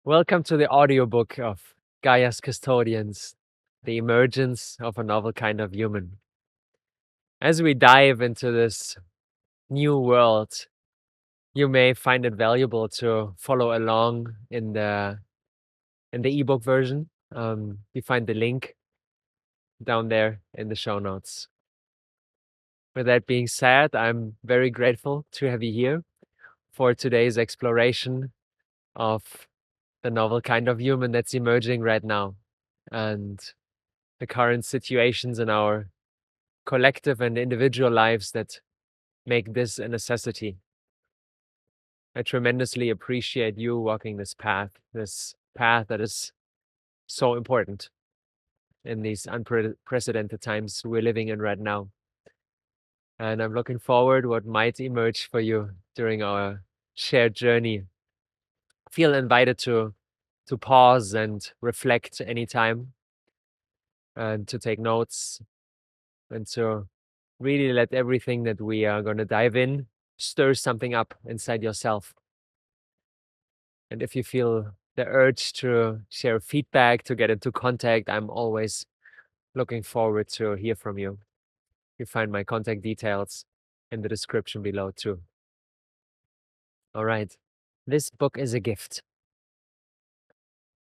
Welcome to the audiobook of Gaia's Custodians, the emergence of a novel kind of human. As we dive into this new world, you may find it valuable to follow along in the ebook version. You find the link down there in the show notes. With that being said, I'm very grateful to have you here for today's exploration of the novel kind of human that's emerging right now and the current situations in our collective and individual lives that make this a necessity. I tremendously appreciate you walking this path that is so important in these unprecedented times we're living in right now. And I'm looking forward what might emerge for you during our shared journey. Feel invited to pause and reflect anytime and to take notes and to really let everything that we are going to dive in stir something up inside yourself. And if you feel the urge to share feedback, to get into contact, I'm always looking forward to hear from you. You find my contact details in the description below too. All right. This book is a gift.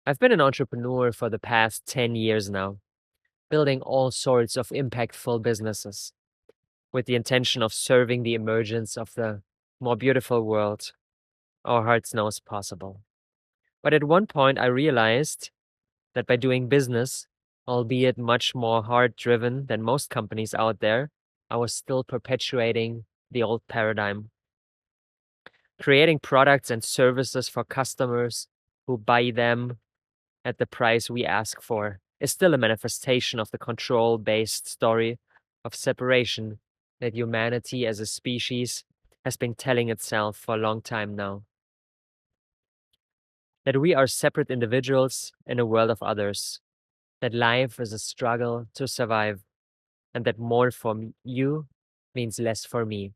I've been an entrepreneur for the past 10 years now, building all sorts of impactful businesses with the intention of serving the emergence of the more beautiful world our hearts know is possible. But at one point, I realized that by doing business, albeit much more heart-driven than most companies out there, I was still perpetuating the old paradigm. Creating products and services for customers who buy them at the price we ask for is still a manifestation of the control-based story of separation that humanity as a species has been telling itself for a long time now. That we are separate individuals in a world of others, that life is a struggle to survive, and that more for you means less for me.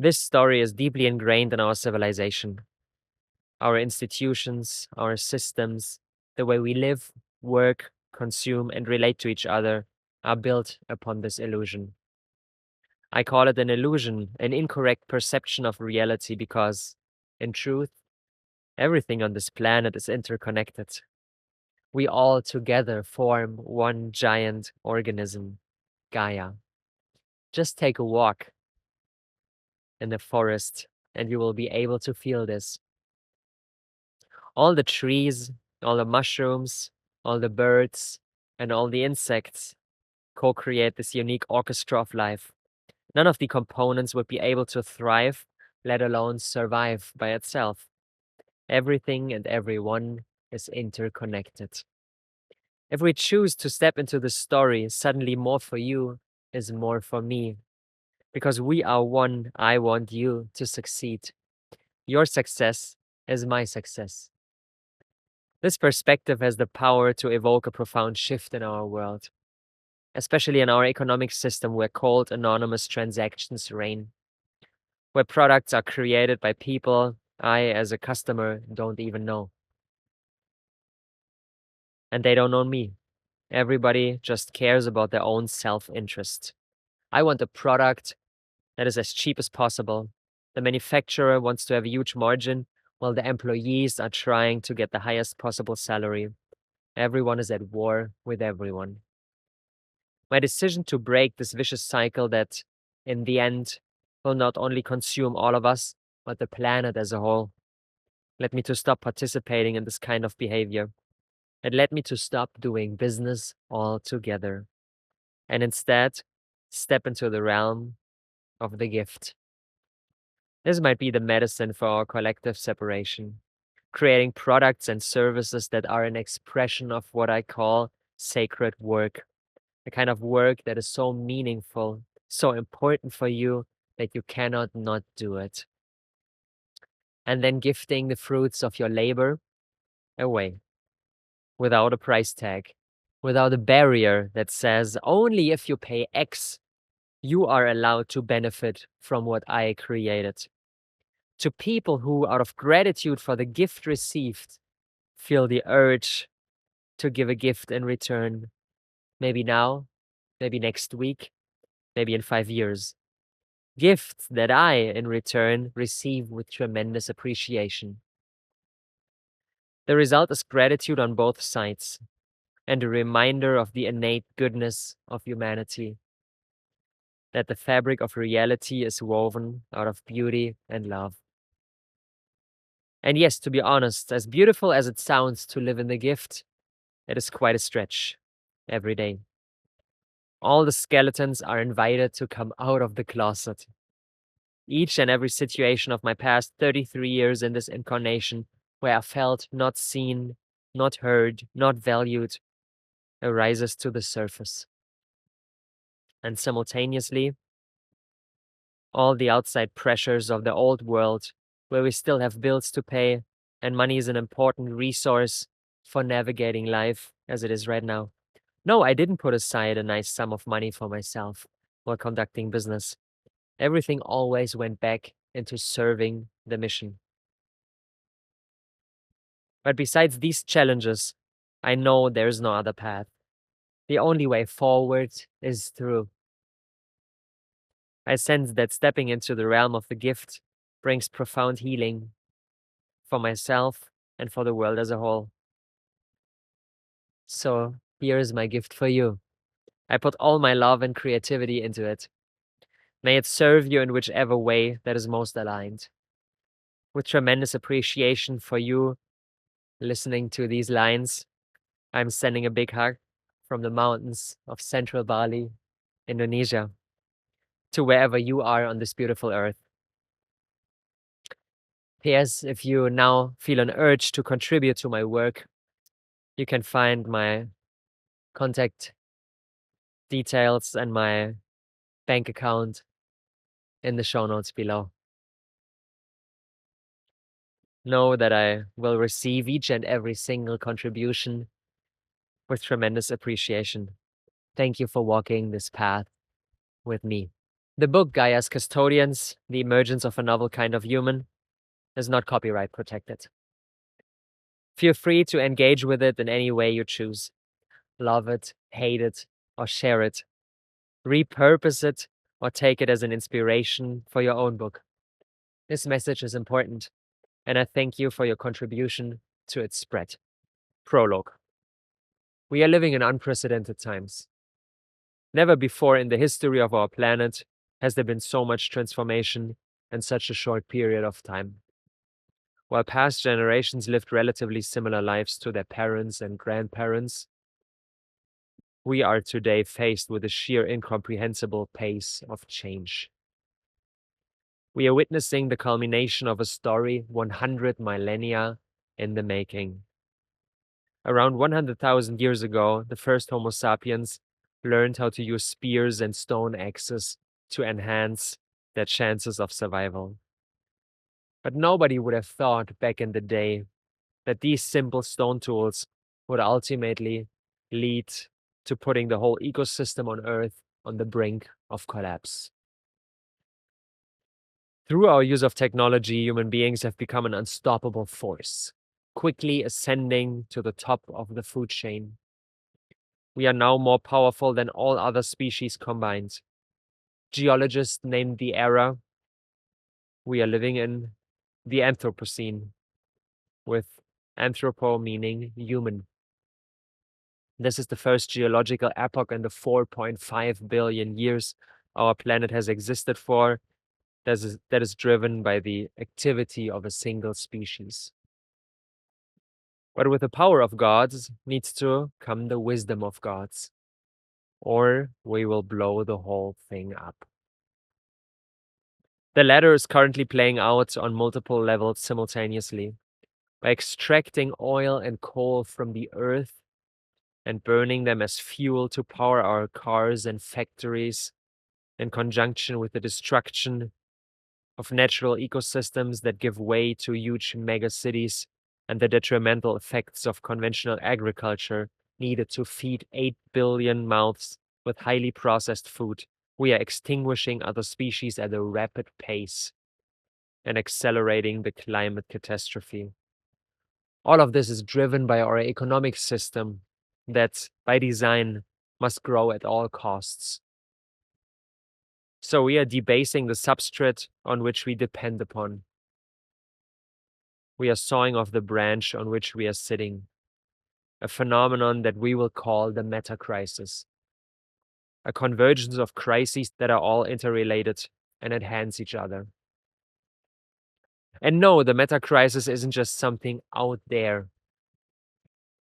This story is deeply ingrained in our civilization. Our institutions, our systems, the way we live, work, consume, and relate to each other are built upon this illusion. I call it an illusion, an incorrect perception of reality, because, in truth, everything on this planet is interconnected. We all together form one giant organism, Gaia. Just take a walk in the forest and you will be able to feel this. All the trees, all the mushrooms, all the birds, and all the insects co-create this unique orchestra of life. None of the components would be able to thrive, let alone survive by itself. Everything and everyone is interconnected. If we choose to step into the story, suddenly more for you is more for me. Because we are one, I want you to succeed. Your success is my success. This perspective has the power to evoke a profound shift in our world, especially in our economic system where cold, anonymous transactions reign, where products are created by people I, as a customer, don't even know. And they don't know me. Everybody just cares about their own self-interest. I want a product that is as cheap as possible. The manufacturer wants to have a huge margin, while the employees are trying to get the highest possible salary. Everyone is at war with everyone. My decision to break this vicious cycle that, in the end, will not only consume all of us, but the planet as a whole, led me to stop participating in this kind of behavior. It led me to stop doing business altogether, and instead step into the realm of the gift. This might be the medicine for our collective separation, creating products and services that are an expression of what I call sacred work, the kind of work that is so meaningful, so important for you that you cannot not do it. And then gifting the fruits of your labor away without a price tag, without a barrier that says only if you pay X, you are allowed to benefit from what I created. To people who, out of gratitude for the gift received, feel the urge to give a gift in return. Maybe now, maybe next week, maybe in 5 years. Gifts that I, in return, receive with tremendous appreciation. The result is gratitude on both sides and a reminder of the innate goodness of humanity. That the fabric of reality is woven out of beauty and love. And yes, to be honest, as beautiful as it sounds to live in the gift, it is quite a stretch every day. All the skeletons are invited to come out of the closet. Each and every situation of my past 33 years in this incarnation where I felt not seen, not heard, not valued, arises to the surface. And simultaneously, all the outside pressures of the old world, where we still have bills to pay, and money is an important resource for navigating life as it is right now. No, I didn't put aside a nice sum of money for myself while conducting business. Everything always went back into serving the mission. But besides these challenges, I know there's no other path. The only way forward is through. I sense that stepping into the realm of the gift brings profound healing for myself and for the world as a whole. So here is my gift for you. I put all my love and creativity into it. May it serve you in whichever way that is most aligned. With tremendous appreciation for you listening to these lines, I'm sending a big hug from the mountains of central Bali, Indonesia, to wherever you are on this beautiful earth. P.S. If you now feel an urge to contribute to my work, you can find my contact details and my bank account in the show notes below. Know that I will receive each and every single contribution with tremendous appreciation. Thank you for walking this path with me. The book Gaia's Custodians, The Emergence of a Novel Kind of Human, is not copyright protected. Feel free to engage with it in any way you choose. Love it, hate it, or share it. Repurpose it or take it as an inspiration for your own book. This message is important, and I thank you for your contribution to its spread. Prologue. We are living in unprecedented times. Never before in the history of our planet has there been so much transformation in such a short period of time. While past generations lived relatively similar lives to their parents and grandparents, we are today faced with a sheer incomprehensible pace of change. We are witnessing the culmination of a story 100 millennia in the making. Around 100,000 years ago, the first Homo sapiens learned how to use spears and stone axes to enhance their chances of survival. But nobody would have thought back in the day that these simple stone tools would ultimately lead to putting the whole ecosystem on Earth on the brink of collapse. Through our use of technology, human beings have become an unstoppable force, quickly ascending to the top of the food chain. We are now more powerful than all other species combined. Geologists named the era we are living in the Anthropocene, with anthropo meaning human. This is the first geological epoch in the 4.5 billion years our planet has existed for that is driven by the activity of a single species. But with the power of gods needs to come the wisdom of gods, or we will blow the whole thing up. The latter is currently playing out on multiple levels simultaneously. By extracting oil and coal from the earth and burning them as fuel to power our cars and factories, in conjunction with the destruction of natural ecosystems that give way to huge megacities and the detrimental effects of conventional agriculture needed to feed 8 billion mouths with highly processed food, we are extinguishing other species at a rapid pace. and accelerating the climate catastrophe. All of this is driven by our economic system that, by design, must grow at all costs. So we are debasing the substrate on which we depend upon. We are sawing off the branch on which we are sitting, a phenomenon that we will call the meta crisis, a convergence of crises that are all interrelated and enhance each other. And no, the meta crisis isn't just something out there.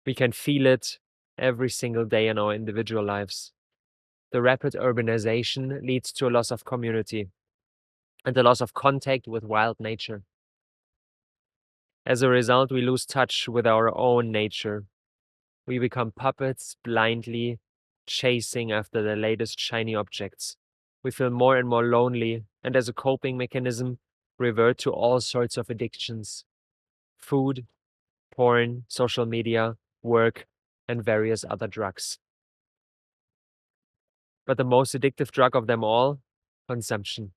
We can feel it every single day in our individual lives. The rapid urbanization leads to a loss of community and a loss of contact with wild nature. As a result, we lose touch with our own nature. We become puppets, blindly chasing after the latest shiny objects. We feel more and more lonely, and as a coping mechanism, revert to all sorts of addictions: food, porn, social media, work, and various other drugs. But the most addictive drug of them all: consumption.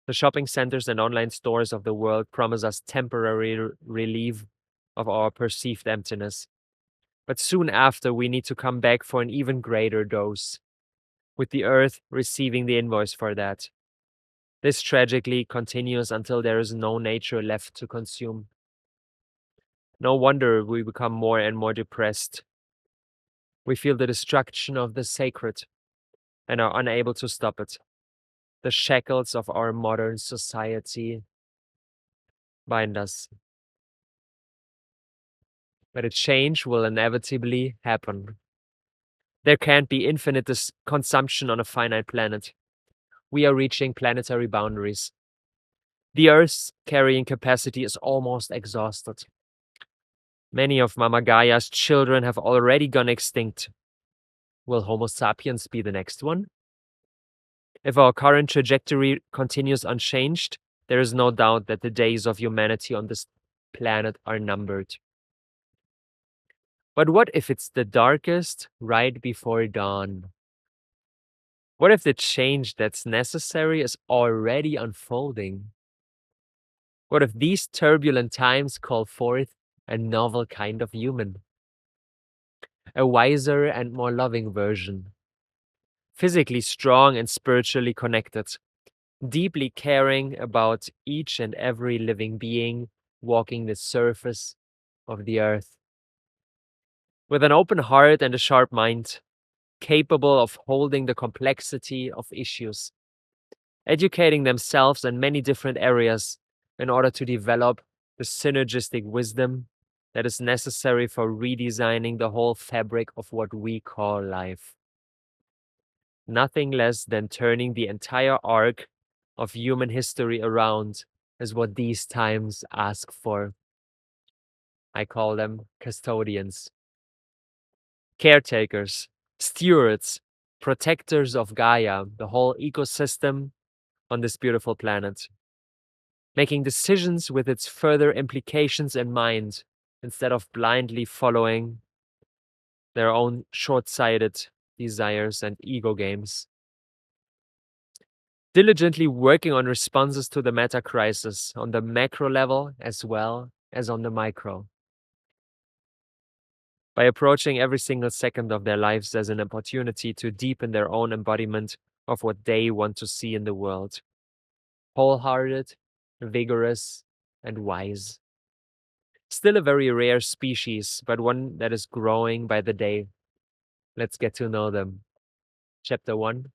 The shopping centers and online stores of the world promise us temporary relief of our perceived emptiness. But soon after, we need to come back for an even greater dose, with the earth receiving the invoice for that. This tragically continues until there is no nature left to consume. No wonder we become more and more depressed. We feel the destruction of the sacred and are unable to stop it. The shackles of our modern society bind us. But a change will inevitably happen. There can't be infinite consumption on a finite planet. We are reaching planetary boundaries. The Earth's carrying capacity is almost exhausted. Many of Mama Gaia's children have already gone extinct. Will Homo sapiens be the next one? If our current trajectory continues unchanged, there is no doubt that the days of humanity on this planet are numbered. But what if it's the darkest right before dawn? What if the change that's necessary is already unfolding? What if these turbulent times call forth a novel kind of human? A wiser and more loving version. Physically strong and spiritually connected. Deeply caring about each and every living being walking the surface of the earth. With an open heart and a sharp mind, capable of holding the complexity of issues, educating themselves in many different areas in order to develop the synergistic wisdom that is necessary for redesigning the whole fabric of what we call life. Nothing less than turning the entire arc of human history around is what these times ask for. I call them custodians. Caretakers, stewards, protectors of Gaia, the whole ecosystem on this beautiful planet. Making decisions with its further implications in mind, instead of blindly following their own short-sighted desires and ego games. Diligently working on responses to the meta crisis on the macro level as well as on the micro. By approaching every single second of their lives as an opportunity to deepen their own embodiment of what they want to see in the world. Wholehearted, vigorous, and wise. Still a very rare species, but one that is growing by the day. Let's get to know them. Chapter 1.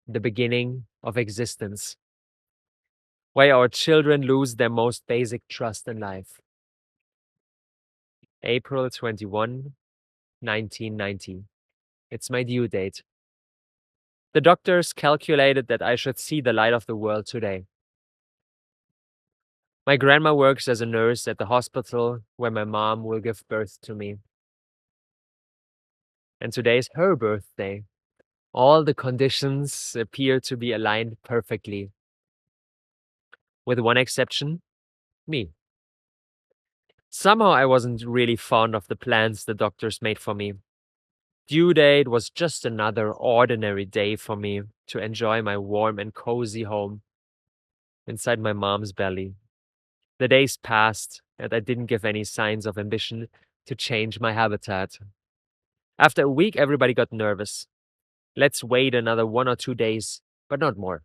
The beginning of existence. Why our children lose their most basic trust in life. April 21, 1990. It's my due date. The doctors calculated that I should see the light of the world today. My grandma works as a nurse at the hospital where my mom will give birth to me. And today is her birthday. All the conditions appear to be aligned perfectly. With one exception, me. Somehow I wasn't really fond of the plans the doctors made for me. Due date was just another ordinary day for me to enjoy my warm and cozy home. inside my mom's belly. The days passed, and I didn't give any signs of ambition to change my habitat. After a week, everybody got nervous. Let's wait another 1 or 2 days, but not more,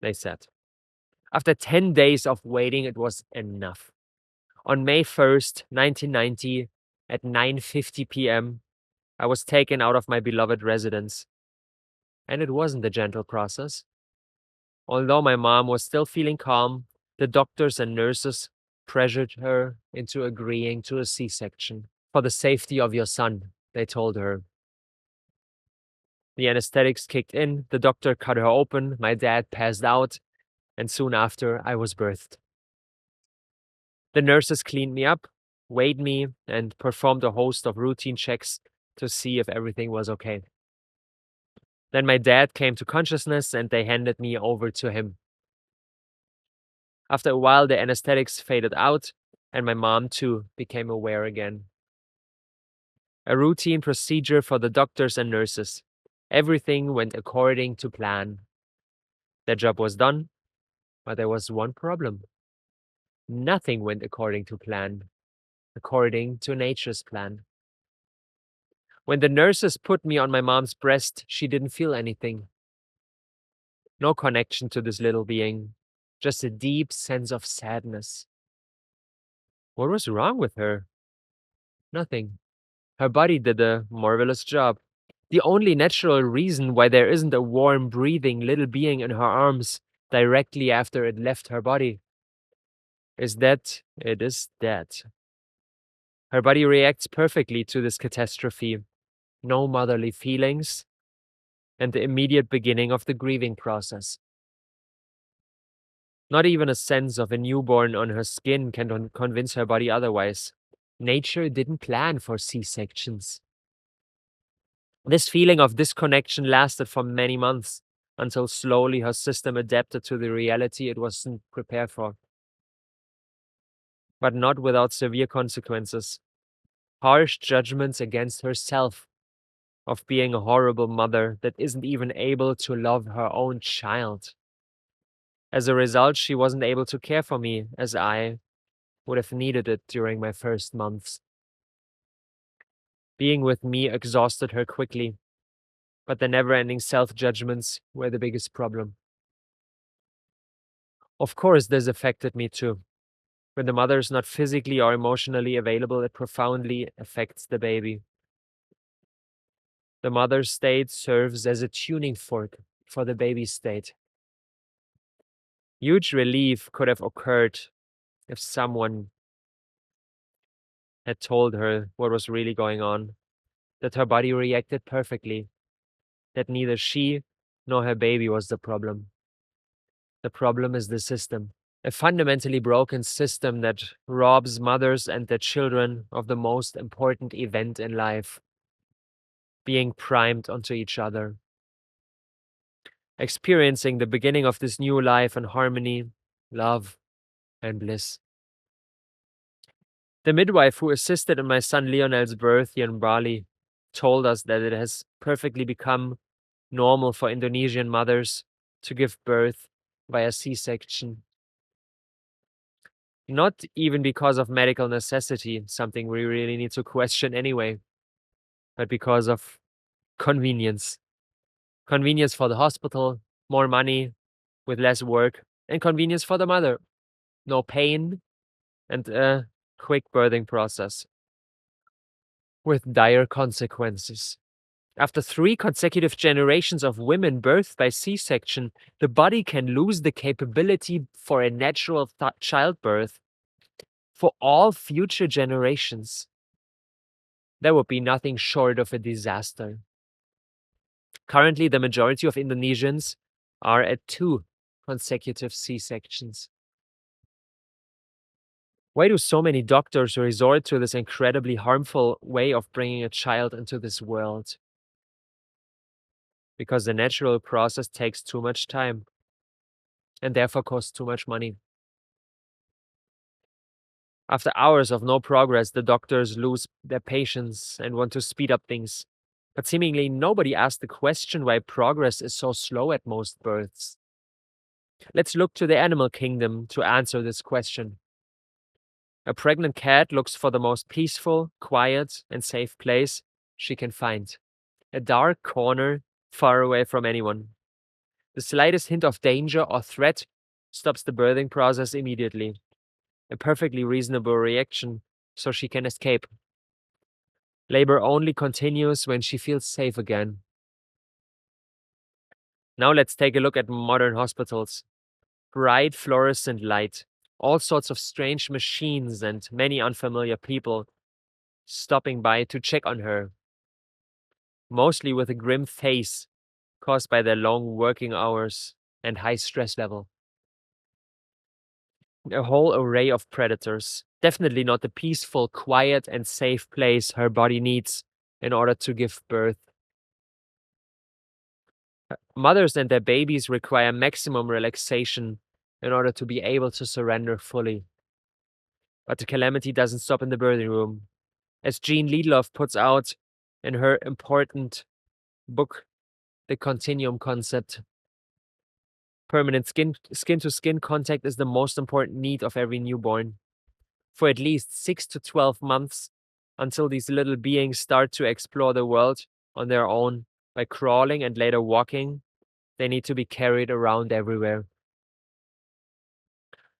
they said. After 10 days of waiting, it was enough. On May 1st, 1990, at 9:50 p.m., I was taken out of my beloved residence. And it wasn't a gentle process. Although my mom was still feeling calm, the doctors and nurses pressured her into agreeing to a C-section. For the safety of your son, they told her. The anesthetics kicked in, the doctor cut her open, my dad passed out, and soon after, I was birthed. The nurses cleaned me up, weighed me, and performed a host of routine checks to see if everything was okay. Then my dad came to consciousness and they handed me over to him. After a while, the anesthetics faded out, and my mom too became aware again. A routine procedure for the doctors and nurses. Everything went according to plan. Their job was done, but there was one problem. Nothing went according to plan, according to nature's plan. When the nurses put me on my mom's breast, she didn't feel anything. No connection to this little being, just a deep sense of sadness. What was wrong with her? Nothing. Her body did a marvelous job. The only natural reason why there isn't a warm, breathing little being in her arms directly after it left her body is that it is dead. Her body reacts perfectly to this catastrophe. No motherly feelings, and the immediate beginning of the grieving process. Not even a sense of a newborn on her skin can convince her body otherwise. Nature didn't plan for C-sections. This feeling of disconnection lasted for many months, until slowly her system adapted to the reality it wasn't prepared for. But not without severe consequences. Harsh judgments against herself, of being a horrible mother that isn't even able to love her own child. As a result, she wasn't able to care for me as I would have needed it during my first months. Being with me exhausted her quickly, but the never-ending self-judgments were the biggest problem. Of course, this affected me too. When the mother is not physically or emotionally available, it profoundly affects the baby. The mother's state serves as a tuning fork for the baby's state. Huge relief could have occurred if someone had told her what was really going on, that her body reacted perfectly, that neither she nor her baby was the problem. The problem is the system, a fundamentally broken system that robs mothers and their children of the most important event in life, being primed onto each other. Experiencing the beginning of this new life in harmony, love, and bliss. The midwife who assisted in my son Lionel's birth here in Bali told us that it has perfectly become normal for Indonesian mothers to give birth via C-section. Not even because of medical necessity, something we really need to question anyway, but because of convenience. Convenience for the hospital, more money with less work, and convenience for the mother. No pain and a quick birthing process with dire consequences. After 3 consecutive generations of women birthed by C-section, the body can lose the capability for a natural childbirth for all future generations. That would be nothing short of a disaster. Currently, the majority of Indonesians are at 2 consecutive C-sections. Why do so many doctors resort to this incredibly harmful way of bringing a child into this world? Because the natural process takes too much time and therefore costs too much money. After hours of no progress, the doctors lose their patience and want to speed up things. But seemingly nobody asked the question why progress is so slow at most births. Let's look to the animal kingdom to answer this question. A pregnant cat looks for the most peaceful, quiet, and safe place she can find. A dark corner far away from anyone. The slightest hint of danger or threat stops the birthing process immediately. A perfectly reasonable reaction so she can escape. Labor only continues when she feels safe again. Now let's take a look at modern hospitals. Bright fluorescent light, all sorts of strange machines, and many unfamiliar people stopping by to check on her, mostly with a grim face caused by their long working hours and high stress level. A whole array of predators, definitely not the peaceful, quiet, and safe place her body needs in order to give birth. Mothers and their babies require maximum relaxation in order to be able to surrender fully. But the calamity doesn't stop in the birthing room. As Jean Liedloff puts out in her important book, The Continuum Concept, permanent skin-to-skin contact is the most important need of every newborn. For at least 6 to 12 months, until these little beings start to explore the world on their own by crawling and later walking, they need to be carried around everywhere.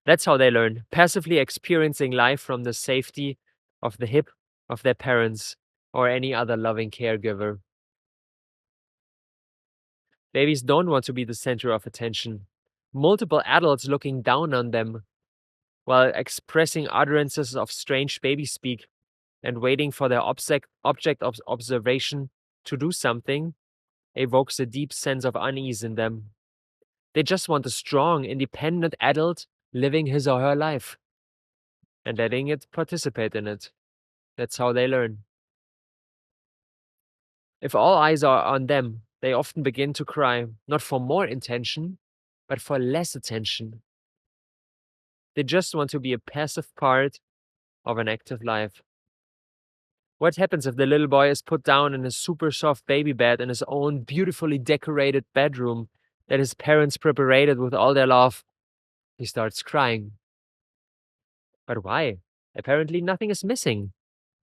That's how they learn, passively experiencing life from the safety of the hip of their parents or any other loving caregiver. Babies don't want to be the center of attention. Multiple adults looking down on them while expressing utterances of strange baby speak and waiting for their object of observation to do something evokes a deep sense of unease in them. They just want a strong, independent adult living his or her life and letting it participate in it. That's how they learn. If all eyes are on them, they often begin to cry, not for more attention, but for less attention. They just want to be a passive part of an active life. What happens if the little boy is put down in a super soft baby bed in his own beautifully decorated bedroom that his parents prepared with all their love? He starts crying. But why? Apparently nothing is missing.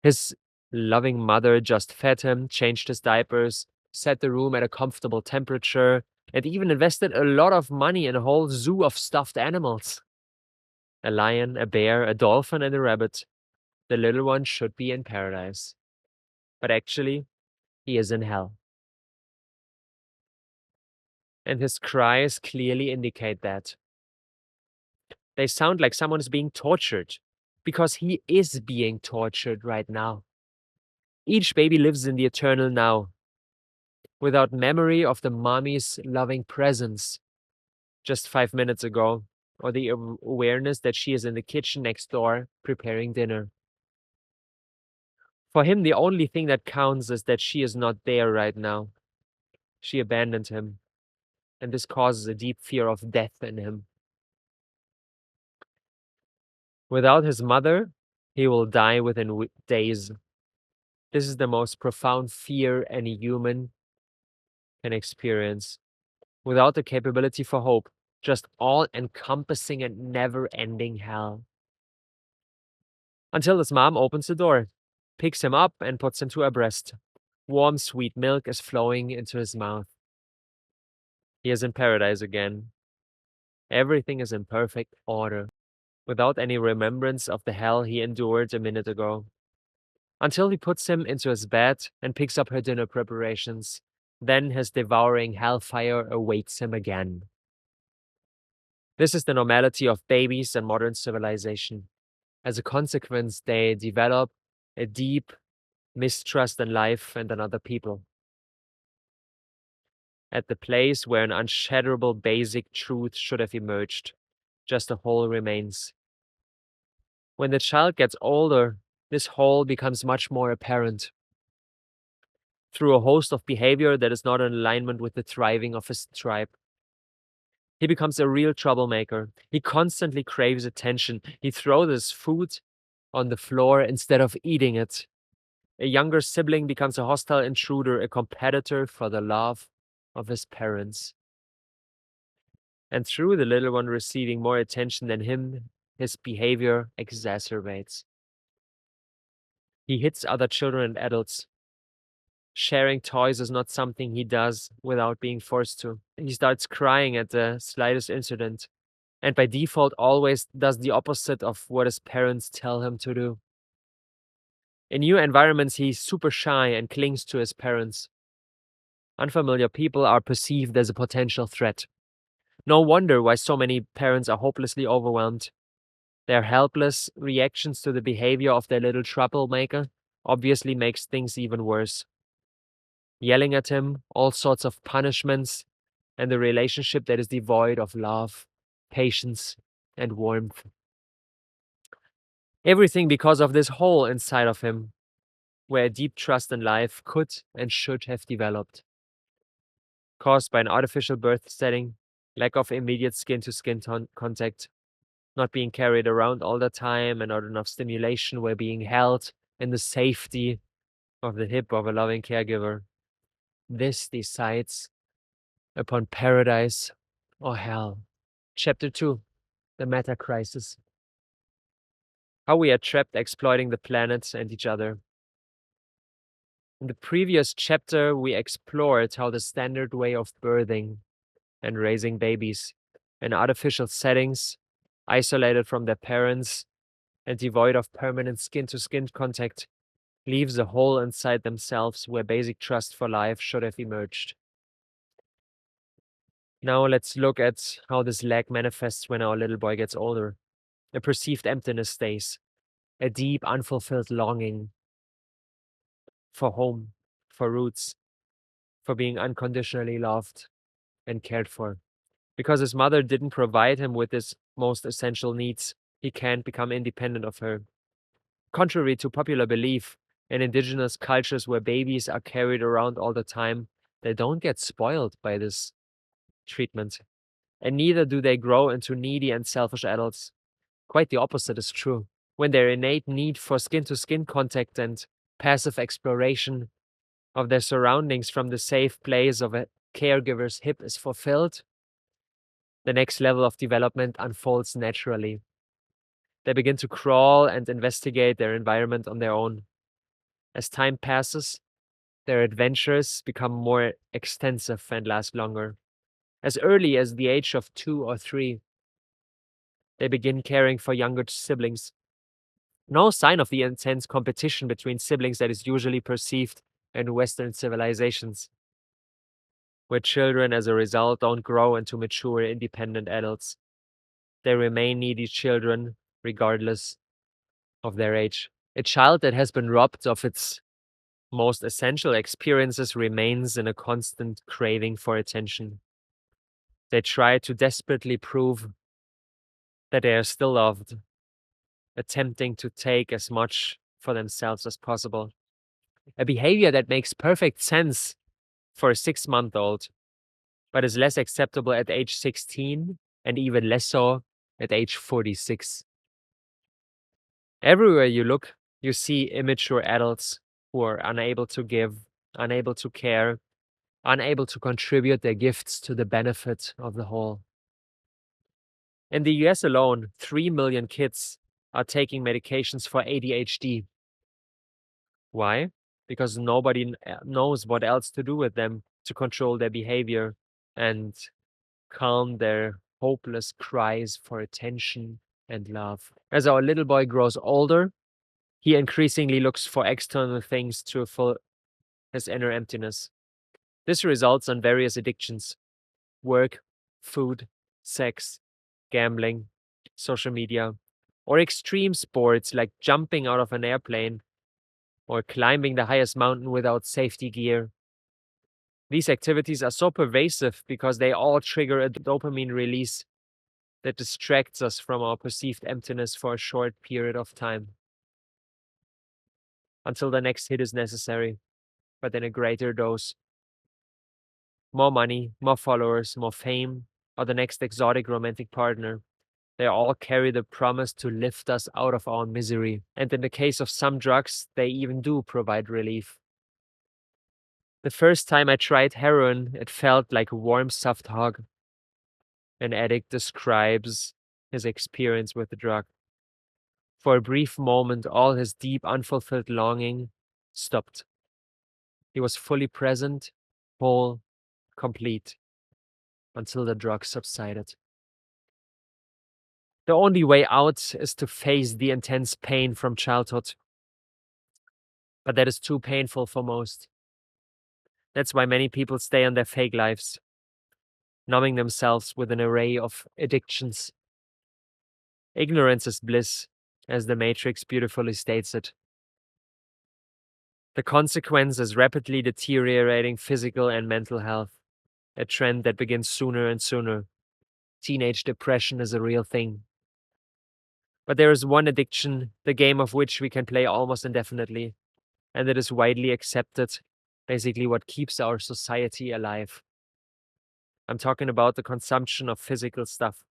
His loving mother just fed him, changed his diapers, set the room at a comfortable temperature, and even invested a lot of money in a whole zoo of stuffed animals. A lion, a bear, a dolphin, and a rabbit. The little one should be in paradise. But actually, he is in hell. And his cries clearly indicate that. They sound like someone is being tortured, because he is being tortured right now. Each baby lives in the eternal now, without memory of the mommy's loving presence just 5 minutes ago, or the awareness that she is in the kitchen next door preparing dinner. For him, the only thing that counts is that she is not there right now. She abandoned him, and this causes a deep fear of death in him. Without his mother, he will die within days. This is the most profound fear any human can experience. Without the capability for hope, just all-encompassing and never-ending hell. Until his mom opens the door, picks him up, and puts him to her breast. Warm, sweet milk is flowing into his mouth. He is in paradise again. Everything is in perfect order, without any remembrance of the hell he endured a minute ago. Until he puts him into his bed and picks up her dinner preparations. Then his devouring hellfire awaits him again. This is the normality of babies and modern civilization. As a consequence, they develop a deep mistrust in life and in other people. At the place where an unshatterable basic truth should have emerged, just a hole remains. When the child gets older, this hole becomes much more apparent. Through a host of behavior that is not in alignment with the thriving of his tribe. He becomes a real troublemaker. He constantly craves attention. He throws his food on the floor instead of eating it. A younger sibling becomes a hostile intruder, a competitor for the love of his parents. And through the little one receiving more attention than him, his behavior exacerbates. He hits other children and adults. Sharing toys is not something he does without being forced to. He starts crying at the slightest incident, and by default always does the opposite of what his parents tell him to do. In new environments, he's super shy and clings to his parents. Unfamiliar people are perceived as a potential threat. No wonder why so many parents are hopelessly overwhelmed. Their helpless reactions to the behavior of their little troublemaker obviously makes things even worse. Yelling at him, all sorts of punishments, and a relationship that is devoid of love, patience, and warmth. Everything because of this hole inside of him, where deep trust in life could and should have developed. Caused by an artificial birth setting, lack of immediate skin-to-skin contact, not being carried around all the time, and not enough stimulation where being held in the safety of the hip of a loving caregiver. This decides upon paradise or hell. Chapter 2, the meta crisis. How we are trapped exploiting the planet and each other. In the previous chapter, we explored how the standard way of birthing and raising babies in artificial settings, isolated from their parents and devoid of permanent skin-to-skin contact, leaves a hole inside themselves where basic trust for life should have emerged. Now let's look at how this lack manifests when our little boy gets older. A perceived emptiness stays, a deep, unfulfilled longing for home, for roots, for being unconditionally loved and cared for. Because his mother didn't provide him with his most essential needs, he can't become independent of her. Contrary to popular belief, in indigenous cultures where babies are carried around all the time, they don't get spoiled by this treatment. And neither do they grow into needy and selfish adults. Quite the opposite is true. When their innate need for skin-to-skin contact and passive exploration of their surroundings from the safe place of a caregiver's hip is fulfilled, the next level of development unfolds naturally. They begin to crawl and investigate their environment on their own. As time passes, their adventures become more extensive and last longer. As early as the age of 2 or 3, they begin caring for younger siblings. No sign of the intense competition between siblings that is usually perceived in Western civilizations, where children as a result don't grow into mature, independent adults. They remain needy children regardless of their age. A child that has been robbed of its most essential experiences remains in a constant craving for attention. They try to desperately prove that they are still loved, attempting to take as much for themselves as possible. A behavior that makes perfect sense for a 6-month-old, but is less acceptable at age 16 and even less so at age 46. Everywhere you look, you see immature adults who are unable to give, unable to care, unable to contribute their gifts to the benefit of the whole. In the US alone, 3 million kids are taking medications for ADHD. Why? Because nobody knows what else to do with them to control their behavior and calm their hopeless cries for attention and love. As our little boy grows older, he increasingly looks for external things to fill his inner emptiness. This results in various addictions: work, food, sex, gambling, social media, or extreme sports like jumping out of an airplane or climbing the highest mountain without safety gear. These activities are so pervasive because they all trigger a dopamine release that distracts us from our perceived emptiness for a short period of time, until the next hit is necessary, but in a greater dose. More money, more followers, more fame, or the next exotic romantic partner. They all carry the promise to lift us out of our misery. And in the case of some drugs, they even do provide relief. The first time I tried heroin, it felt like a warm, soft hug. An addict describes his experience with the drug. For a brief moment, all his deep, unfulfilled longing stopped. He was fully present, whole, complete, until the drug subsided. The only way out is to face the intense pain from childhood. But that is too painful for most. That's why many people stay on their fake lives, numbing themselves with an array of addictions. Ignorance is bliss, as the Matrix beautifully states it. The consequence is rapidly deteriorating physical and mental health, a trend that begins sooner and sooner. Teenage depression is a real thing. But there is one addiction, the game of which we can play almost indefinitely, and it is widely accepted, basically what keeps our society alive. I'm talking about the consumption of physical stuff.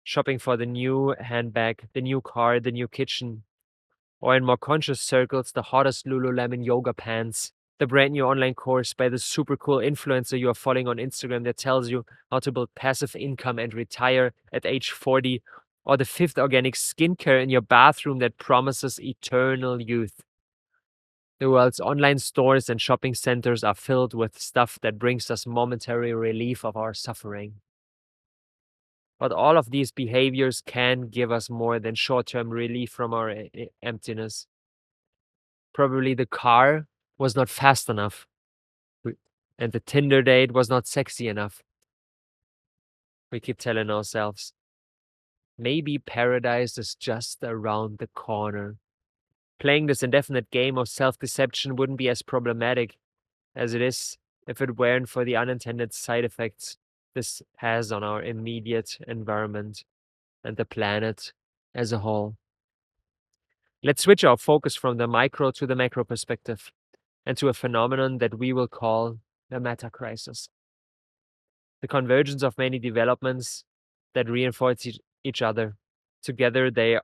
Shopping for the new handbag, the new car, the new kitchen, or in more conscious circles, the hottest Lululemon yoga pants, the brand new online course by the super cool influencer you are following on Instagram that tells you how to build passive income and retire at age 40, or the fifth organic skincare in your bathroom that promises eternal youth. The world's online stores and shopping centers are filled with stuff that brings us momentary relief of our suffering. But all of these behaviors can give us more than short-term relief from our emptiness. Probably the car was not fast enough, and the Tinder date was not sexy enough. We keep telling ourselves, maybe paradise is just around the corner. Playing this indefinite game of self-deception wouldn't be as problematic as it is if it weren't for the unintended side effects this has on our immediate environment and the planet as a whole. Let's switch our focus from the micro to the macro perspective and to a phenomenon that we will call the meta crisis. The convergence of many developments that reinforce each other. Together, they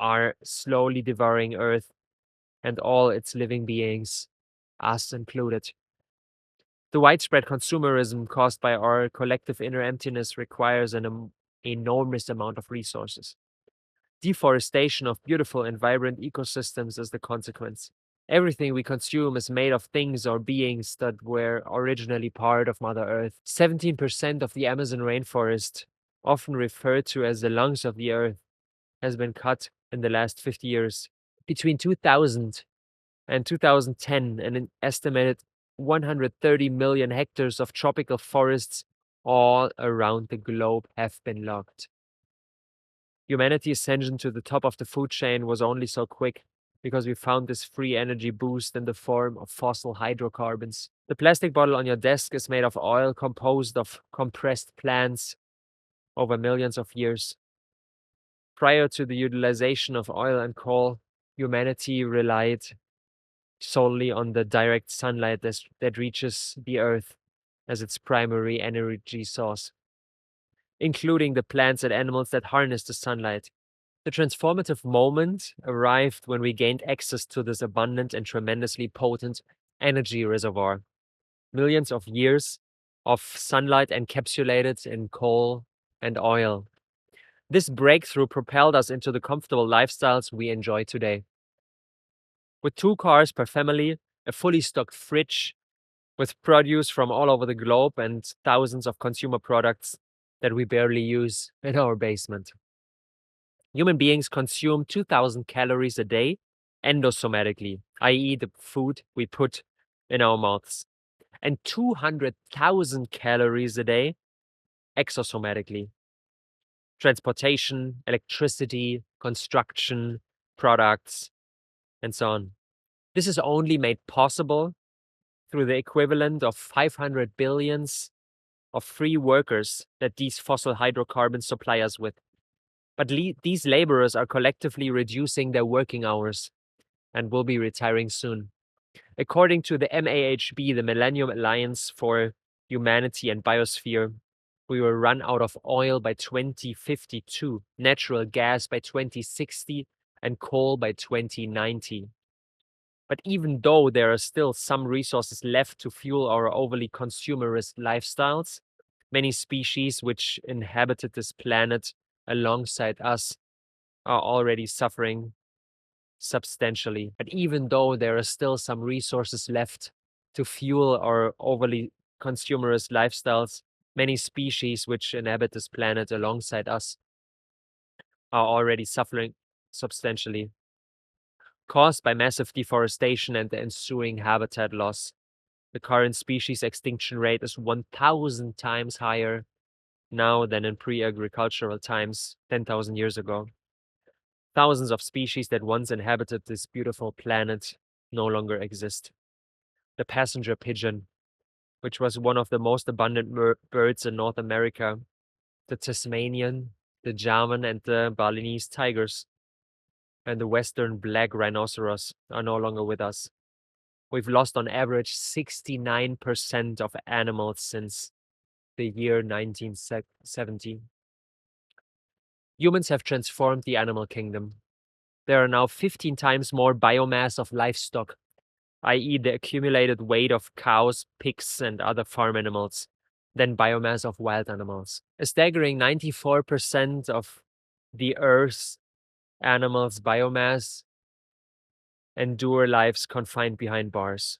are slowly devouring Earth and all its living beings, us included. The widespread consumerism caused by our collective inner emptiness requires an enormous amount of resources. Deforestation of beautiful and vibrant ecosystems is the consequence. Everything we consume is made of things or beings that were originally part of Mother Earth. 17% of the Amazon rainforest, often referred to as the lungs of the Earth, has been cut in the last 50 years. Between 2000 and 2010, an estimated 130 million hectares of tropical forests all around the globe have been logged. Humanity's ascension to the top of the food chain was only so quick because we found this free energy boost in the form of fossil hydrocarbons. The plastic bottle on your desk is made of oil composed of compressed plants over millions of years. Prior to the utilization of oil and coal, humanity relied solely on the direct sunlight that reaches the earth as its primary energy source, including the plants and animals that harness the sunlight. The transformative moment arrived when we gained access to this abundant and tremendously potent energy reservoir. Millions of years of sunlight encapsulated in coal and oil. This breakthrough propelled us into the comfortable lifestyles we enjoy today. With 2 cars per family, a fully stocked fridge, with produce from all over the globe, and thousands of consumer products that we barely use in our basement. Human beings consume 2,000 calories a day endosomatically, i.e., the food we put in our mouths, and 200,000 calories a day exosomatically. Transportation, electricity, construction, products, and so on. This is only made possible through the equivalent of 500 billions of free workers that these fossil hydrocarbons supply us with. But these laborers are collectively reducing their working hours and will be retiring soon. According to the MAHB, the Millennium Alliance for Humanity and Biosphere, we will run out of oil by 2052, natural gas by 2060, and coal by 2090. But even though there are still some resources left to fuel our overly consumerist lifestyles, Many species which inhabited this planet alongside us are already suffering substantially. But even though there are still some resources left to fuel our overly consumerist lifestyles, many species which inhabit this planet alongside us are already suffering substantially, caused by massive deforestation and the ensuing habitat loss. The current species extinction rate is 1,000 times higher now than in pre-agricultural times 10,000 years ago. Thousands of species that once inhabited this beautiful planet no longer exist. The passenger pigeon, which was one of the most abundant birds in North America, the Tasmanian, the German, and the Balinese tigers, and the western black rhinoceros are no longer with us. We've lost on average 69% of animals since the year 1970. Humans have transformed the animal kingdom. There are now 15 times more biomass of livestock, i.e. the accumulated weight of cows, pigs, and other farm animals, than biomass of wild animals. A staggering 94% of the Earth's animals' biomass endure lives confined behind bars,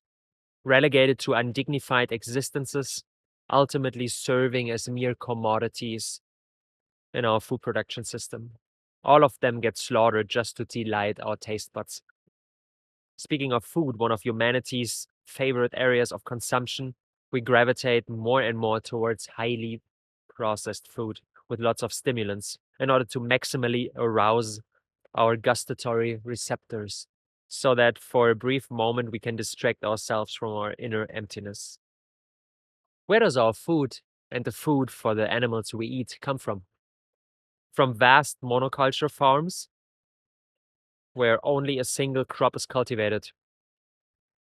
relegated to undignified existences, ultimately serving as mere commodities in our food production system. All of them get slaughtered just to delight our taste buds. Speaking of food, one of humanity's favorite areas of consumption, we gravitate more and more towards highly processed food with lots of stimulants in order to maximally arouse our gustatory receptors, so that for a brief moment we can distract ourselves from our inner emptiness. Where does our food and the food for the animals we eat come from? From vast monoculture farms where only a single crop is cultivated.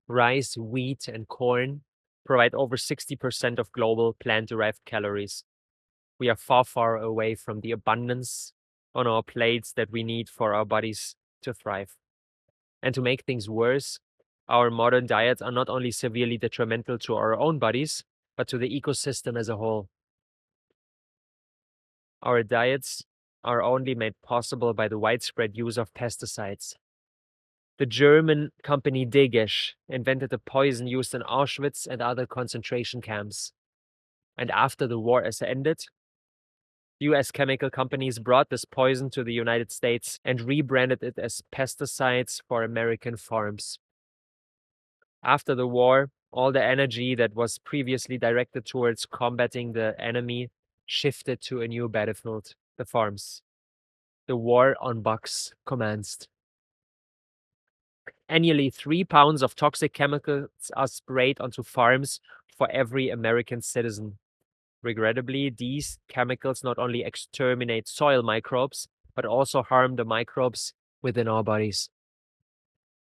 Rice, wheat, and corn provide over 60% of global plant-derived calories. We are far, far away from the abundance on our plates that we need for our bodies to thrive. And to make things worse, our modern diets are not only severely detrimental to our own bodies, but to the ecosystem as a whole. Our diets are only made possible by the widespread use of pesticides. The German company Degesch invented a poison used in Auschwitz and other concentration camps. And after the war has ended, US chemical companies brought this poison to the United States and rebranded it as pesticides for American farms. After the war, all the energy that was previously directed towards combating the enemy shifted to a new battlefield, the farms. The war on bugs commenced. Annually, 3 pounds of toxic chemicals are sprayed onto farms for every American citizen. Regrettably, these chemicals not only exterminate soil microbes, but also harm the microbes within our bodies.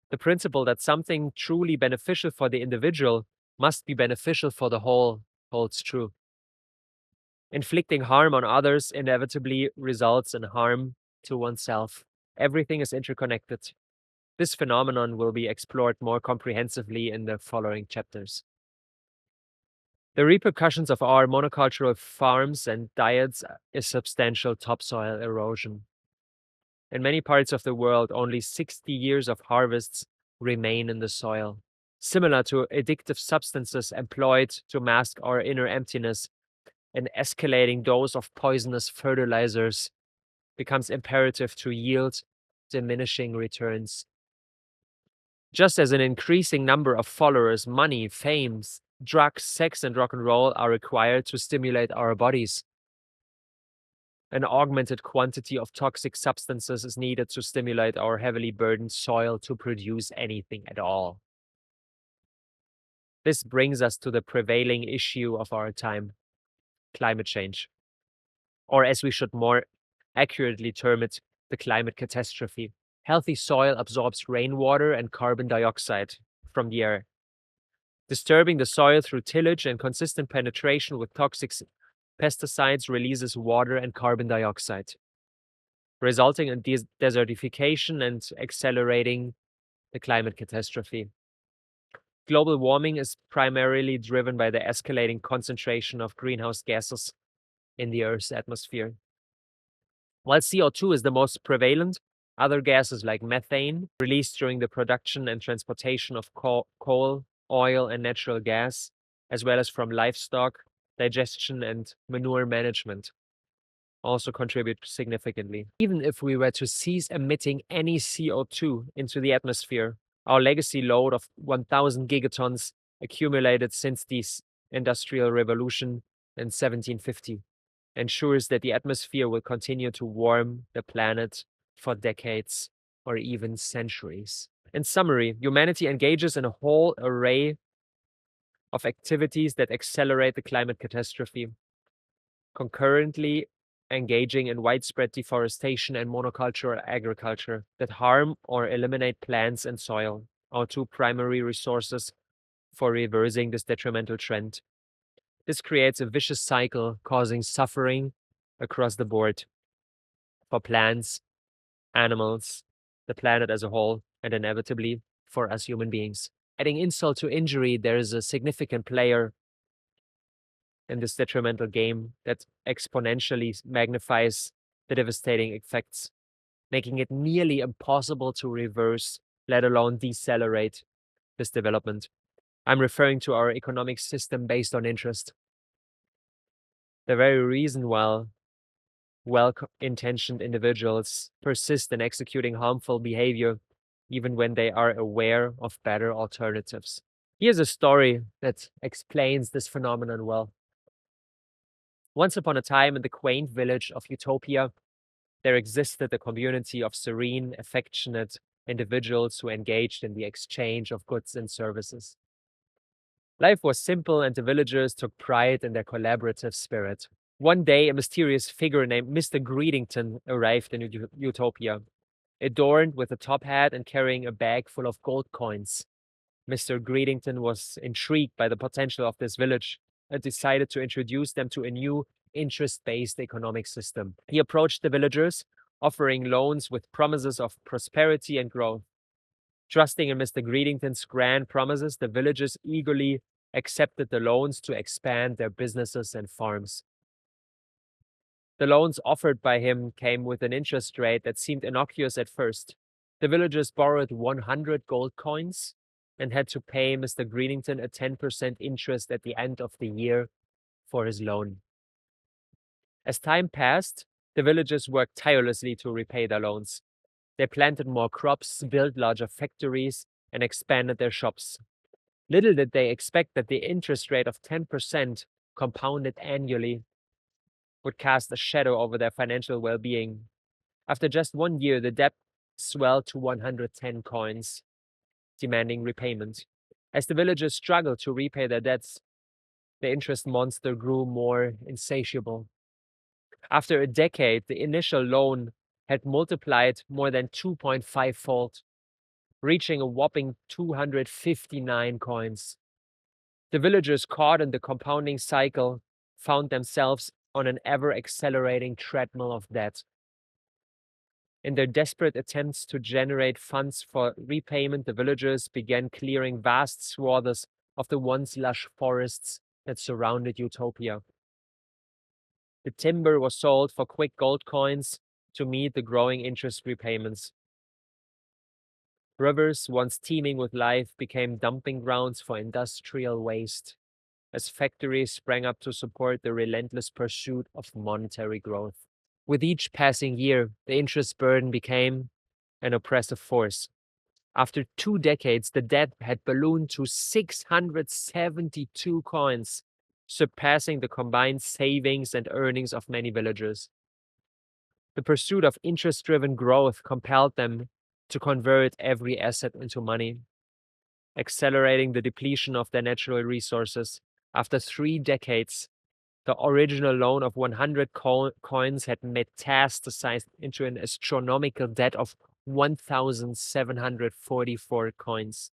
The principle that something truly beneficial for the individual must be beneficial for the whole holds true. Inflicting harm on others inevitably results in harm to oneself. Everything is interconnected. This phenomenon will be explored more comprehensively in the following chapters. The repercussions of our monocultural farms and diets is substantial topsoil erosion. In many parts of the world, only 60 years of harvests remain in the soil. Similar to addictive substances employed to mask our inner emptiness, an escalating dose of poisonous fertilizers becomes imperative to yield diminishing returns. Just as an increasing number of followers, money, fame, drugs, sex, and rock and roll are required to stimulate our bodies, an augmented quantity of toxic substances is needed to stimulate our heavily burdened soil to produce anything at all. This brings us to the prevailing issue of our time, climate change. Or as we should more accurately term it, the climate catastrophe. Healthy soil absorbs rainwater and carbon dioxide from the air. Disturbing the soil through tillage and consistent penetration with toxic pesticides releases water and carbon dioxide, resulting in desertification and accelerating the climate catastrophe. Global warming is primarily driven by the escalating concentration of greenhouse gases in the Earth's atmosphere. While CO2 is the most prevalent, other gases like methane, released during the production and transportation of coal, oil, and natural gas, as well as from livestock, digestion, and manure management, also contribute significantly. Even if we were to cease emitting any CO2 into the atmosphere, our legacy load of 1,000 gigatons accumulated since the Industrial Revolution in 1750 ensures that the atmosphere will continue to warm the planet for decades or even centuries. In summary, humanity engages in a whole array of activities that accelerate the climate catastrophe, concurrently engaging in widespread deforestation and monocultural agriculture that harm or eliminate plants and soil, our two primary resources for reversing this detrimental trend. This creates a vicious cycle causing suffering across the board for plants, animals, the planet as a whole, and inevitably for us human beings. Adding insult to injury, there is a significant player in this detrimental game that exponentially magnifies the devastating effects, making it nearly impossible to reverse, let alone decelerate this development. I'm referring to our economic system based on interest. The very reason why well-intentioned individuals persist in executing harmful behavior even when they are aware of better alternatives. Here's a story that explains this phenomenon well. Once upon a time in the quaint village of Utopia, there existed a community of serene, affectionate individuals who engaged in the exchange of goods and services. Life was simple and the villagers took pride in their collaborative spirit. One day, a mysterious figure named Mr. Greedington arrived in Utopia, adorned with a top hat and carrying a bag full of gold coins. Mr. Greedington was intrigued by the potential of this village and decided to introduce them to a new interest-based economic system. He approached the villagers, offering loans with promises of prosperity and growth. Trusting in Mr. Greedington's grand promises, the villagers eagerly accepted the loans to expand their businesses and farms. The loans offered by him came with an interest rate that seemed innocuous at first. The villagers borrowed 100 gold coins and had to pay Mr. Greedington a 10% interest at the end of the year for his loan. As time passed, the villagers worked tirelessly to repay their loans. They planted more crops, built larger factories, and expanded their shops. Little did they expect that the interest rate of 10% compounded annually would cast a shadow over their financial well-being. After just 1 year, the debt swelled to 110 coins, demanding repayment. As the villagers struggled to repay their debts, the interest monster grew more insatiable. After a decade, the initial loan had multiplied more than 2.5-fold, reaching a whopping 259 coins. The villagers caught in the compounding cycle found themselves on an ever-accelerating treadmill of debt. In their desperate attempts to generate funds for repayment, the villagers began clearing vast swaths of the once lush forests that surrounded Utopia. The timber was sold for quick gold coins to meet the growing interest repayments. Rivers, once teeming with life, became dumping grounds for industrial waste, as factories sprang up to support the relentless pursuit of monetary growth. With each passing year, the interest burden became an oppressive force. After 2 decades, the debt had ballooned to 672 coins, surpassing the combined savings and earnings of many villagers. The pursuit of interest-driven growth compelled them to convert every asset into money, accelerating the depletion of their natural resources. After 3 decades, the original loan of 100 coins had metastasized into an astronomical debt of 1,744 coins.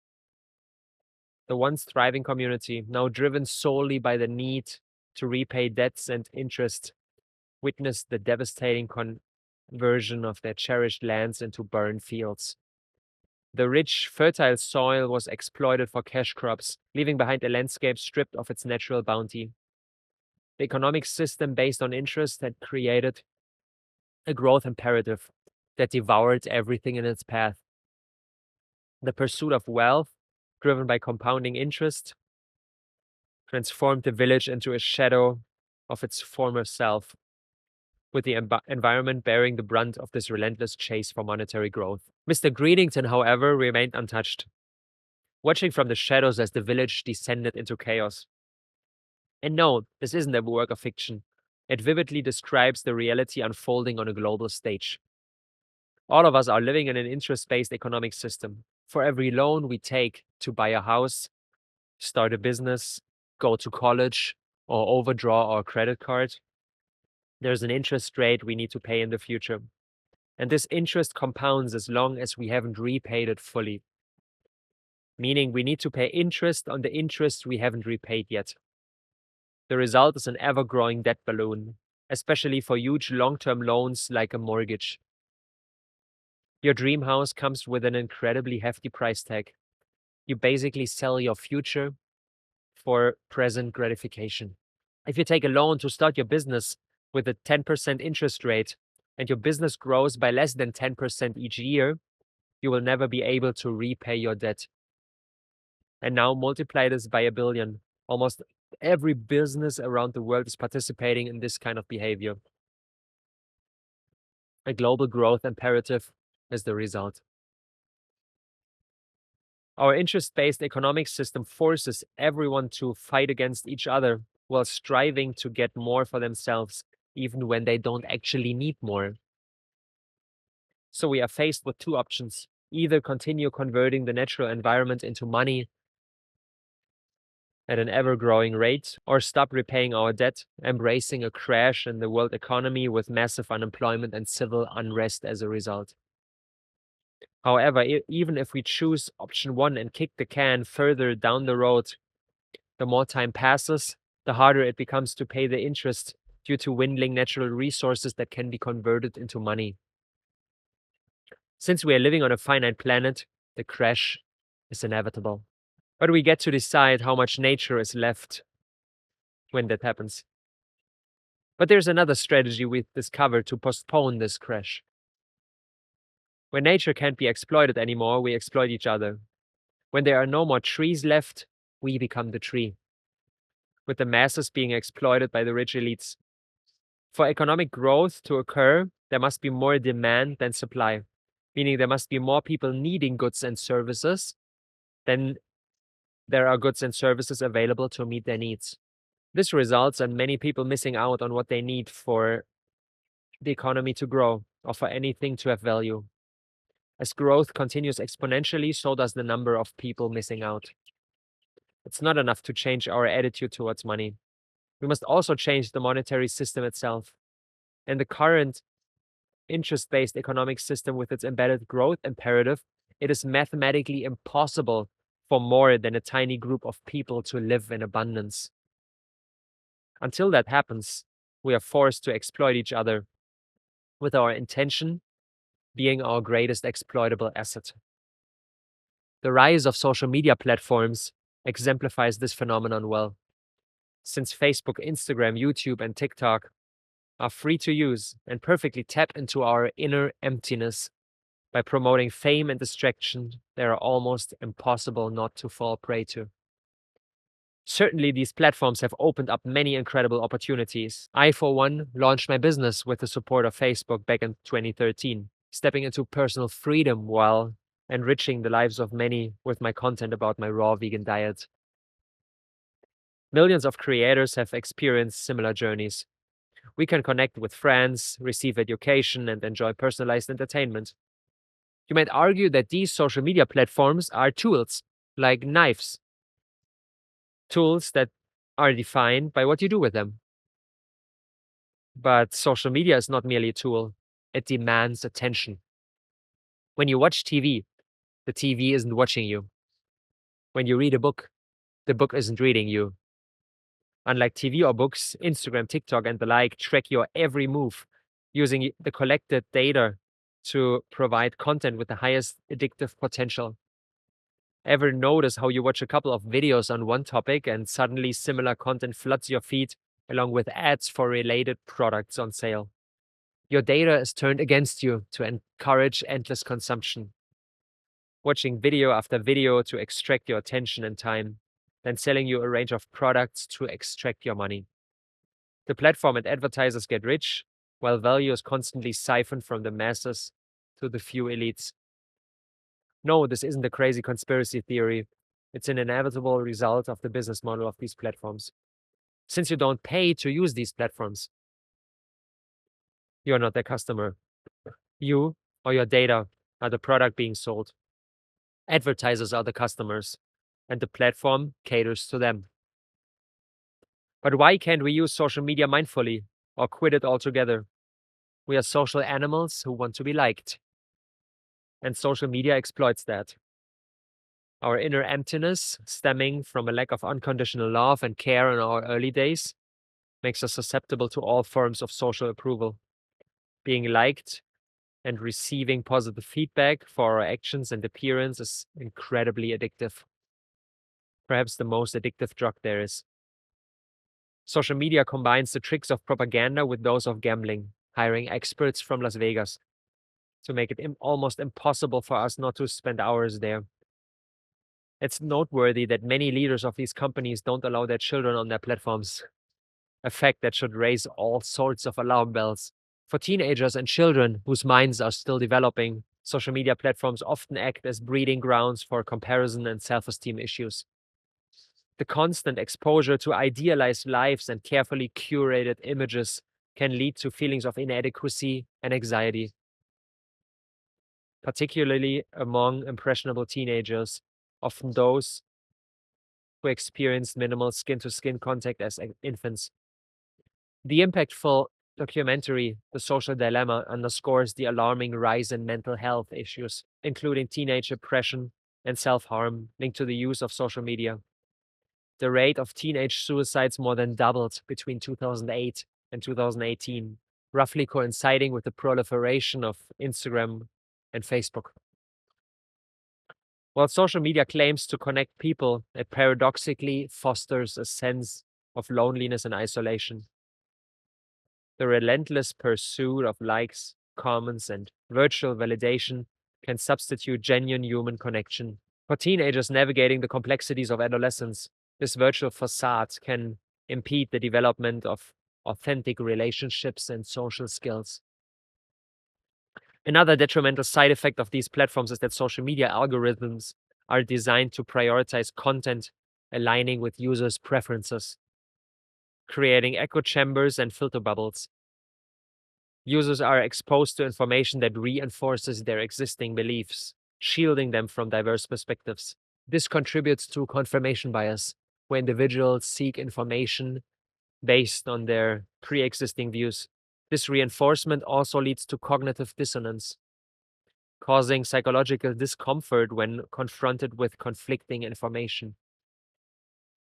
The once thriving community, now driven solely by the need to repay debts and interest, witnessed the devastating conversion of their cherished lands into barren fields. The rich, fertile soil was exploited for cash crops, leaving behind a landscape stripped of its natural bounty. The economic system based on interest had created a growth imperative that devoured everything in its path. The pursuit of wealth, driven by compounding interest, transformed the village into a shadow of its former self, with the environment bearing the brunt of this relentless chase for monetary growth. Mr. Greedington, however, remained untouched, watching from the shadows as the village descended into chaos. And no, this isn't a work of fiction. It vividly describes the reality unfolding on a global stage. All of us are living in an interest-based economic system. For every loan we take to buy a house, start a business, go to college, or overdraw our credit card, there's an interest rate we need to pay in the future. And this interest compounds as long as we haven't repaid it fully. Meaning we need to pay interest on the interest we haven't repaid yet. The result is an ever-growing debt balloon, especially for huge long-term loans like a mortgage. Your dream house comes with an incredibly hefty price tag. You basically sell your future for present gratification. If you take a loan to start your business with a 10% interest rate and your business grows by less than 10% each year, you will never be able to repay your debt. And now multiply this by 1 billion. Almost every business around the world is participating in this kind of behavior. A global growth imperative is the result. Our interest-based economic system forces everyone to fight against each other while striving to get more for themselves, even when they don't actually need more. So we are faced with two options. Either continue converting the natural environment into money at an ever-growing rate, or stop repaying our debt, embracing a crash in the world economy with massive unemployment and civil unrest as a result. However, even if we choose option 1 and kick the can further down the road, the more time passes, the harder it becomes to pay the interest due to dwindling natural resources that can be converted into money. Since we are living on a finite planet, the crash is inevitable. But we get to decide how much nature is left when that happens. But there's another strategy we've discovered to postpone this crash. When nature can't be exploited anymore, we exploit each other. When there are no more trees left, we become the tree, with the masses being exploited by the rich elites. For economic growth to occur, there must be more demand than supply, meaning there must be more people needing goods and services than there are goods and services available to meet their needs. This results in many people missing out on what they need for the economy to grow or for anything to have value. As growth continues exponentially, so does the number of people missing out. It's not enough to change our attitude towards money. We must also change the monetary system itself. In the current interest-based economic system with its embedded growth imperative, it is mathematically impossible for more than a tiny group of people to live in abundance. Until that happens, we are forced to exploit each other, with our intention being our greatest exploitable asset. The rise of social media platforms exemplifies this phenomenon well. Since Facebook, Instagram, YouTube, and TikTok are free to use and perfectly tap into our inner emptiness by promoting fame and distraction, they are almost impossible not to fall prey to. Certainly, these platforms have opened up many incredible opportunities. I, for one, launched my business with the support of Facebook back in 2013, stepping into personal freedom while enriching the lives of many with my content about my raw vegan diet. Millions of creators have experienced similar journeys. We can connect with friends, receive education, and enjoy personalized entertainment. You might argue that these social media platforms are tools, like knives. Tools that are defined by what you do with them. But social media is not merely a tool, it demands attention. When you watch TV, the TV isn't watching you. When you read a book, the book isn't reading you. Unlike TV or books, Instagram, TikTok, and the like track your every move using the collected data to provide content with the highest addictive potential. Ever notice how you watch a couple of videos on one topic and suddenly similar content floods your feed along with ads for related products on sale? Your data is turned against you to encourage endless consumption. Watching video after video to extract your attention and time, then selling you a range of products to extract your money. The platform and advertisers get rich, while value is constantly siphoned from the masses to the few elites. No, this isn't a crazy conspiracy theory. It's an inevitable result of the business model of these platforms. Since you don't pay to use these platforms, you're not their customer. You or your data are the product being sold. Advertisers are the customers, and the platform caters to them. But why can't we use social media mindfully or quit it altogether? We are social animals who want to be liked. And social media exploits that. Our inner emptiness, stemming from a lack of unconditional love and care in our early days, makes us susceptible to all forms of social approval. Being liked and receiving positive feedback for our actions and appearance is incredibly addictive. Perhaps the most addictive drug there is. Social media combines the tricks of propaganda with those of gambling, hiring experts from Las Vegas to make it almost impossible for us not to spend hours there. It's noteworthy that many leaders of these companies don't allow their children on their platforms, a fact that should raise all sorts of alarm bells. For teenagers and children whose minds are still developing, social media platforms often act as breeding grounds for comparison and self-esteem issues. The constant exposure to idealized lives and carefully curated images can lead to feelings of inadequacy and anxiety, particularly among impressionable teenagers, often those who experienced minimal skin-to-skin contact as infants. The impactful documentary, The Social Dilemma, underscores the alarming rise in mental health issues, including teenage depression and self-harm linked to the use of social media. The rate of teenage suicides more than doubled between 2008 and 2018, roughly coinciding with the proliferation of Instagram and Facebook. While social media claims to connect people, it paradoxically fosters a sense of loneliness and isolation. The relentless pursuit of likes, comments, and virtual validation can substitute genuine human connection. For teenagers navigating the complexities of adolescence, this virtual facade can impede the development of authentic relationships and social skills. Another detrimental side effect of these platforms is that social media algorithms are designed to prioritize content aligning with users' preferences, creating echo chambers and filter bubbles. Users are exposed to information that reinforces their existing beliefs, shielding them from diverse perspectives. This contributes to confirmation bias, where individuals seek information based on their pre-existing views. This reinforcement also leads to cognitive dissonance, causing psychological discomfort when confronted with conflicting information.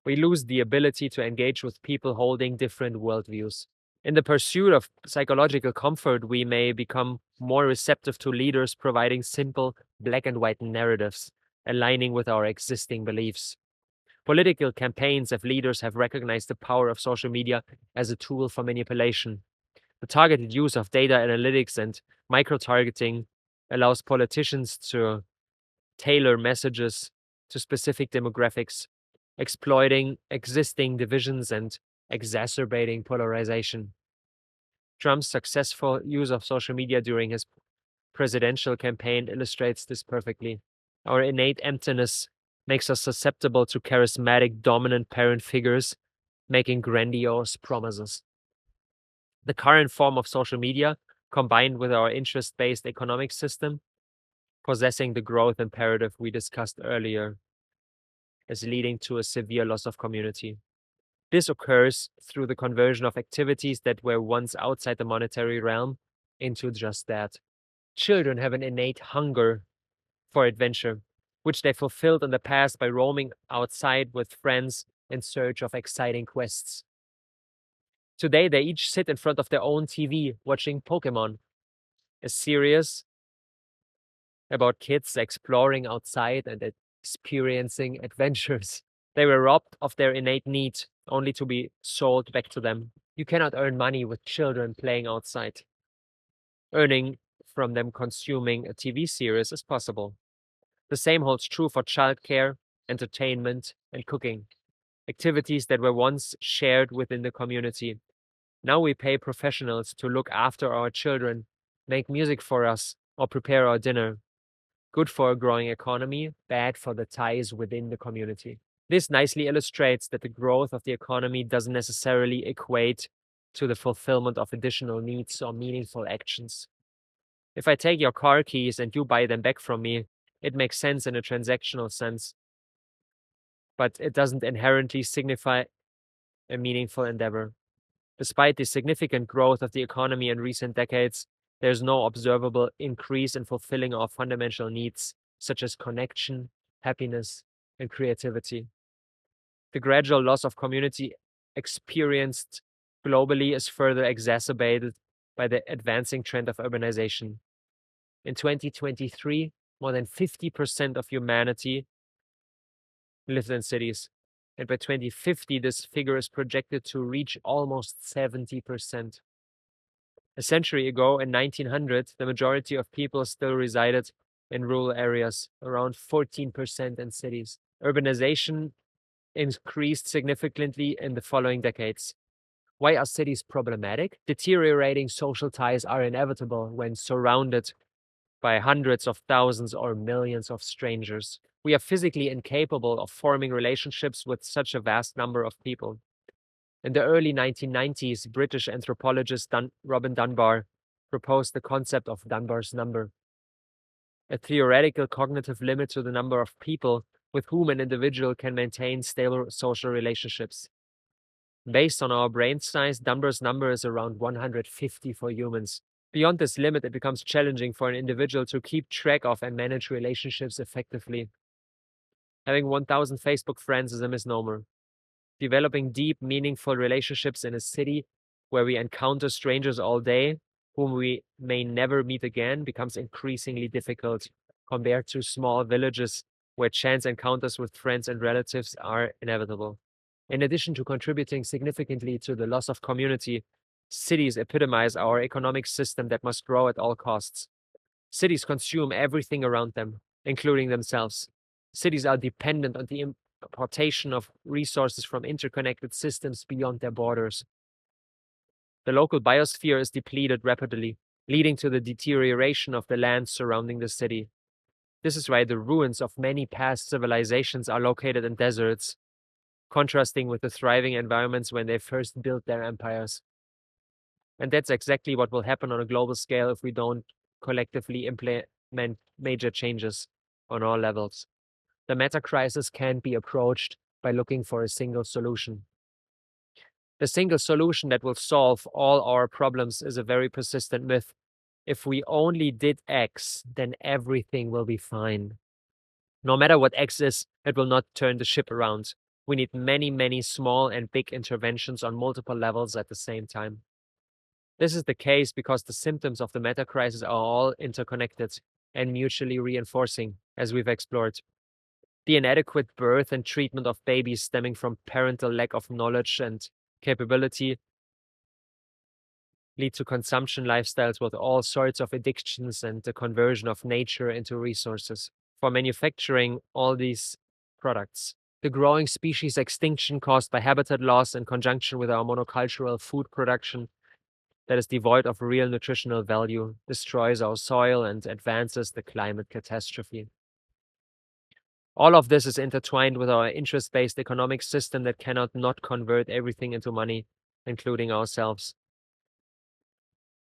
We lose the ability to engage with people holding different worldviews. In the pursuit of psychological comfort, we may become more receptive to leaders providing simple black and white narratives, aligning with our existing beliefs. Political campaigns of leaders have recognized the power of social media as a tool for manipulation. The targeted use of data analytics and micro-targeting allows politicians to tailor messages to specific demographics, exploiting existing divisions and exacerbating polarization. Trump's successful use of social media during his presidential campaign illustrates this perfectly. Our innate emptiness makes us susceptible to charismatic, dominant parent figures making grandiose promises. The current form of social media, combined with our interest-based economic system, possessing the growth imperative we discussed earlier, is leading to a severe loss of community. This occurs through the conversion of activities that were once outside the monetary realm into just that. Children have an innate hunger for adventure, which they fulfilled in the past by roaming outside with friends in search of exciting quests. Today, they each sit in front of their own TV watching Pokemon, a serious about kids exploring outside and experiencing adventures. They were robbed of their innate need, only to be sold back to them. You cannot earn money with children playing outside. Earning from them consuming a TV series is possible. The same holds true for childcare, entertainment, and cooking, activities that were once shared within the community. Now we pay professionals to look after our children, make music for us, or prepare our dinner. Good for a growing economy, bad for the ties within the community. This nicely illustrates that the growth of the economy doesn't necessarily equate to the fulfillment of additional needs or meaningful actions. If I take your car keys and you buy them back from me, it makes sense in a transactional sense, but it doesn't inherently signify a meaningful endeavor. Despite the significant growth of the economy in recent decades, there's no observable increase in fulfilling our fundamental needs, such as connection, happiness, and creativity. The gradual loss of community experienced globally is further exacerbated by the advancing trend of urbanization. In 2023, more than 50% of humanity lived in cities. And by 2050, this figure is projected to reach almost 70%. A century ago, in 1900, the majority of people still resided in rural areas, around 14% in cities. Urbanization increased significantly in the following decades. Why are cities problematic? Deteriorating social ties are inevitable when surrounded by hundreds of thousands or millions of strangers. We are physically incapable of forming relationships with such a vast number of people. In the early 1990s, British anthropologist Robin Dunbar proposed the concept of Dunbar's number, a theoretical cognitive limit to the number of people with whom an individual can maintain stable social relationships. Based on our brain size, Dunbar's number is around 150 for humans. Beyond this limit, it becomes challenging for an individual to keep track of and manage relationships effectively. Having 1,000 Facebook friends is a misnomer. Developing deep, meaningful relationships in a city where we encounter strangers all day, whom we may never meet again, becomes increasingly difficult compared to small villages where chance encounters with friends and relatives are inevitable. In addition to contributing significantly to the loss of community, cities epitomize our economic system that must grow at all costs. Cities consume everything around them, including themselves. Cities are dependent on the importation of resources from interconnected systems beyond their borders. The local biosphere is depleted rapidly, leading to the deterioration of the land surrounding the city. This is why the ruins of many past civilizations are located in deserts, contrasting with the thriving environments when they first built their empires. And that's exactly what will happen on a global scale if we don't collectively implement major changes on all levels. The meta crisis can't be approached by looking for a single solution. The single solution that will solve all our problems is a very persistent myth. If we only did X, then everything will be fine. No matter what X is, it will not turn the ship around. We need many, many small and big interventions on multiple levels at the same time. This is the case because the symptoms of the meta crisis are all interconnected and mutually reinforcing, as we've explored. The inadequate birth and treatment of babies stemming from parental lack of knowledge and capability lead to consumption lifestyles with all sorts of addictions and the conversion of nature into resources for manufacturing all these products. The growing species extinction caused by habitat loss in conjunction with our monocultural food production that is devoid of real nutritional value destroys our soil and advances the climate catastrophe. All of this is intertwined with our interest-based economic system that cannot not convert everything into money, including ourselves.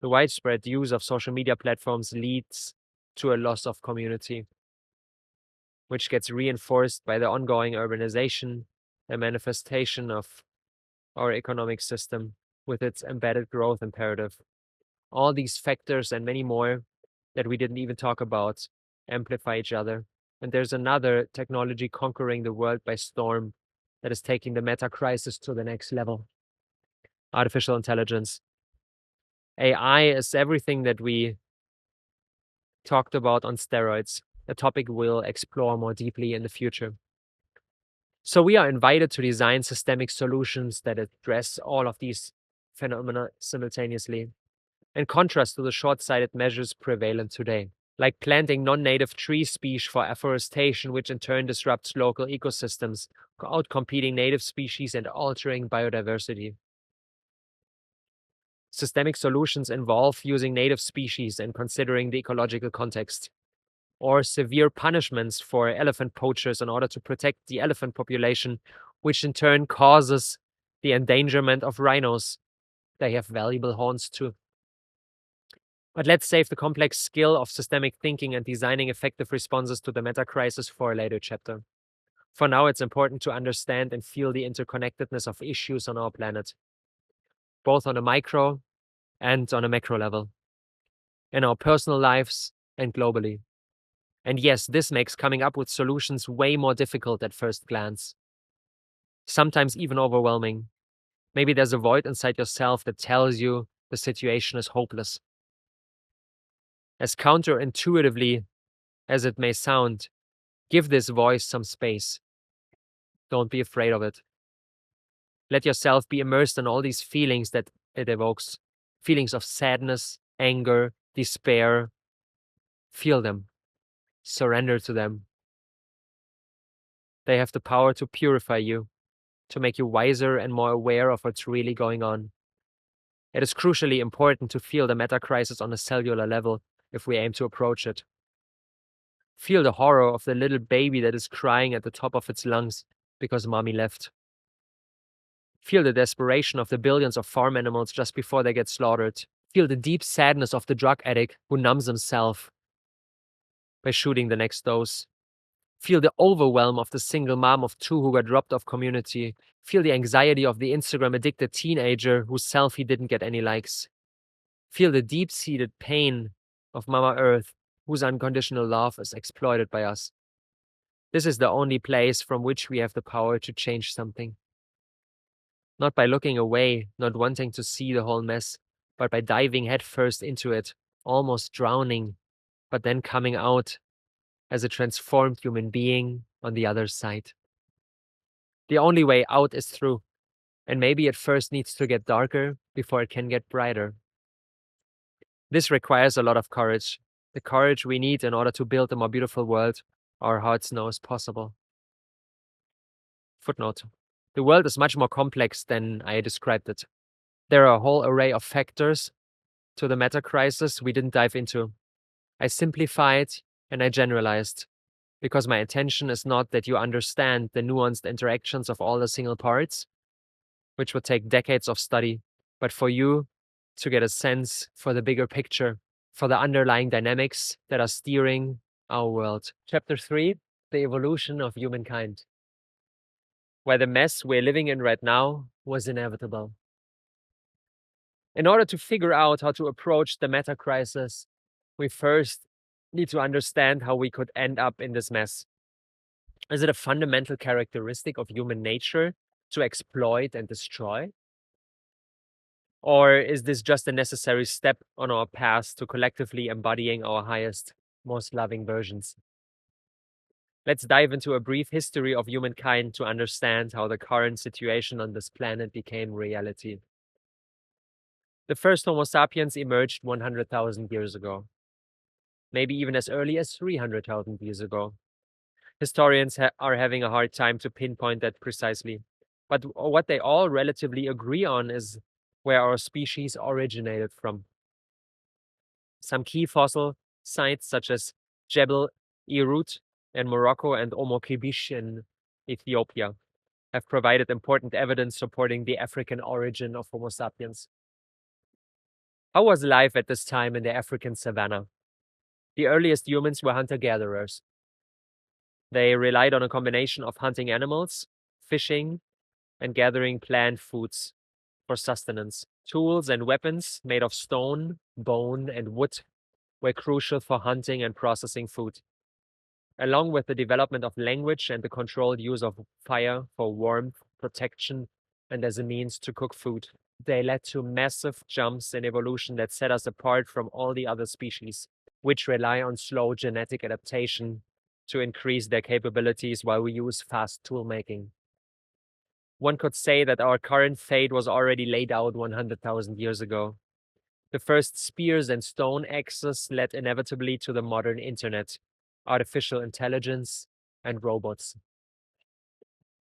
The widespread use of social media platforms leads to a loss of community, which gets reinforced by the ongoing urbanization, a manifestation of our economic system with its embedded growth imperative. All these factors and many more that we didn't even talk about amplify each other. And there's another technology conquering the world by storm that is taking the meta crisis to the next level. Artificial intelligence. AI is everything that we talked about on steroids, a topic we'll explore more deeply in the future. So we are invited to design systemic solutions that address all of these phenomena simultaneously, in contrast to the short-sighted measures prevalent today, like planting non-native tree species for afforestation, which in turn disrupts local ecosystems, outcompeting native species and altering biodiversity. Systemic solutions involve using native species and considering the ecological context, or severe punishments for elephant poachers in order to protect the elephant population, which in turn causes the endangerment of rhinos. They have valuable horns too. But let's save the complex skill of systemic thinking and designing effective responses to the meta crisis for a later chapter. For now, it's important to understand and feel the interconnectedness of issues on our planet, both on a micro and on a macro level, in our personal lives and globally. And yes, this makes coming up with solutions way more difficult at first glance, sometimes even overwhelming. Maybe there's a void inside yourself that tells you the situation is hopeless. As counterintuitively as it may sound, give this voice some space. Don't be afraid of it. Let yourself be immersed in all these feelings that it evokes. Feelings of sadness, anger, despair. Feel them. Surrender to them. They have the power to purify you, to make you wiser and more aware of what's really going on. It is crucially important to feel the meta crisis on a cellular level if we aim to approach it. Feel the horror of the little baby that is crying at the top of its lungs because mommy left. Feel the desperation of the billions of farm animals just before they get slaughtered. Feel the deep sadness of the drug addict who numbs himself by shooting the next dose. Feel the overwhelm of the single mom of two who got dropped off community. Feel the anxiety of the Instagram-addicted teenager whose selfie didn't get any likes. Feel the deep-seated pain of Mama Earth, whose unconditional love is exploited by us. This is the only place from which we have the power to change something. Not by looking away, not wanting to see the whole mess, but by diving headfirst into it, almost drowning, but then coming out as a transformed human being on the other side. The only way out is through, and maybe it first needs to get darker before it can get brighter. This requires a lot of courage, the courage we need in order to build a more beautiful world our hearts know is possible. Footnote. The world is much more complex than I described it. There are a whole array of factors to the meta crisis we didn't dive into. I simplified and I generalized, because my intention is not that you understand the nuanced interactions of all the single parts, which would take decades of study, but for you to get a sense for the bigger picture, for the underlying dynamics that are steering our world. Chapter 3, the evolution of humankind, where the mess we're living in right now was inevitable. In order to figure out how to approach the meta crisis, we first need to understand how we could end up in this mess. Is it a fundamental characteristic of human nature to exploit and destroy? Or is this just a necessary step on our path to collectively embodying our highest, most loving versions? Let's dive into a brief history of humankind to understand how the current situation on this planet became reality. The first Homo sapiens emerged 100,000 years ago, maybe even as early as 300,000 years ago. Historians are having a hard time to pinpoint that precisely. But what they all relatively agree on is where our species originated from. Some key fossil sites, such as Jebel Irut in Morocco and Omo Kibish in Ethiopia, have provided important evidence supporting the African origin of Homo sapiens. How was life at this time in the African savanna? The earliest humans were hunter-gatherers. They relied on a combination of hunting animals, fishing, and gathering plant foods for sustenance. Tools and weapons made of stone, bone, and wood were crucial for hunting and processing food. Along with the development of language and the controlled use of fire for warmth, protection, and as a means to cook food, they led to massive jumps in evolution that set us apart from all the other species. which rely on slow genetic adaptation to increase their capabilities while we use fast tool making. One could say that our current fate was already laid out 100,000 years ago. The first spears and stone axes led inevitably to the modern internet, artificial intelligence, and robots.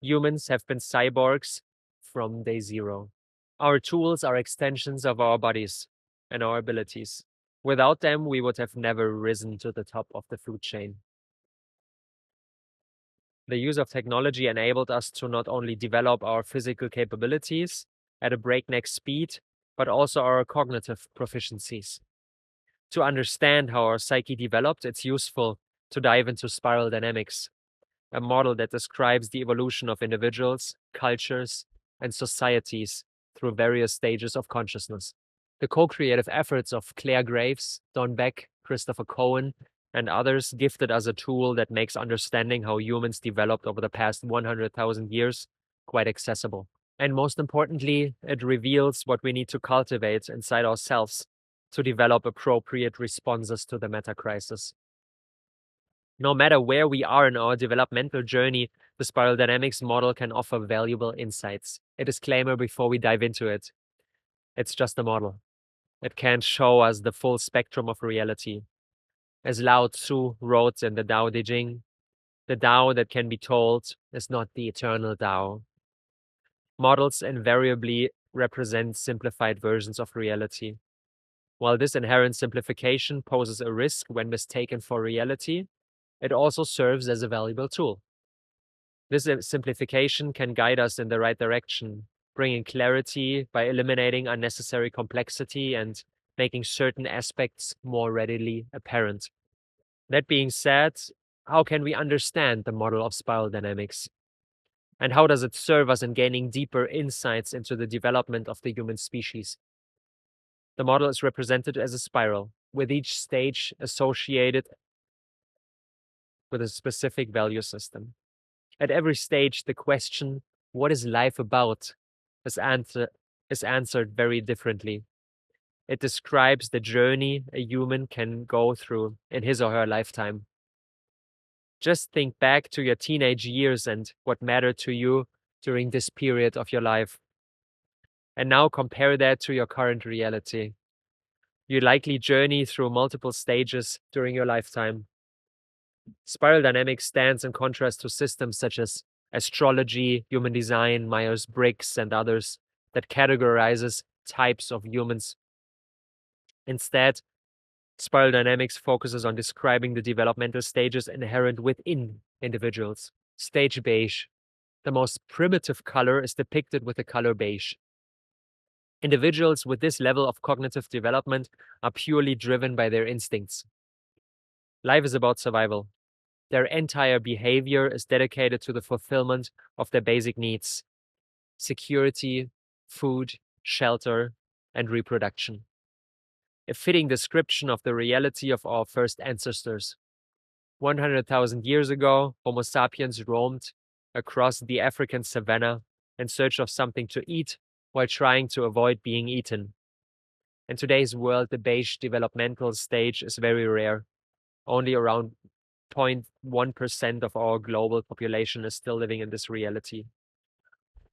Humans have been cyborgs from day zero. Our tools are extensions of our bodies and our abilities. Without them, we would have never risen to the top of the food chain. The use of technology enabled us to not only develop our physical capabilities at a breakneck speed, but also our cognitive proficiencies. To understand how our psyche developed, it's useful to dive into spiral dynamics, a model that describes the evolution of individuals, cultures, and societies through various stages of consciousness. The co-creative efforts of Claire Graves, Don Beck, Christopher Cohen, and others gifted us a tool that makes understanding how humans developed over the past 100,000 years quite accessible. And most importantly, it reveals what we need to cultivate inside ourselves to develop appropriate responses to the meta crisis. No matter where we are in our developmental journey, the spiral dynamics model can offer valuable insights. A disclaimer before we dive into it. It's just a model. It can't show us the full spectrum of reality. As Lao Tzu wrote in the Tao Te Ching, the Tao that can be told is not the eternal Tao. Models invariably represent simplified versions of reality. While this inherent simplification poses a risk when mistaken for reality, it also serves as a valuable tool. This simplification can guide us in the right direction, bringing clarity by eliminating unnecessary complexity and making certain aspects more readily apparent. That being said, how can we understand the model of spiral dynamics? And how does it serve us in gaining deeper insights into the development of the human species? The model is represented as a spiral, with each stage associated with a specific value system. At every stage, the question, what is life about, is answered very differently. It describes the journey a human can go through in his or her lifetime. Just think back to your teenage years and what mattered to you during this period of your life. And now compare that to your current reality. You likely journey through multiple stages during your lifetime. Spiral dynamics stands in contrast to systems such as astrology, human design, Myers-Briggs, and others that categorizes types of humans. Instead, spiral dynamics focuses on describing the developmental stages inherent within individuals. Stage beige. The most primitive color is depicted with the color beige. Individuals with this level of cognitive development are purely driven by their instincts. Life is about survival. Their entire behavior is dedicated to the fulfillment of their basic needs: security, food, shelter, and reproduction. A fitting description of the reality of our first ancestors. 100,000 years ago, Homo sapiens roamed across the African savanna in search of something to eat while trying to avoid being eaten. In today's world, the beige developmental stage is very rare. Only around 0.1% of our global population is still living in this reality.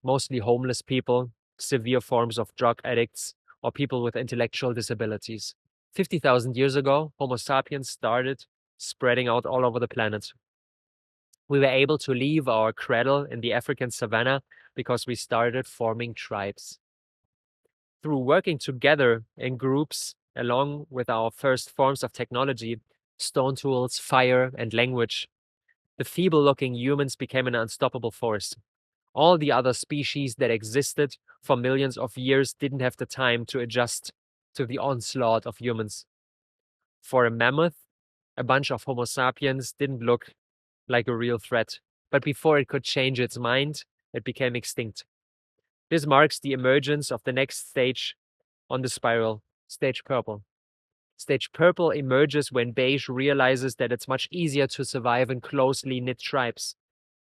Mostly homeless people, severe forms of drug addicts, or people with intellectual disabilities. 50,000 years ago, Homo sapiens started spreading out all over the planet. We were able to leave our cradle in the African savanna because we started forming tribes. Through working together in groups, along with our first forms of technology, stone tools, fire, and language, the feeble-looking humans became an unstoppable force. All the other species that existed for millions of years didn't have the time to adjust to the onslaught of humans. For a mammoth, a bunch of Homo sapiens didn't look like a real threat, but before it could change its mind, it became extinct. This marks the emergence of the next stage on the spiral, stage purple. Stage purple emerges when beige realizes that it's much easier to survive in closely knit tribes.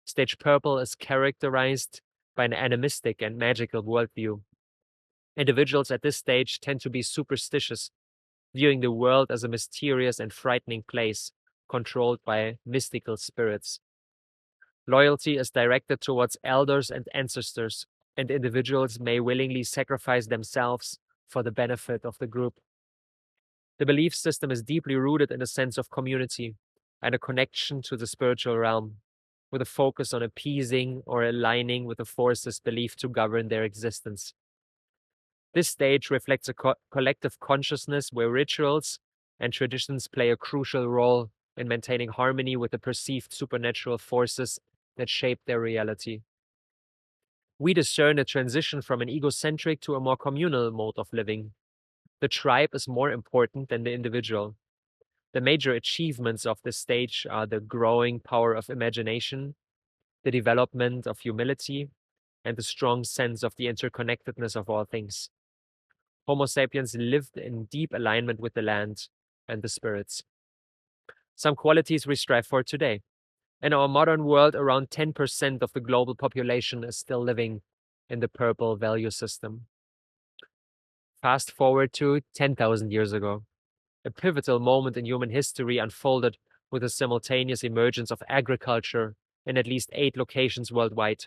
Stage purple is characterized by an animistic and magical worldview. Individuals at this stage tend to be superstitious. viewing the world as a mysterious and frightening place controlled by mystical spirits. Loyalty is directed towards elders and ancestors, and individuals may willingly sacrifice themselves for the benefit of the group. The belief system is deeply rooted in a sense of community and a connection to the spiritual realm, with a focus on appeasing or aligning with the forces believed to govern their existence. This stage reflects a collective consciousness where rituals and traditions play a crucial role in maintaining harmony with the perceived supernatural forces that shape their reality. We discern a transition from an egocentric to a more communal mode of living. The tribe is more important than the individual. The major achievements of this stage are the growing power of imagination, the development of humility, and the strong sense of the interconnectedness of all things. Homo sapiens lived in deep alignment with the land and the spirits. Some qualities we strive for today. In our modern world, around 10% of the global population is still living in the purple value system. Fast forward to 10,000 years ago. A pivotal moment in human history unfolded with the simultaneous emergence of agriculture in at least 8 locations worldwide.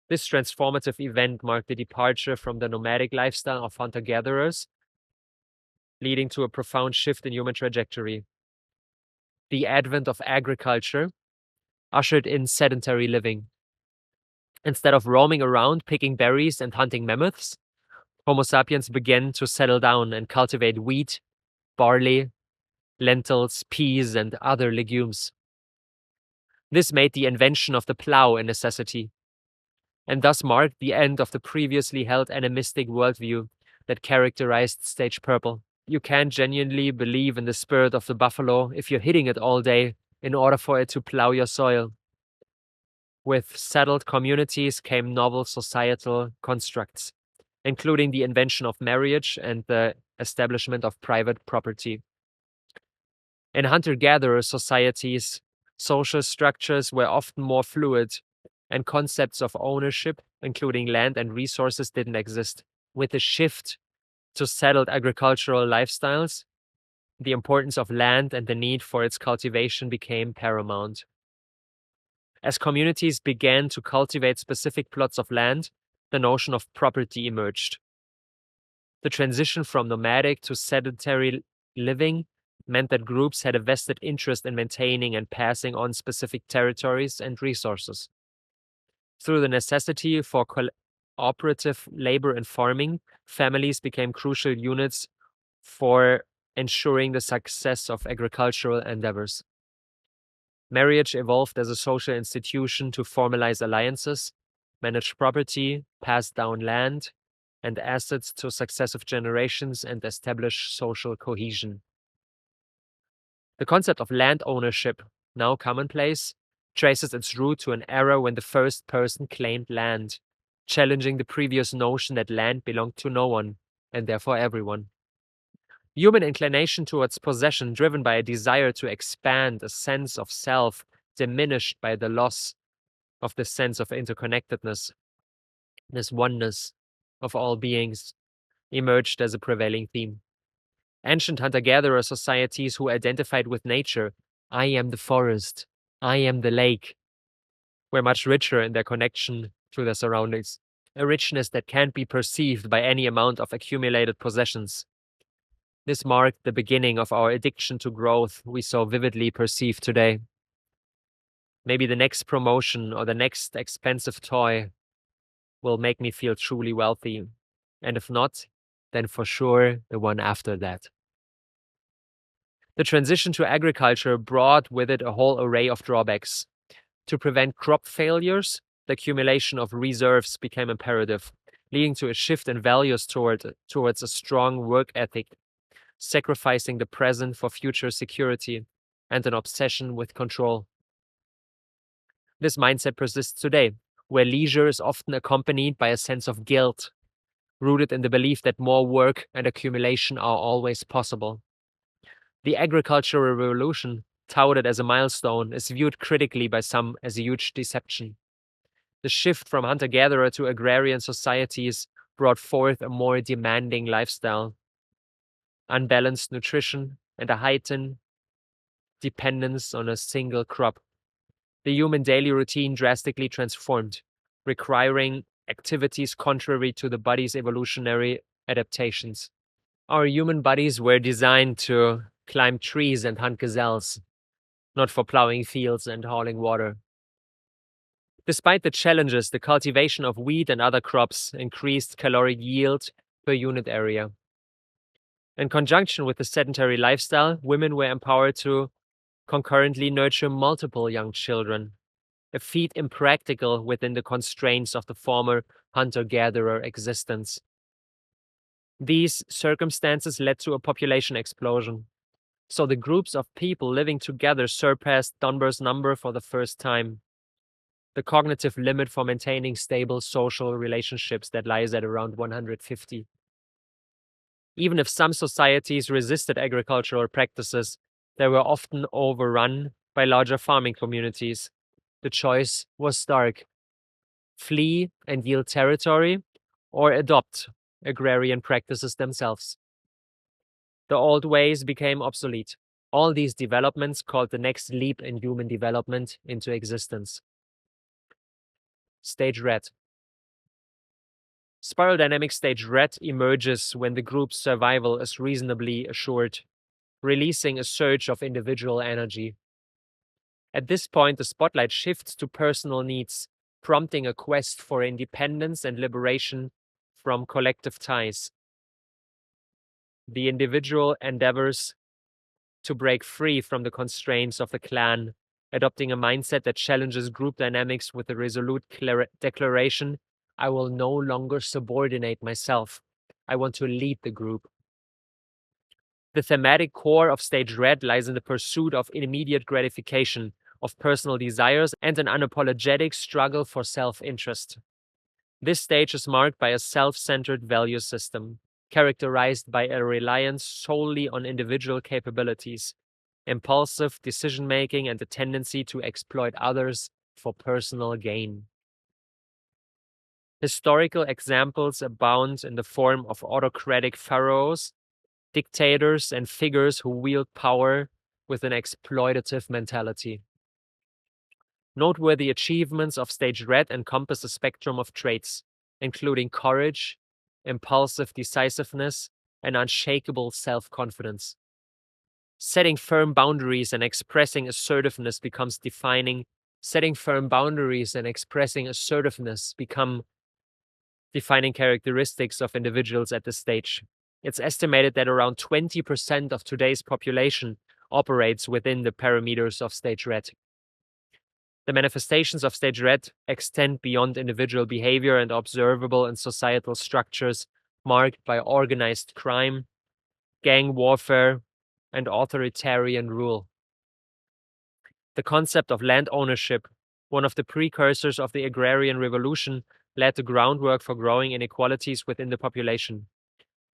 This transformative event marked the departure from the nomadic lifestyle of hunter-gatherers, leading to a profound shift in human trajectory. The advent of agriculture ushered in sedentary living. Instead of roaming around picking berries and hunting mammoths, Homo sapiens began to settle down and cultivate wheat, barley, lentils, peas, and other legumes. This made the invention of the plow a necessity, and thus marked the end of the previously held animistic worldview that characterized stage purple. You can't genuinely believe in the spirit of the buffalo if you're hitting it all day in order for it to plow your soil. With settled communities came novel societal constructs, including the invention of marriage and the establishment of private property. In hunter-gatherer societies, social structures were often more fluid, and concepts of ownership, including land and resources, didn't exist. With the shift to settled agricultural lifestyles, the importance of land and the need for its cultivation became paramount. As communities began to cultivate specific plots of land, the notion of property emerged. The transition from nomadic to sedentary living meant that groups had a vested interest in maintaining and passing on specific territories and resources. Through the necessity for cooperative labor in farming, families became crucial units for ensuring the success of agricultural endeavors. Marriage evolved as a social institution to formalize alliances, manage property, pass down land and assets to successive generations, and establish social cohesion. The concept of land ownership, now commonplace, traces its root to an era when the first person claimed land, challenging the previous notion that land belonged to no one, and therefore everyone. Human inclination towards possession, driven by a desire to expand a sense of self, diminished by the loss of the sense of interconnectedness, this oneness of all beings, emerged as a prevailing theme. Ancient hunter-gatherer societies who identified with nature, I am the forest, I am the lake, were much richer in their connection to their surroundings, a richness that can't be perceived by any amount of accumulated possessions. This marked the beginning of our addiction to growth we so vividly perceive today. Maybe the next promotion or the next expensive toy will make me feel truly wealthy, and if not, then for sure the one after that. The transition to agriculture brought with it a whole array of drawbacks. To prevent crop failures, the accumulation of reserves became imperative, leading to a shift in values towards a strong work ethic, sacrificing the present for future security, and an obsession with control. This mindset persists today, where leisure is often accompanied by a sense of guilt, rooted in the belief that more work and accumulation are always possible. The agricultural revolution, touted as a milestone, is viewed critically by some as a huge deception. The shift from hunter-gatherer to agrarian societies brought forth a more demanding lifestyle. unbalanced nutrition, and a heightened dependence on a single crop. The human daily routine drastically transformed, requiring activities contrary to the body's evolutionary adaptations. Our human bodies were designed to climb trees and hunt gazelles, not for plowing fields and hauling water. Despite the challenges, the cultivation of wheat and other crops increased caloric yield per unit area. In conjunction with the sedentary lifestyle, women were empowered to concurrently nurture multiple young children, a feat impractical within the constraints of the former hunter-gatherer existence. These circumstances led to a population explosion, so the groups of people living together surpassed Dunbar's number for the first time, the cognitive limit for maintaining stable social relationships that lies at around 150. Even if some societies resisted agricultural practices, they were often overrun by larger farming communities. The choice was stark: flee and yield territory, or adopt agrarian practices themselves. The old ways became obsolete. All these developments called the next leap in human development into existence. Stage red. Spiral dynamic stage red emerges when the group's survival is reasonably assured, releasing a surge of individual energy. At this point, the spotlight shifts to personal needs, prompting a quest for independence and liberation from collective ties. The individual endeavors to break free from the constraints of the clan, adopting a mindset that challenges group dynamics with a resolute declaration: I will no longer subordinate myself. I want to lead the group. The thematic core of stage red lies in the pursuit of immediate gratification of personal desires and an unapologetic struggle for self-interest. This stage is marked by a self-centered value system, characterized by a reliance solely on individual capabilities, impulsive decision-making, and the tendency to exploit others for personal gain. Historical examples abound in the form of autocratic pharaohs, dictators, and figures who wield power with an exploitative mentality. Noteworthy achievements of stage red encompass a spectrum of traits, including courage, impulsive decisiveness, and unshakable self-confidence. Setting firm boundaries and expressing assertiveness becomes defining. Setting firm boundaries and expressing assertiveness become defining characteristics of individuals at this stage. It's estimated that around 20% of today's population operates within the parameters of stage red. The manifestations of stage red extend beyond individual behavior and are observable in societal structures marked by organized crime, gang warfare, and authoritarian rule. The concept of land ownership, one of the precursors of the agrarian revolution, laid the groundwork for growing inequalities within the population.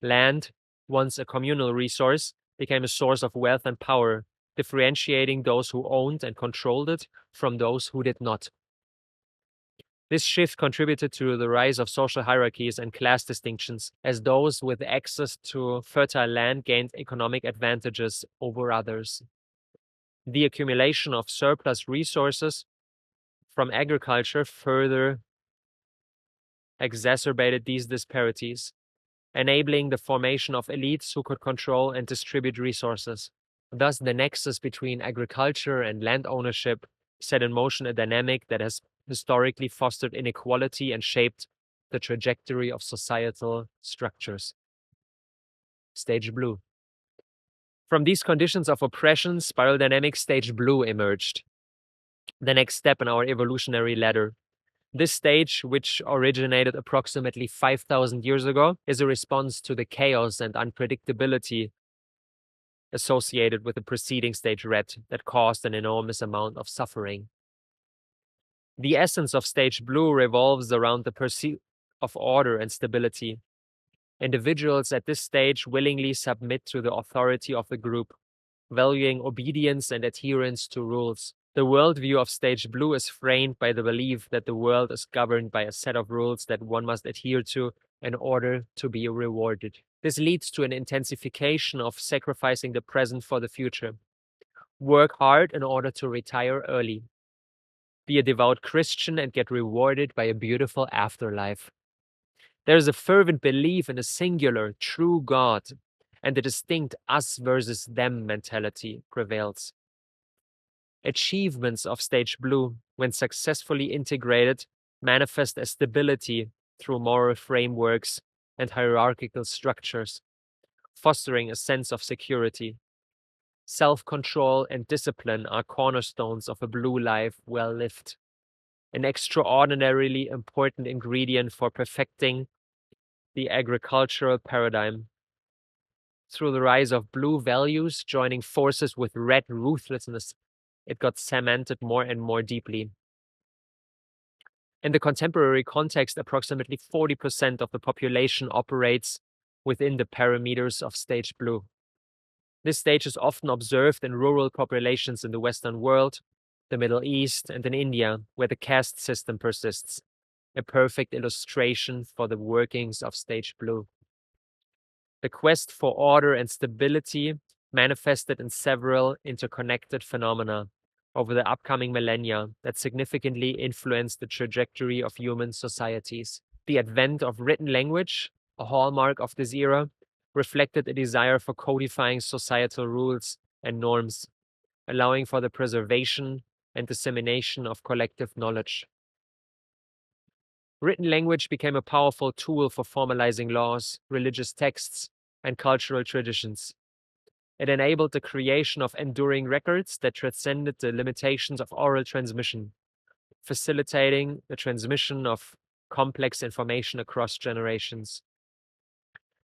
Land, once a communal resource, became a source of wealth and power, differentiating those who owned and controlled it from those who did not. This shift contributed to the rise of social hierarchies and class distinctions, as those with access to fertile land gained economic advantages over others. The accumulation of surplus resources from agriculture further exacerbated these disparities, enabling the formation of elites who could control and distribute resources. Thus, the nexus between agriculture and land ownership set in motion a dynamic that has historically fostered inequality and shaped the trajectory of societal structures. Stage blue. From these conditions of oppression, spiral dynamic stage blue emerged, the next step in our evolutionary ladder. This stage, which originated approximately 5,000 years ago, is a response to the chaos and unpredictability associated with the preceding stage red that caused an enormous amount of suffering. The essence of stage blue revolves around the pursuit of order and stability. Individuals at this stage willingly submit to the authority of the group, valuing obedience and adherence to rules. The worldview of stage blue is framed by the belief that the world is governed by a set of rules that one must adhere to in order to be rewarded. This leads to an intensification of sacrificing the present for the future. Work hard in order to retire early. Be a devout Christian and get rewarded by a beautiful afterlife. There is a fervent belief in a singular, true God, and the distinct us versus them mentality prevails. Achievements of Stage Blue, when successfully integrated, manifest as stability through moral frameworks and hierarchical structures, fostering a sense of security. Self-control and discipline are cornerstones of a blue life well lived, an extraordinarily important ingredient for perfecting the agricultural paradigm. Through the rise of blue values joining forces with red ruthlessness, it got cemented more and more deeply. In the contemporary context, approximately 40% of the population operates within the parameters of Stage Blue. This stage is often observed in rural populations in the Western world, the Middle East, and in India, where the caste system persists, a perfect illustration for the workings of Stage Blue. The quest for order and stability manifested in several interconnected phenomena over the upcoming millennia that significantly influenced the trajectory of human societies. The advent of written language, a hallmark of this era, reflected a desire for codifying societal rules and norms, allowing for the preservation and dissemination of collective knowledge. Written language became a powerful tool for formalizing laws, religious texts, and cultural traditions. It enabled the creation of enduring records that transcended the limitations of oral transmission, facilitating the transmission of complex information across generations.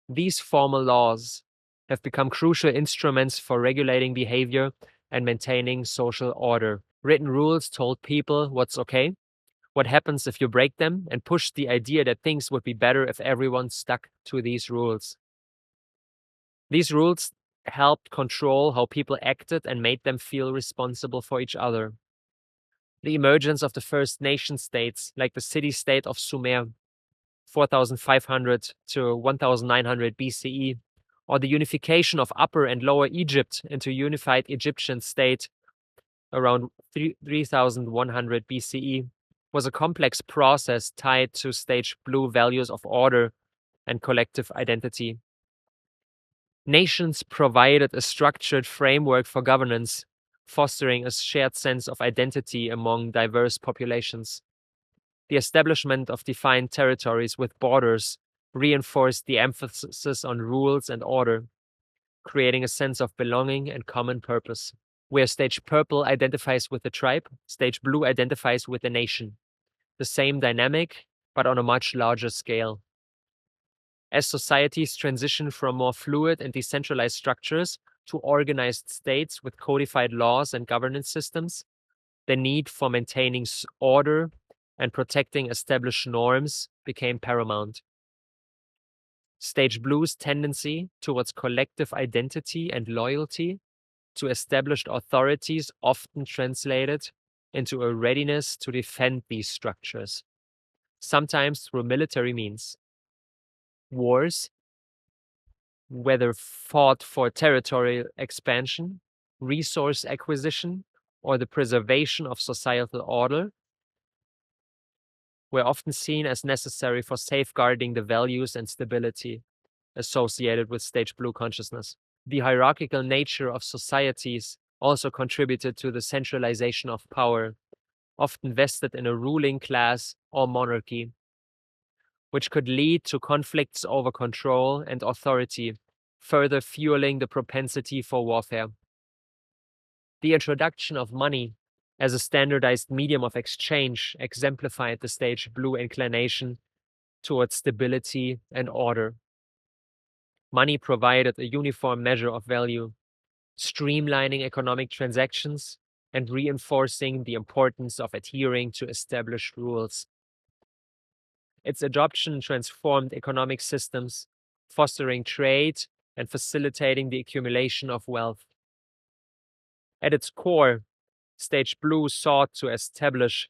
These formal laws have become crucial instruments for regulating behavior and maintaining social order. Written rules told people what's okay, what happens if you break them, and pushed the idea that things would be better if everyone stuck to these rules. These rules helped control how people acted and made them feel responsible for each other. The emergence of the first nation states, like the city-state of Sumer, 4500 to 1900 BCE, or the unification of Upper and Lower Egypt into a unified Egyptian state around 3100 BCE, was a complex process tied to Stage Blue values of order and collective identity. Nations provided a structured framework for governance, fostering a shared sense of identity among diverse populations. The establishment of defined territories with borders reinforced the emphasis on rules and order, creating a sense of belonging and common purpose. Where Stage Purple identifies with the tribe, Stage Blue identifies with the nation. The same dynamic, but on a much larger scale. As societies transition from more fluid and decentralized structures to organized states with codified laws and governance systems, the need for maintaining order and protecting established norms became paramount. Stage Blue's tendency towards collective identity and loyalty to established authorities often translated into a readiness to defend these structures, sometimes through military means. Wars, whether fought for territorial expansion, resource acquisition, or the preservation of societal order, were often seen as necessary for safeguarding the values and stability associated with Stage Blue consciousness. The hierarchical nature of societies also contributed to the centralization of power, often vested in a ruling class or monarchy, which could lead to conflicts over control and authority, further fueling the propensity for warfare. The introduction of money as a standardized medium of exchange exemplified the Stage Blue inclination towards stability and order. Money provided a uniform measure of value, streamlining economic transactions and reinforcing the importance of adhering to established rules. Its adoption transformed economic systems, fostering trade and facilitating the accumulation of wealth. At its core, Stage Blue sought to establish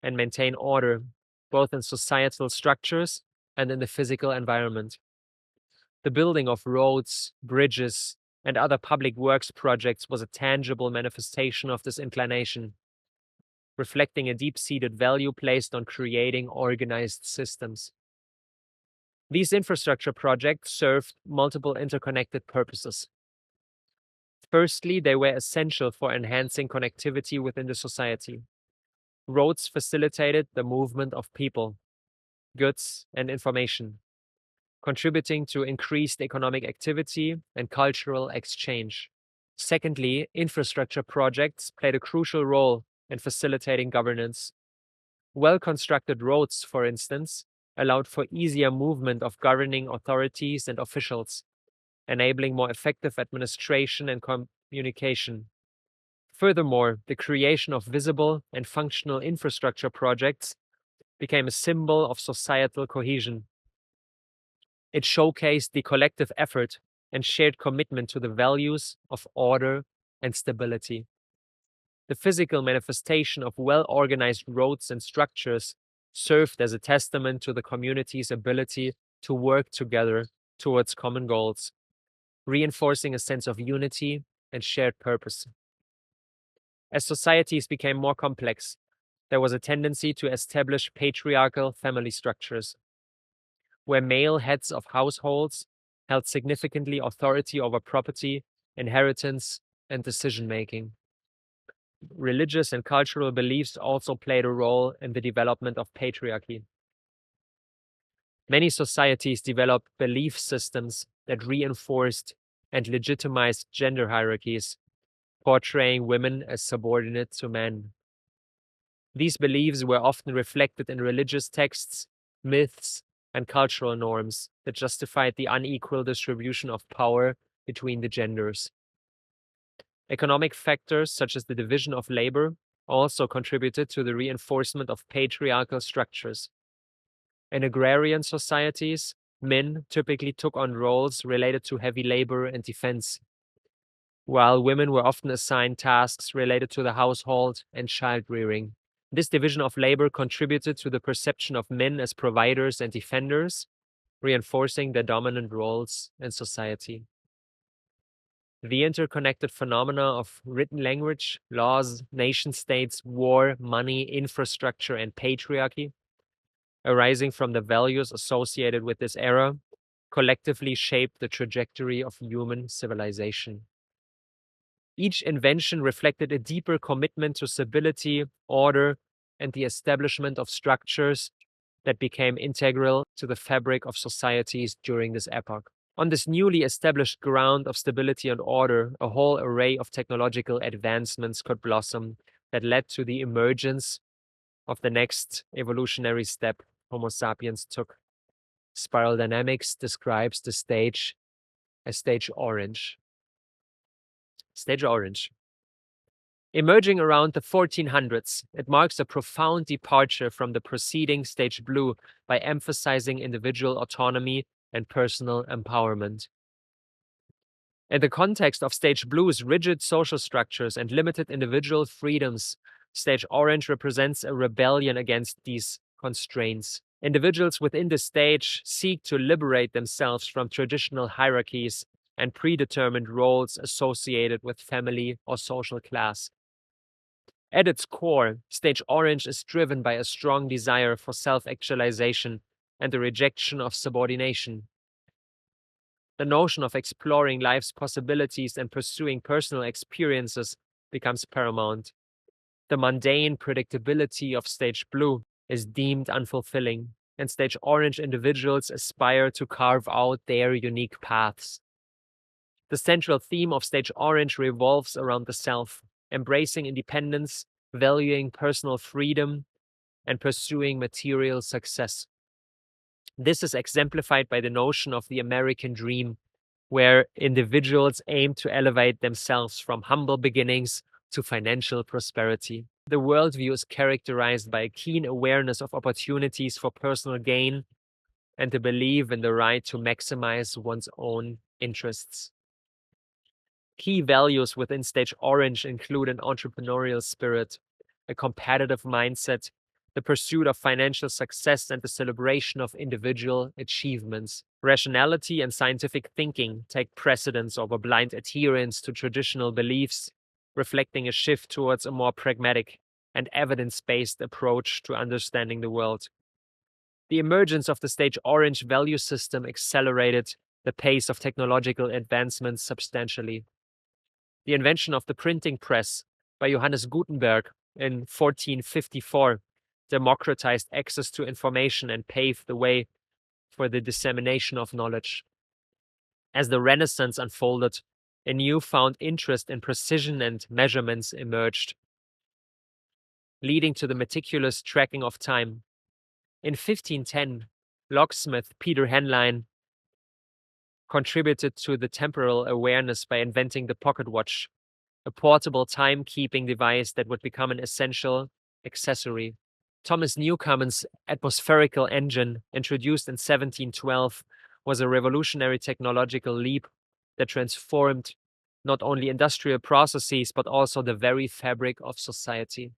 and maintain order, both in societal structures and in the physical environment. The building of roads, bridges, and other public works projects was a tangible manifestation of this inclination, reflecting a deep-seated value placed on creating organized systems. These infrastructure projects served multiple interconnected purposes. Firstly, they were essential for enhancing connectivity within the society. Roads facilitated the movement of people, goods, and information, contributing to increased economic activity and cultural exchange. Secondly, infrastructure projects played a crucial role in facilitating governance. Well-constructed roads, for instance, allowed for easier movement of governing authorities and officials, enabling more effective administration and communication. Furthermore, the creation of visible and functional infrastructure projects became a symbol of societal cohesion. It showcased the collective effort and shared commitment to the values of order and stability. The physical manifestation of well-organized roads and structures served as a testament to the community's ability to work together towards common goals, reinforcing a sense of unity and shared purpose. As societies became more complex, there was a tendency to establish patriarchal family structures, where male heads of households held significantly authority over property, inheritance, and decision-making. Religious and cultural beliefs also played a role in the development of patriarchy. Many societies developed belief systems that reinforced and legitimized gender hierarchies, portraying women as subordinate to men. These beliefs were often reflected in religious texts, myths, and cultural norms that justified the unequal distribution of power between the genders. Economic factors such as the division of labor also contributed to the reinforcement of patriarchal structures. In agrarian societies, men typically took on roles related to heavy labor and defense, while women were often assigned tasks related to the household and child rearing. This division of labor contributed to the perception of men as providers and defenders, reinforcing their dominant roles in society. The interconnected phenomena of written language, laws, nation-states, war, money, infrastructure, and patriarchy, arising from the values associated with this era, collectively shaped the trajectory of human civilization. Each invention reflected a deeper commitment to stability, order, and the establishment of structures that became integral to the fabric of societies during this epoch. On this newly established ground of stability and order, a whole array of technological advancements could blossom that led to the emergence of the next evolutionary step Homo sapiens took. Spiral dynamics describes the stage as stage orange. Stage orange. Emerging around the 1400s, it marks a profound departure from the preceding stage blue by emphasizing individual autonomy and personal empowerment. In the context of stage blue's rigid social structures and limited individual freedoms, stage orange represents a rebellion against these constraints. Individuals within the stage seek to liberate themselves from traditional hierarchies and predetermined roles associated with family or social class. At its core, stage orange is driven by a strong desire for self-actualization and the rejection of subordination. The notion of exploring life's possibilities and pursuing personal experiences becomes paramount. The mundane predictability of stage blue is deemed unfulfilling, and stage orange individuals aspire to carve out their unique paths. The central theme of stage orange revolves around the self, embracing independence, valuing personal freedom, and pursuing material success. This is exemplified by the notion of the American dream, where individuals aim to elevate themselves from humble beginnings to financial prosperity. The worldview is characterized by a keen awareness of opportunities for personal gain and the belief in the right to maximize one's own interests. Key values within stage orange include an entrepreneurial spirit, a competitive mindset, the pursuit of financial success, and the celebration of individual achievements. Rationality and scientific thinking take precedence over blind adherence to traditional beliefs, reflecting a shift towards a more pragmatic and evidence-based approach to understanding the world. The emergence of the stage orange value system accelerated the pace of technological advancements substantially. The invention of the printing press by Johannes Gutenberg in 1454 democratized access to information and paved the way for the dissemination of knowledge. As the Renaissance unfolded, a newfound interest in precision and measurements emerged, leading to the meticulous tracking of time. In 1510, locksmith Peter Henlein contributed to the temporal awareness by inventing the pocket watch, a portable timekeeping device that would become an essential accessory. Thomas Newcomen's atmospherical engine, introduced in 1712, was a revolutionary technological leap that transformed not only industrial processes but also the very fabric of society.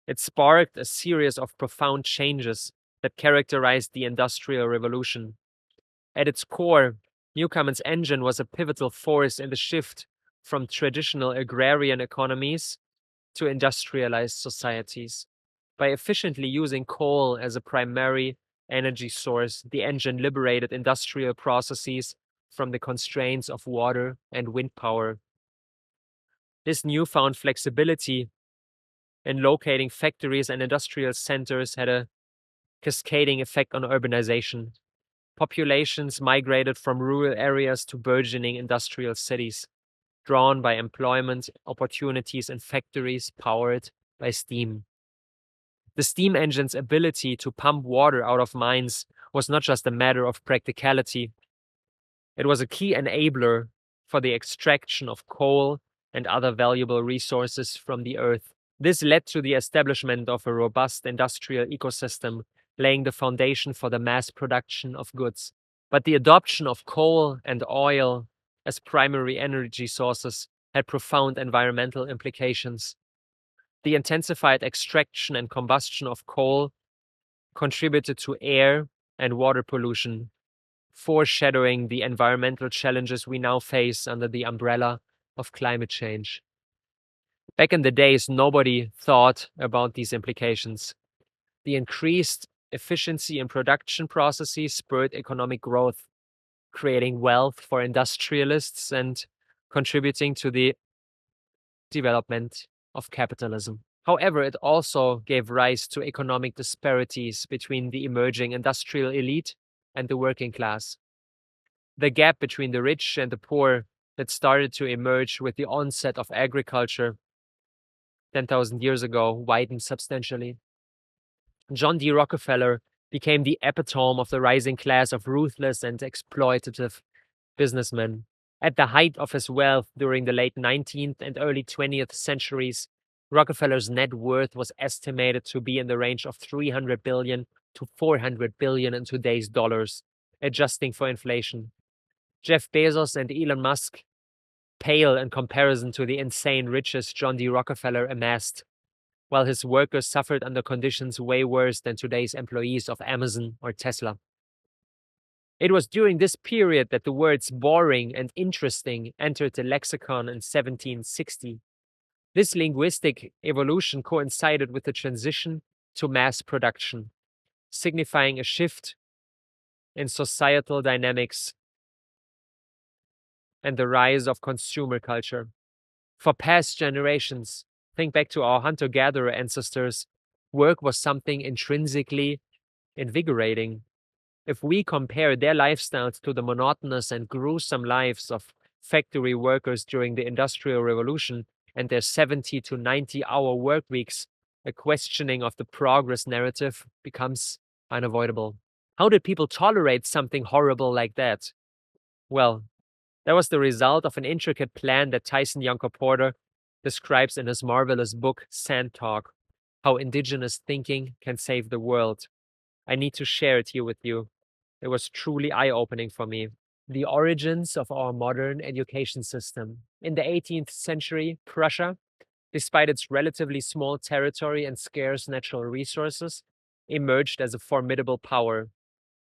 It sparked a series of profound changes that characterized the Industrial Revolution. At its core, Newcomen's engine was a pivotal force in the shift from traditional agrarian economies to industrialized societies. By efficiently using coal as a primary energy source, the engine liberated industrial processes from the constraints of water and wind power. This newfound flexibility in locating factories and industrial centers had a cascading effect on urbanization. Populations migrated from rural areas to burgeoning industrial cities, drawn by employment opportunities in factories powered by steam. The steam engine's ability to pump water out of mines was not just a matter of practicality. It was a key enabler for the extraction of coal and other valuable resources from the earth. This led to the establishment of a robust industrial ecosystem, laying the foundation for the mass production of goods. But the adoption of coal and oil as primary energy sources had profound environmental implications. The intensified extraction and combustion of coal contributed to air and water pollution, foreshadowing the environmental challenges we now face under the umbrella of climate change. Back in the days, nobody thought about these implications. The increased efficiency in production processes spurred economic growth, creating wealth for industrialists and contributing to the development of capitalism. However, it also gave rise to economic disparities between the emerging industrial elite and the working class. The gap between the rich and the poor that started to emerge with the onset of agriculture 10,000 years ago widened substantially. John D. Rockefeller became the epitome of the rising class of ruthless and exploitative businessmen. At the height of his wealth during the late 19th and early 20th centuries, Rockefeller's net worth was estimated to be in the range of 300 billion to 400 billion in today's dollars, adjusting for inflation. Jeff Bezos and Elon Musk pale in comparison to the insane riches John D. Rockefeller amassed, while his workers suffered under conditions way worse than today's employees of Amazon or Tesla. It was during this period that the words boring and interesting entered the lexicon in 1760. This linguistic evolution coincided with the transition to mass production, signifying a shift in societal dynamics and the rise of consumer culture. For past generations, think back to our hunter-gatherer ancestors, work was something intrinsically invigorating. If we compare their lifestyles to the monotonous and gruesome lives of factory workers during the Industrial Revolution and their 70 to 90-hour work weeks, a questioning of the progress narrative becomes unavoidable. How did people tolerate something horrible like that? Well, that was the result of an intricate plan that Tyson Yonker Porter describes in his marvelous book, Sand Talk, How Indigenous Thinking Can Save the World. I need to share it here with you. It was truly eye-opening for me. The origins of our modern education system. In the 18th century, Prussia despite its relatively small territory and scarce natural resources, emerged as a formidable power,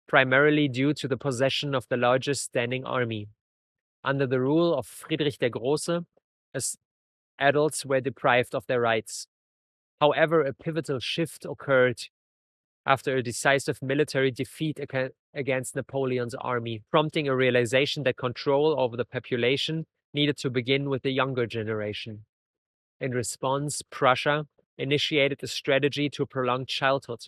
primarily due to the possession of the largest standing army. Under the rule of Friedrich der Große, as adults were deprived of their rights. However, a pivotal shift occurred after a decisive military defeat against Napoleon's army, prompting a realization that control over the population needed to begin with the younger generation. In response, Prussia initiated a strategy to prolong childhood,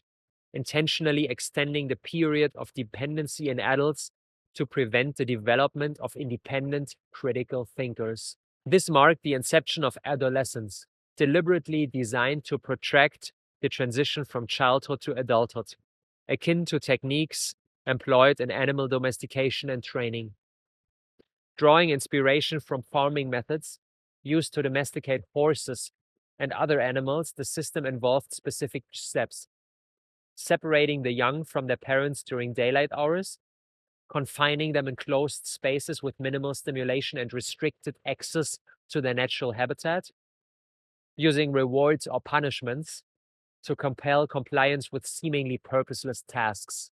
intentionally extending the period of dependency in adults to prevent the development of independent, critical thinkers. This marked the inception of adolescence, deliberately designed to protract the transition from childhood to adulthood, akin to techniques employed in animal domestication and training. Drawing inspiration from farming methods used to domesticate horses and other animals, the system involved specific steps: separating the young from their parents during daylight hours, confining them in closed spaces with minimal stimulation and restricted access to their natural habitat, using rewards or punishments to compel compliance with seemingly purposeless tasks.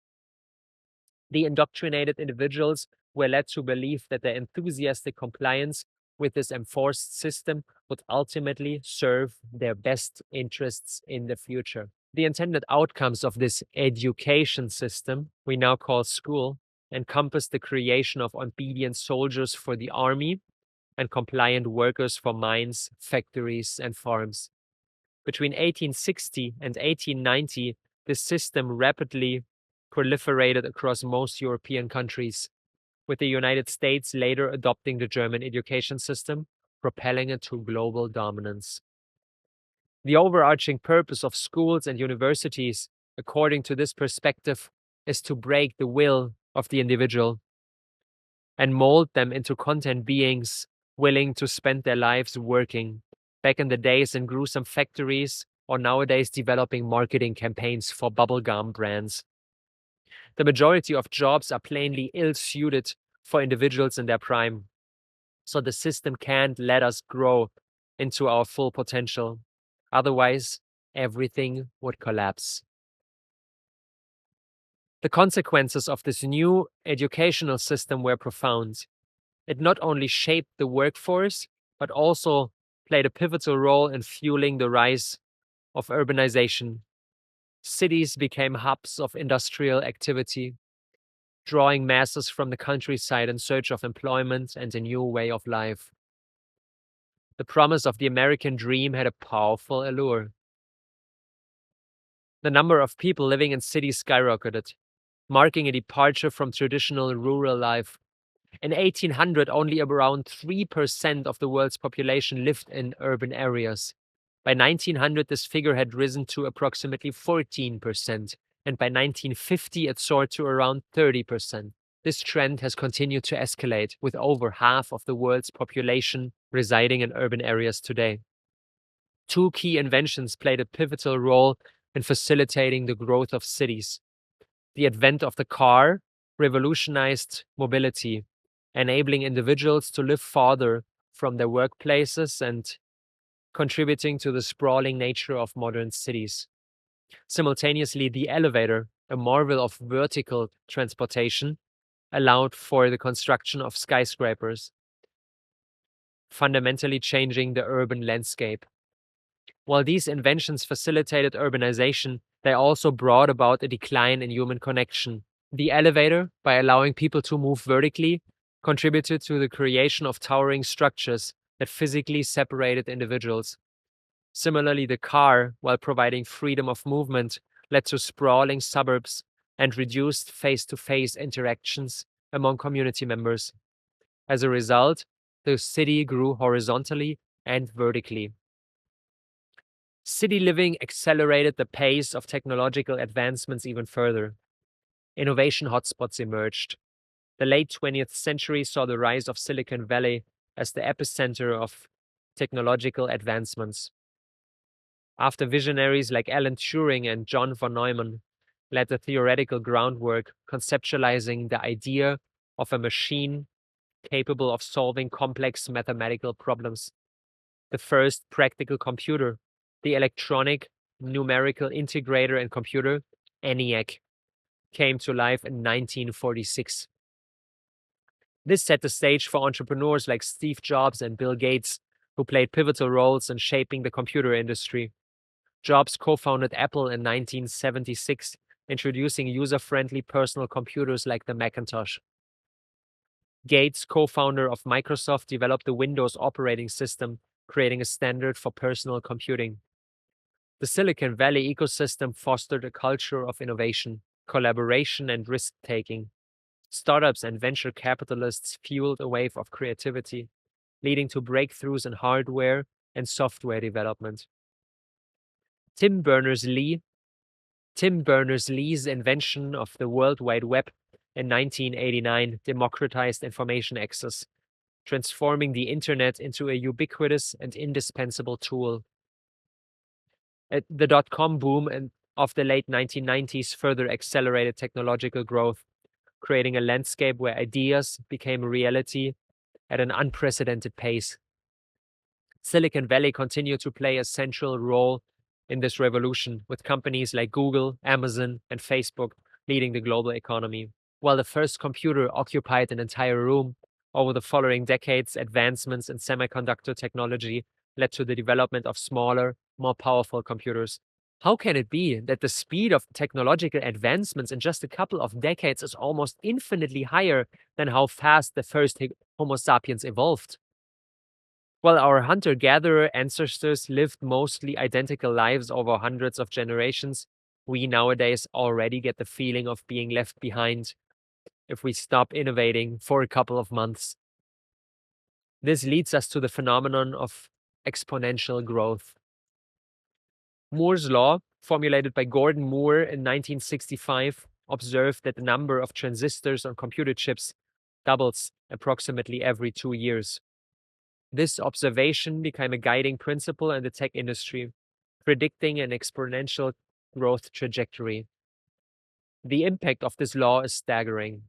The indoctrinated individuals were led to believe that their enthusiastic compliance with this enforced system would ultimately serve their best interests in the future. The intended outcomes of this education system, we now call school, encompass the creation of obedient soldiers for the army and compliant workers for mines, factories, and farms. Between 1860 and 1890, this system rapidly proliferated across most European countries, with the United States later adopting the German education system, propelling it to global dominance. The overarching purpose of schools and universities, according to this perspective, is to break the will of the individual and mold them into content beings willing to spend their lives working, back in the days in gruesome factories or nowadays developing marketing campaigns for bubblegum brands. The majority of jobs are plainly ill-suited for individuals in their prime, so the system can't let us grow into our full potential. Otherwise, everything would collapse. The consequences of this new educational system were profound. It not only shaped the workforce, but also played a pivotal role in fueling the rise of urbanization. Cities became hubs of industrial activity, drawing masses from the countryside in search of employment and a new way of life. The promise of the American dream had a powerful allure. The number of people living in cities skyrocketed, marking a departure from traditional rural life. In 1800, only around 3% of the world's population lived in urban areas. By 1900, this figure had risen to approximately 14%, and by 1950, it soared to around 30%. This trend has continued to escalate, with over half of the world's population residing in urban areas today. Two key inventions played a pivotal role in facilitating the growth of cities. The advent of the car revolutionized mobility, enabling individuals to live farther from their workplaces and contributing to the sprawling nature of modern cities. Simultaneously, the elevator, a marvel of vertical transportation, allowed for the construction of skyscrapers, fundamentally changing the urban landscape. While these inventions facilitated urbanization, they also brought about a decline in human connection. The elevator, by allowing people to move vertically, contributed to the creation of towering structures that physically separated individuals. Similarly, the car, while providing freedom of movement, led to sprawling suburbs and reduced face-to-face interactions among community members. As a result, the city grew horizontally and vertically. City living accelerated the pace of technological advancements even further. Innovation hotspots emerged. The late 20th century saw the rise of Silicon Valley as the epicenter of technological advancements. After visionaries like Alan Turing and John von Neumann led the theoretical groundwork, conceptualizing the idea of a machine capable of solving complex mathematical problems. the first practical computer, the electronic numerical integrator and computer, ENIAC, came to life in 1946. This set the stage for entrepreneurs like Steve Jobs and Bill Gates, who played pivotal roles in shaping the computer industry. Jobs co-founded Apple in 1976, introducing user-friendly personal computers like the Macintosh. Gates, co-founder of Microsoft, developed the Windows operating system, creating a standard for personal computing. The Silicon Valley ecosystem fostered a culture of innovation, collaboration, and risk-taking. Startups and venture capitalists fueled a wave of creativity, leading to breakthroughs in hardware and software development. Tim Berners-Lee's invention of the World Wide Web in 1989 democratized information access, transforming the internet into a ubiquitous and indispensable tool. The dot-com boom of the late 1990s further accelerated technological growth, creating a landscape where ideas became reality at an unprecedented pace. Silicon Valley continued to play a central role in this revolution, with companies like Google, Amazon, and Facebook leading the global economy. While the first computer occupied an entire room, over the following decades, advancements in semiconductor technology led to the development of smaller, more powerful computers. How can it be that the speed of technological advancements in just a couple of decades is almost infinitely higher than how fast the first Homo sapiens evolved? While our hunter-gatherer ancestors lived mostly identical lives over hundreds of generations, we nowadays already get the feeling of being left behind if we stop innovating for a couple of months. This leads us to the phenomenon of exponential growth. Moore's law, formulated by Gordon Moore in 1965, observed that the number of transistors on computer chips doubles approximately every 2 years. This observation became a guiding principle in the tech industry, predicting an exponential growth trajectory. The impact of this law is staggering.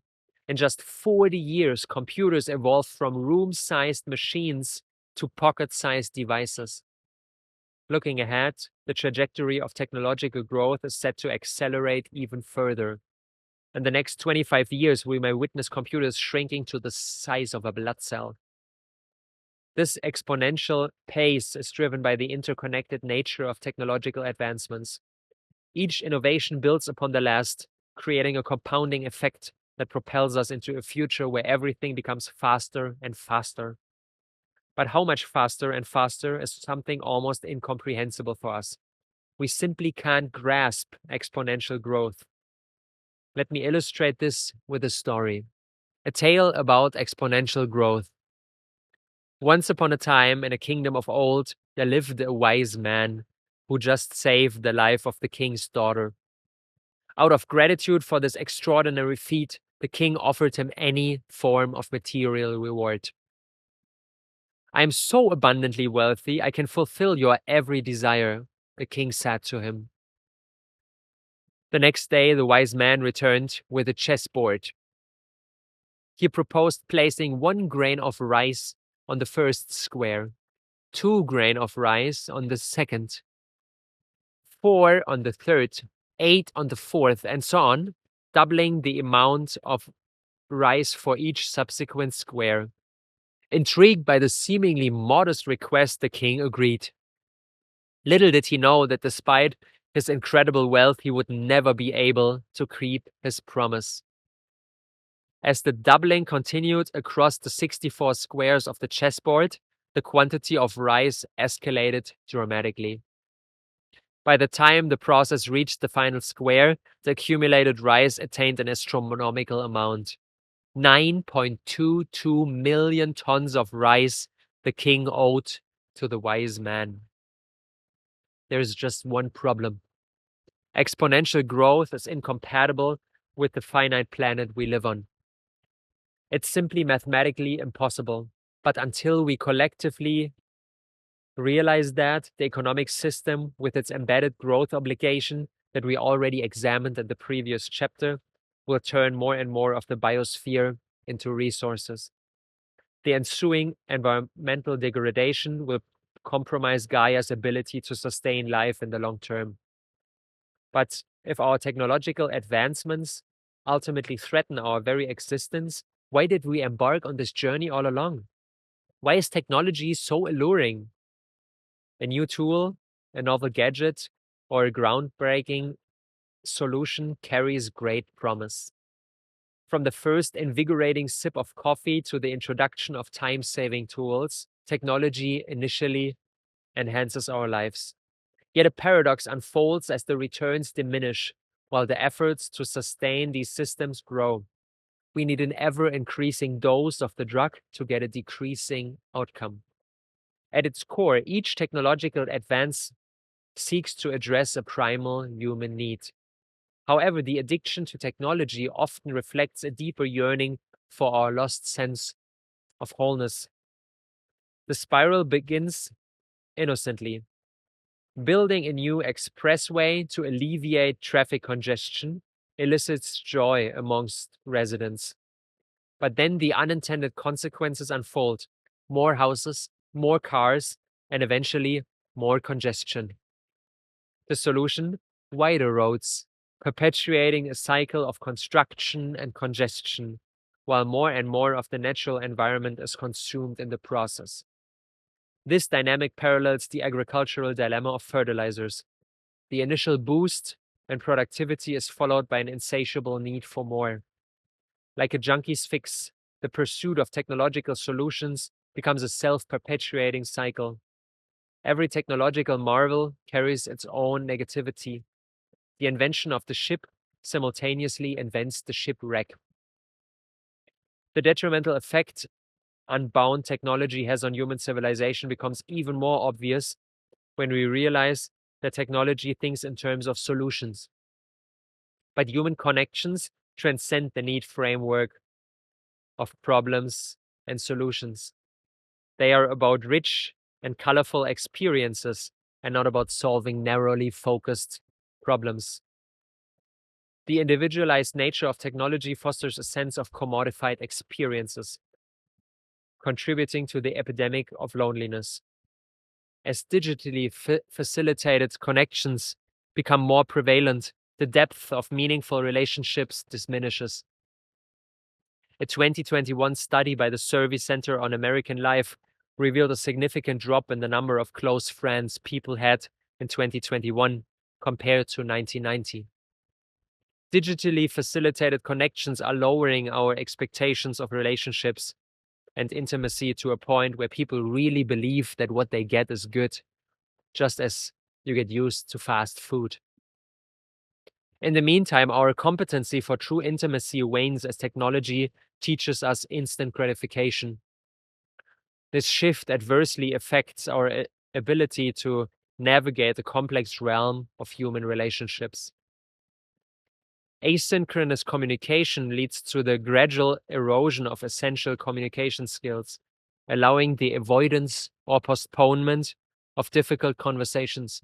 In just 40 years, computers evolved from room-sized machines to pocket-sized devices. Looking ahead, the trajectory of technological growth is set to accelerate even further. In the next 25 years, we may witness computers shrinking to the size of a blood cell. This exponential pace is driven by the interconnected nature of technological advancements. Each innovation builds upon the last, creating a compounding effect that propels us into a future where everything becomes faster and faster. But how much faster and faster is something almost incomprehensible for us. We simply can't grasp exponential growth. Let me illustrate this with a story. A tale about exponential growth. Once upon a time, in a kingdom of old, there lived a wise man who just saved the life of the king's daughter. Out of gratitude for this extraordinary feat, the king offered him any form of material reward. "I am so abundantly wealthy, I can fulfill your every desire," the king said to him. The next day, the wise man returned with a chessboard. He proposed placing 1 grain of rice on the first square, 2 grains of rice on the second, 4 on the third, 8 on the fourth, and so on, doubling the amount of rice for each subsequent square. Intrigued by the seemingly modest request, the king agreed. Little did he know that despite his incredible wealth, he would never be able to keep his promise. As the doubling continued across the 64 squares of the chessboard, the quantity of rice escalated dramatically. By the time the process reached the final square, the accumulated rice attained an astronomical amount. 9.22 million tons of rice the king owed to the wise man. There is just one problem. Exponential growth is incompatible with the finite planet we live on. It's simply mathematically impossible. But until we collectively realize that, the economic system, with its embedded growth obligation that we already examined in the previous chapter, will turn more and more of the biosphere into resources. The ensuing environmental degradation will compromise Gaia's ability to sustain life in the long term. But if our technological advancements ultimately threaten our very existence, why did we embark on this journey all along? Why is technology so alluring? A new tool, a novel gadget, or a groundbreaking solution carries great promise. From the first invigorating sip of coffee to the introduction of time-saving tools, technology initially enhances our lives. Yet a paradox unfolds as the returns diminish, while the efforts to sustain these systems grow. We need an ever-increasing dose of the drug to get a decreasing outcome. At its core, each technological advance seeks to address a primal human need. However, the addiction to technology often reflects a deeper yearning for our lost sense of wholeness. The spiral begins innocently. Building a new expressway to alleviate traffic congestion elicits joy amongst residents. But then the unintended consequences unfold: more houses, more cars, and eventually more congestion. The solution? Wider roads, perpetuating a cycle of construction and congestion, while more and more of the natural environment is consumed in the process. This dynamic parallels the agricultural dilemma of fertilizers. The initial boost in productivity is followed by an insatiable need for more. Like a junkie's fix, the pursuit of technological solutions becomes a self-perpetuating cycle. Every technological marvel carries its own negativity. The invention of the ship simultaneously invents the shipwreck. The detrimental effect unbound technology has on human civilization becomes even more obvious when we realize that technology thinks in terms of solutions. But human connections transcend the neat framework of problems and solutions. They are about rich and colorful experiences and not about solving narrowly focused problems. The individualized nature of technology fosters a sense of commodified experiences, contributing to the epidemic of loneliness. As digitally facilitated connections become more prevalent, the depth of meaningful relationships diminishes. A 2021 study by the Survey Center on American Life revealed a significant drop in the number of close friends people had in 2021 compared to 1990. Digitally facilitated connections are lowering our expectations of relationships and intimacy to a point where people really believe that what they get is good, just as you get used to fast food. In the meantime, our competency for true intimacy wanes as technology teaches us instant gratification. This shift adversely affects our ability to navigate the complex realm of human relationships. Asynchronous communication leads to the gradual erosion of essential communication skills, allowing the avoidance or postponement of difficult conversations.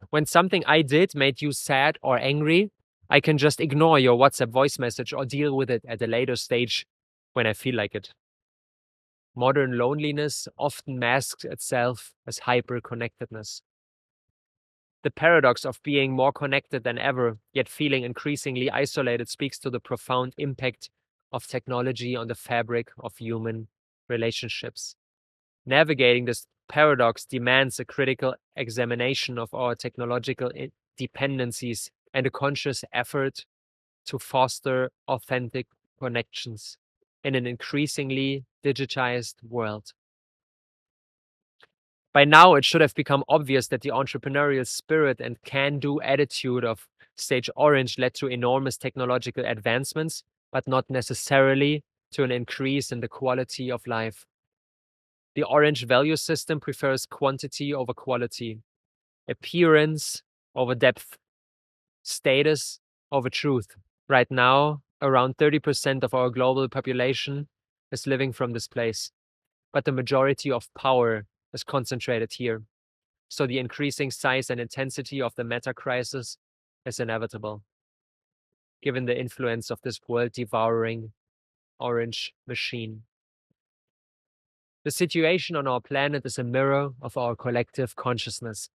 When something I did made you sad or angry, I can just ignore your WhatsApp voice message or deal with it at a later stage when I feel like it. Modern loneliness often masks itself as hyper-connectedness. The paradox of being more connected than ever, yet feeling increasingly isolated, speaks to the profound impact of technology on the fabric of human relationships. Navigating this paradox demands a critical examination of our technological dependencies and a conscious effort to foster authentic connections in an increasingly digitized world. By now, it should have become obvious that the entrepreneurial spirit and can-do attitude of Stage Orange led to enormous technological advancements, but not necessarily to an increase in the quality of life. The Orange value system prefers quantity over quality, appearance over depth, status over truth. Right now, around 30% of our global population is living from this place, but the majority of power is concentrated here. So the increasing size and intensity of the meta crisis is inevitable, given the influence of this world-devouring orange machine. The situation on our planet is a mirror of our collective consciousness.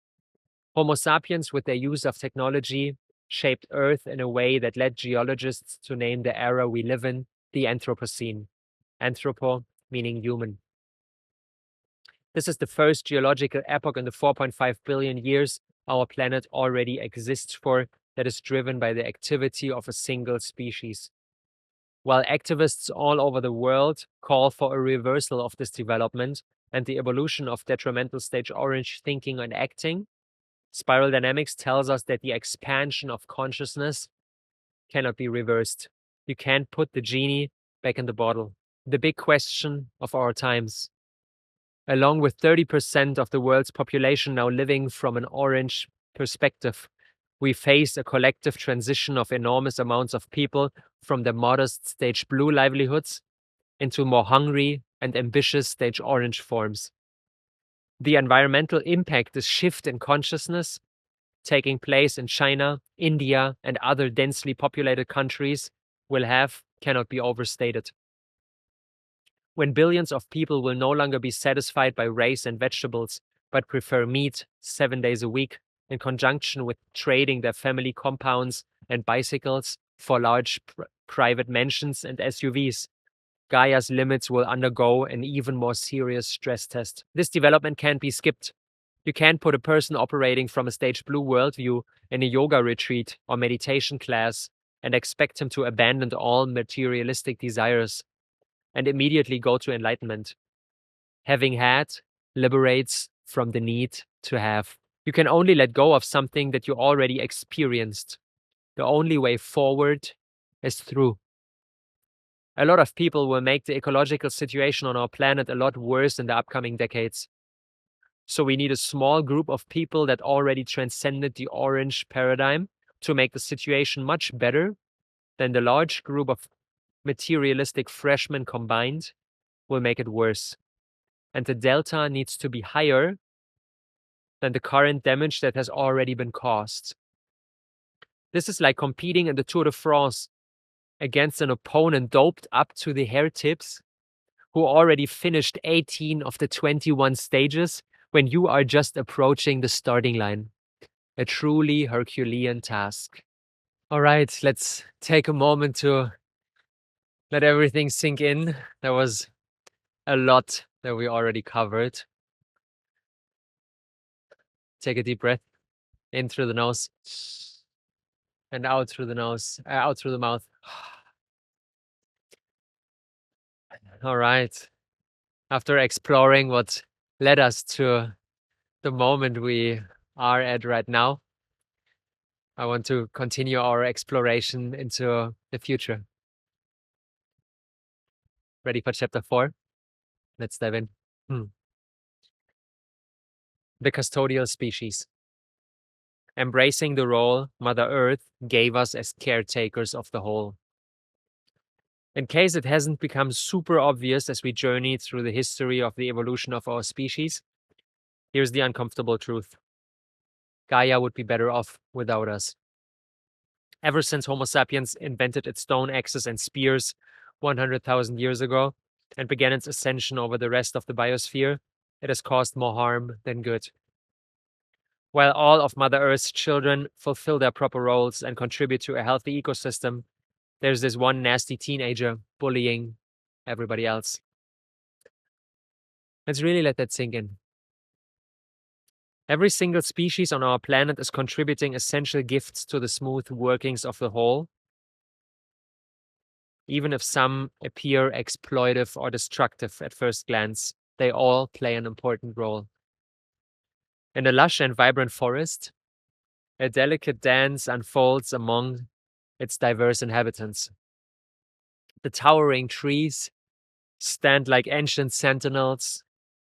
Homo sapiens, with their use of technology, shaped Earth in a way that led geologists to name the era we live in the Anthropocene. Anthropo meaning human. This is the first geological epoch in the 4.5 billion years our planet already exists for that is driven by the activity of a single species. While activists all over the world call for a reversal of this development and the evolution of detrimental stage orange thinking and acting, spiral dynamics tells us that the expansion of consciousness cannot be reversed. You can't put the genie back in the bottle. The big question of our times. Along with 30% of the world's population now living from an orange perspective, we face a collective transition of enormous amounts of people from their modest stage blue livelihoods into more hungry and ambitious stage orange forms. The environmental impact this shift in consciousness taking place in China, India, and other densely populated countries will have cannot be overstated. When billions of people will no longer be satisfied by rice and vegetables, but prefer meat 7 days a week, in conjunction with trading their family compounds and bicycles for large private mansions and SUVs, Gaia's limits will undergo an even more serious stress test. This development can't be skipped. You can't put a person operating from a stage blue worldview in a yoga retreat or meditation class and expect him to abandon all materialistic desires and immediately go to enlightenment. Having had liberates from the need to have. You can only let go of something that you already experienced. The only way forward is through. A lot of people will make the ecological situation on our planet a lot worse in the upcoming decades. So we need a small group of people that already transcended the orange paradigm to make the situation much better than the large group of materialistic freshmen combined will make it worse. And the delta needs to be higher than the current damage that has already been caused. This is like competing in the Tour de France against an opponent doped up to the hair tips who already finished 18 of the 21 stages when you are just approaching the starting line. A truly Herculean task. All right, let's take a moment to let everything sink in. There was a lot that we already covered. Take a deep breath in through the nose and out through the nose, out through the mouth. All right. After exploring what led us to the moment we are at right now, I want to continue our exploration into the future. Ready for chapter 4? Let's dive in. The custodial species. Embracing the role Mother Earth gave us as caretakers of the whole. In case it hasn't become super obvious as we journey through the history of the evolution of our species, here's the uncomfortable truth. Gaia would be better off without us. Ever since Homo sapiens invented its stone axes and spears 100,000 years ago and began its ascension over the rest of the biosphere, it has caused more harm than good. While all of Mother Earth's children fulfill their proper roles and contribute to a healthy ecosystem, there's this one nasty teenager bullying everybody else. Let's really let that sink in. Every single species on our planet is contributing essential gifts to the smooth workings of the whole, even if some appear exploitive or destructive at first glance. They all play an important role. In a lush and vibrant forest, a delicate dance unfolds among its diverse inhabitants. The towering trees stand like ancient sentinels,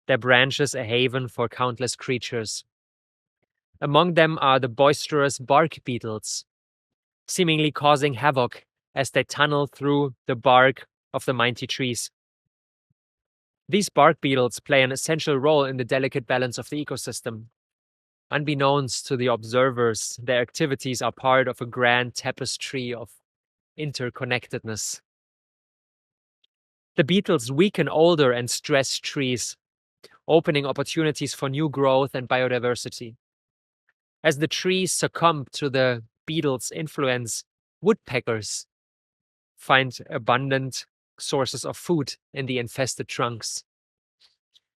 their branches a haven for countless creatures. Among them are the boisterous bark beetles, seemingly causing havoc as they tunnel through the bark of the mighty trees. These bark beetles play an essential role in the delicate balance of the ecosystem. Unbeknownst to the observers, their activities are part of a grand tapestry of interconnectedness. The beetles weaken older and stressed trees, opening opportunities for new growth and biodiversity. As the trees succumb to the beetles' influence, woodpeckers find abundant sources of food in the infested trunks.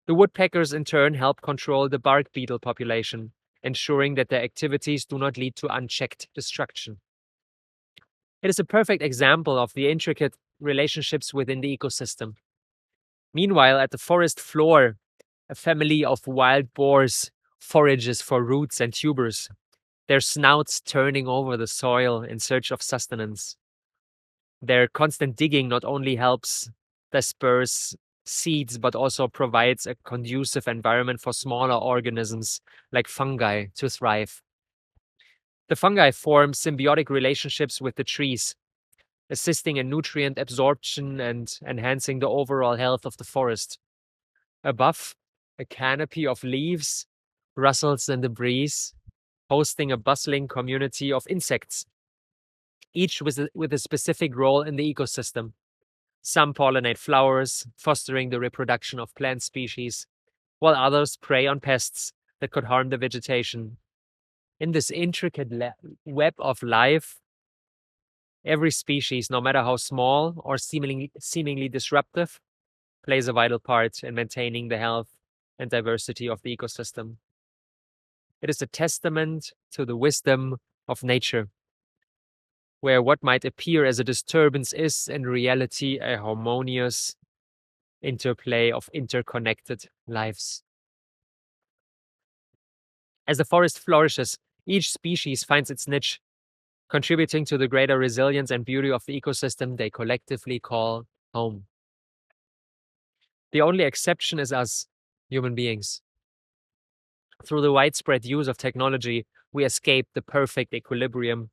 The woodpeckers in turn help control the bark beetle population, ensuring that their activities do not lead to unchecked destruction. It is a perfect example of the intricate relationships within the ecosystem. Meanwhile, at the forest floor, a family of wild boars forages for roots and tubers, their snouts turning over the soil in search of sustenance. Their constant digging not only helps disperse seeds, but also provides a conducive environment for smaller organisms like fungi to thrive. The fungi form symbiotic relationships with the trees, assisting in nutrient absorption and enhancing the overall health of the forest. Above, a canopy of leaves rustles in the breeze, hosting a bustling community of insects, each with a specific role in the ecosystem. Some pollinate flowers, fostering the reproduction of plant species, while others prey on pests that could harm the vegetation. In this intricate web of life, every species, no matter how small or seemingly disruptive, plays a vital part in maintaining the health and diversity of the ecosystem. It is a testament to the wisdom of nature, where what might appear as a disturbance is in reality a harmonious interplay of interconnected lives. As the forest flourishes, each species finds its niche, contributing to the greater resilience and beauty of the ecosystem they collectively call home. The only exception is us, human beings. Through the widespread use of technology, we escape the perfect equilibrium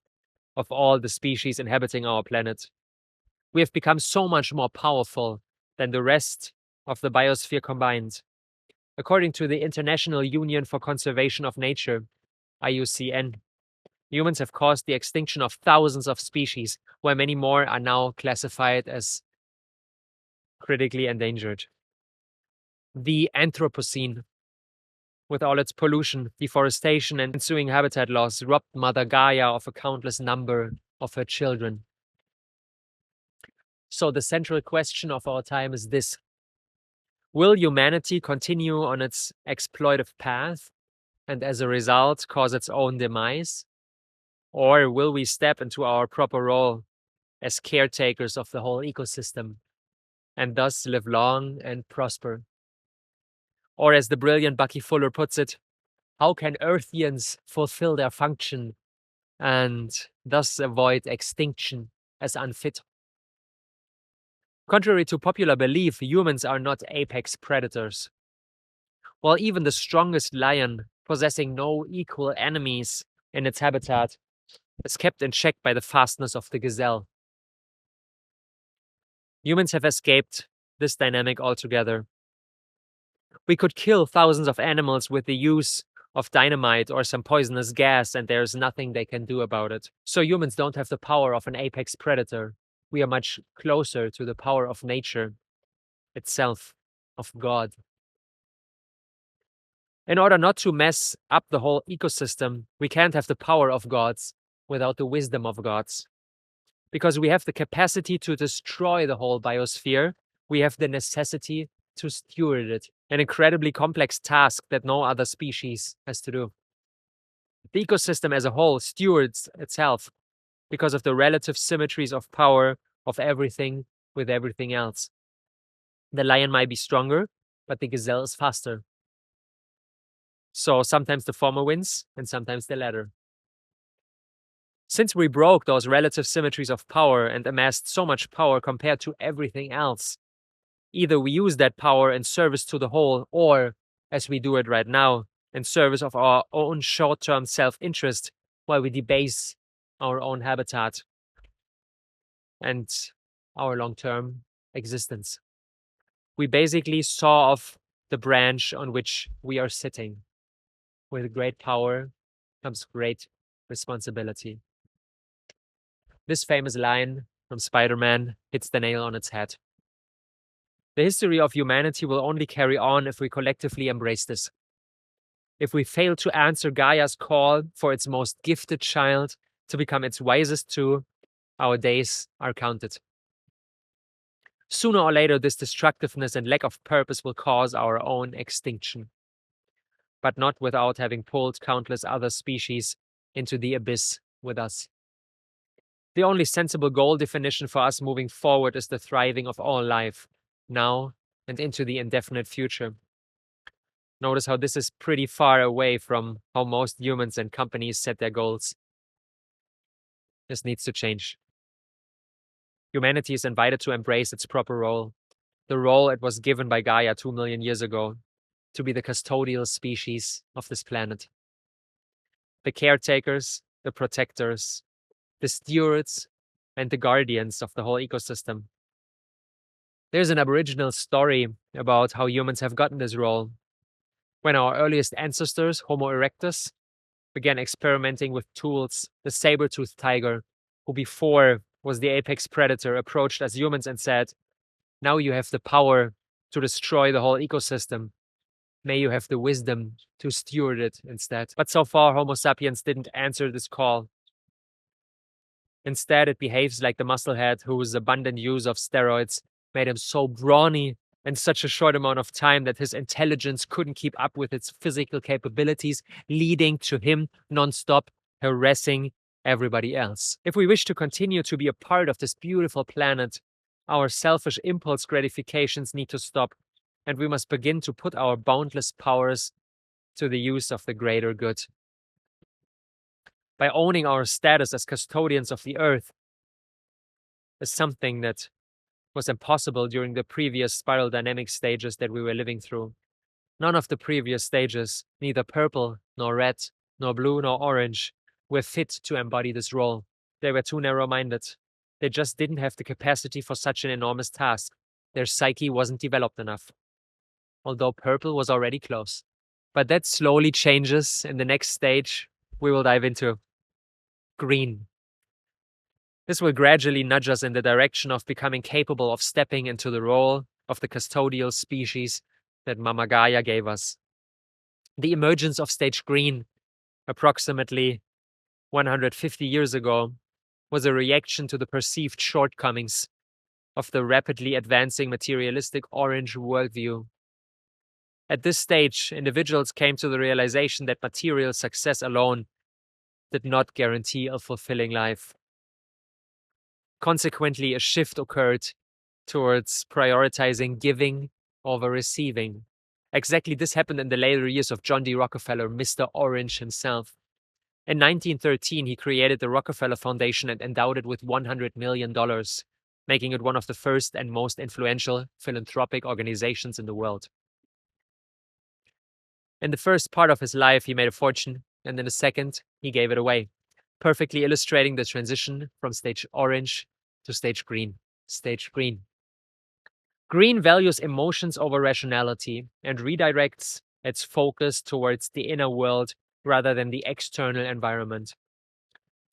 of all the species inhabiting our planet. We have become so much more powerful than the rest of the biosphere combined. According to the International Union for Conservation of Nature, IUCN, humans have caused the extinction of thousands of species, while many more are now classified as critically endangered. The Anthropocene, with all its pollution, deforestation, and ensuing habitat loss, robbed Mother Gaia of a countless number of her children. So the central question of our time is this: will humanity continue on its exploitive path and as a result cause its own demise? Or will we step into our proper role as caretakers of the whole ecosystem and thus live long and prosper? Or as the brilliant Bucky Fuller puts it, how can Earthians fulfill their function and thus avoid extinction as unfit? Contrary to popular belief, humans are not apex predators. While even the strongest lion, possessing no equal enemies in its habitat, is kept in check by the fastness of the gazelle. Humans have escaped this dynamic altogether. We could kill thousands of animals with the use of dynamite or some poisonous gas, and there's nothing they can do about it. So humans don't have the power of an apex predator. We are much closer to the power of nature itself, of God. In order not to mess up the whole ecosystem, we can't have the power of gods without the wisdom of gods. Because we have the capacity to destroy the whole biosphere, we have the necessity to steward it, an incredibly complex task that no other species has to do. The ecosystem as a whole stewards itself because of the relative symmetries of power of everything with everything else. The lion might be stronger, but the gazelle is faster. So sometimes the former wins and sometimes the latter. Since we broke those relative symmetries of power and amassed so much power compared to everything else, either we use that power in service to the whole, or, as we do it right now, in service of our own short-term self-interest, while we debase our own habitat and our long-term existence. We basically saw off the branch on which we are sitting. With great power comes great responsibility. This famous line from Spider-Man hits the nail on its head. The history of humanity will only carry on if we collectively embrace this. If we fail to answer Gaia's call for its most gifted child to become its wisest too, our days are counted. Sooner or later, this destructiveness and lack of purpose will cause our own extinction, but not without having pulled countless other species into the abyss with us. The only sensible goal definition for us moving forward is the thriving of all life, now and into the indefinite future. Notice how this is pretty far away from how most humans and companies set their goals. This needs to change. Humanity is invited to embrace its proper role, the role it was given by Gaia 2 million years ago, to be the custodial species of this planet. The caretakers, the protectors, the stewards, and the guardians of the whole ecosystem. There's an Aboriginal story about how humans have gotten this role. When our earliest ancestors, Homo erectus, began experimenting with tools, the saber-toothed tiger, who before was the apex predator, approached us humans and said, "Now you have the power to destroy the whole ecosystem. May you have the wisdom to steward it instead." But so far, Homo sapiens didn't answer this call. Instead, it behaves like the musclehead whose abundant use of steroids made him so brawny in such a short amount of time that his intelligence couldn't keep up with its physical capabilities, leading to him nonstop harassing everybody else. If we wish to continue to be a part of this beautiful planet, our selfish impulse gratifications need to stop, and we must begin to put our boundless powers to the use of the greater good. By owning our status as custodians of the earth is something that was impossible during the previous spiral dynamic stages that we were living through. None of the previous stages, neither purple, nor red, nor blue, nor orange, were fit to embody this role. They were too narrow-minded. They just didn't have the capacity for such an enormous task. Their psyche wasn't developed enough. Although purple was already close. But that slowly changes in the next stage we will dive into. Green. This will gradually nudge us in the direction of becoming capable of stepping into the role of the custodial species that Mama Gaia gave us. The emergence of stage green, approximately 150 years ago, was a reaction to the perceived shortcomings of the rapidly advancing materialistic orange worldview. At this stage, individuals came to the realization that material success alone did not guarantee a fulfilling life. Consequently, a shift occurred towards prioritizing giving over receiving. Exactly this happened in the later years of John D. Rockefeller, Mr. Orange himself. In 1913, he created the Rockefeller Foundation and endowed it with $100 million, making it one of the first and most influential philanthropic organizations in the world. In the first part of his life, he made a fortune, and in the second, he gave it away, perfectly illustrating the transition from stage orange to stage green. Stage green. Green values emotions over rationality and redirects its focus towards the inner world rather than the external environment.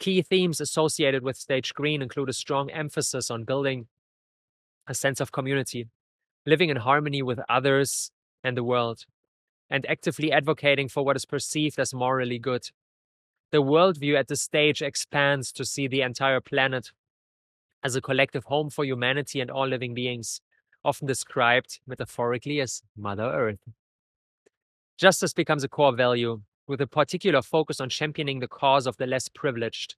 Key themes associated with stage green include a strong emphasis on building a sense of community, living in harmony with others and the world, and actively advocating for what is perceived as morally good. The worldview at this stage expands to see the entire planet as a collective home for humanity and all living beings, often described metaphorically as Mother Earth. Justice becomes a core value, with a particular focus on championing the cause of the less privileged,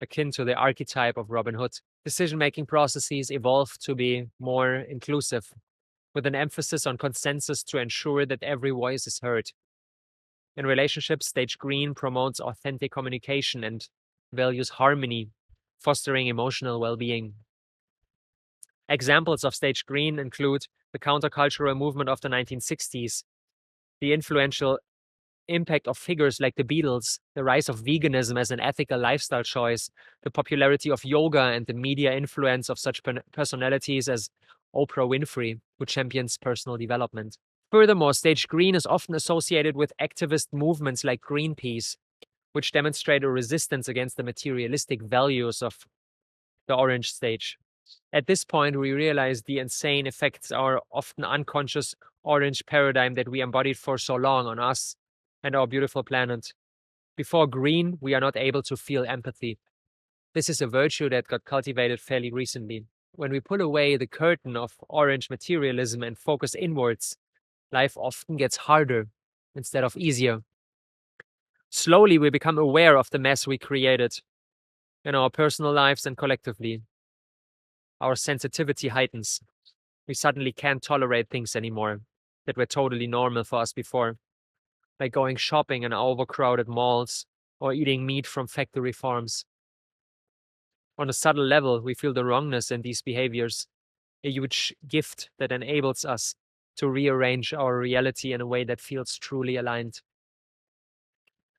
akin to the archetype of Robin Hood. Decision-making processes evolve to be more inclusive, with an emphasis on consensus to ensure that every voice is heard. In relationships, stage green promotes authentic communication and values harmony, fostering emotional well-being. Examples of stage green include the countercultural movement of the 1960s, the influential impact of figures like the Beatles, the rise of veganism as an ethical lifestyle choice, the popularity of yoga, and the media influence of such personalities as Oprah Winfrey, who champions personal development. Furthermore, stage green is often associated with activist movements like Greenpeace, which demonstrate a resistance against the materialistic values of the orange stage. At this point, we realize the insane effects our often unconscious orange paradigm that we embodied for so long on us and our beautiful planet. Before green, we are not able to feel empathy. This is a virtue that got cultivated fairly recently. When we pull away the curtain of orange materialism and focus inwards, life often gets harder instead of easier. Slowly, we become aware of the mess we created in our personal lives and collectively. Our sensitivity heightens. We suddenly can't tolerate things anymore that were totally normal for us before, like going shopping in overcrowded malls or eating meat from factory farms. On a subtle level, we feel the wrongness in these behaviors, a huge gift that enables us to rearrange our reality in a way that feels truly aligned.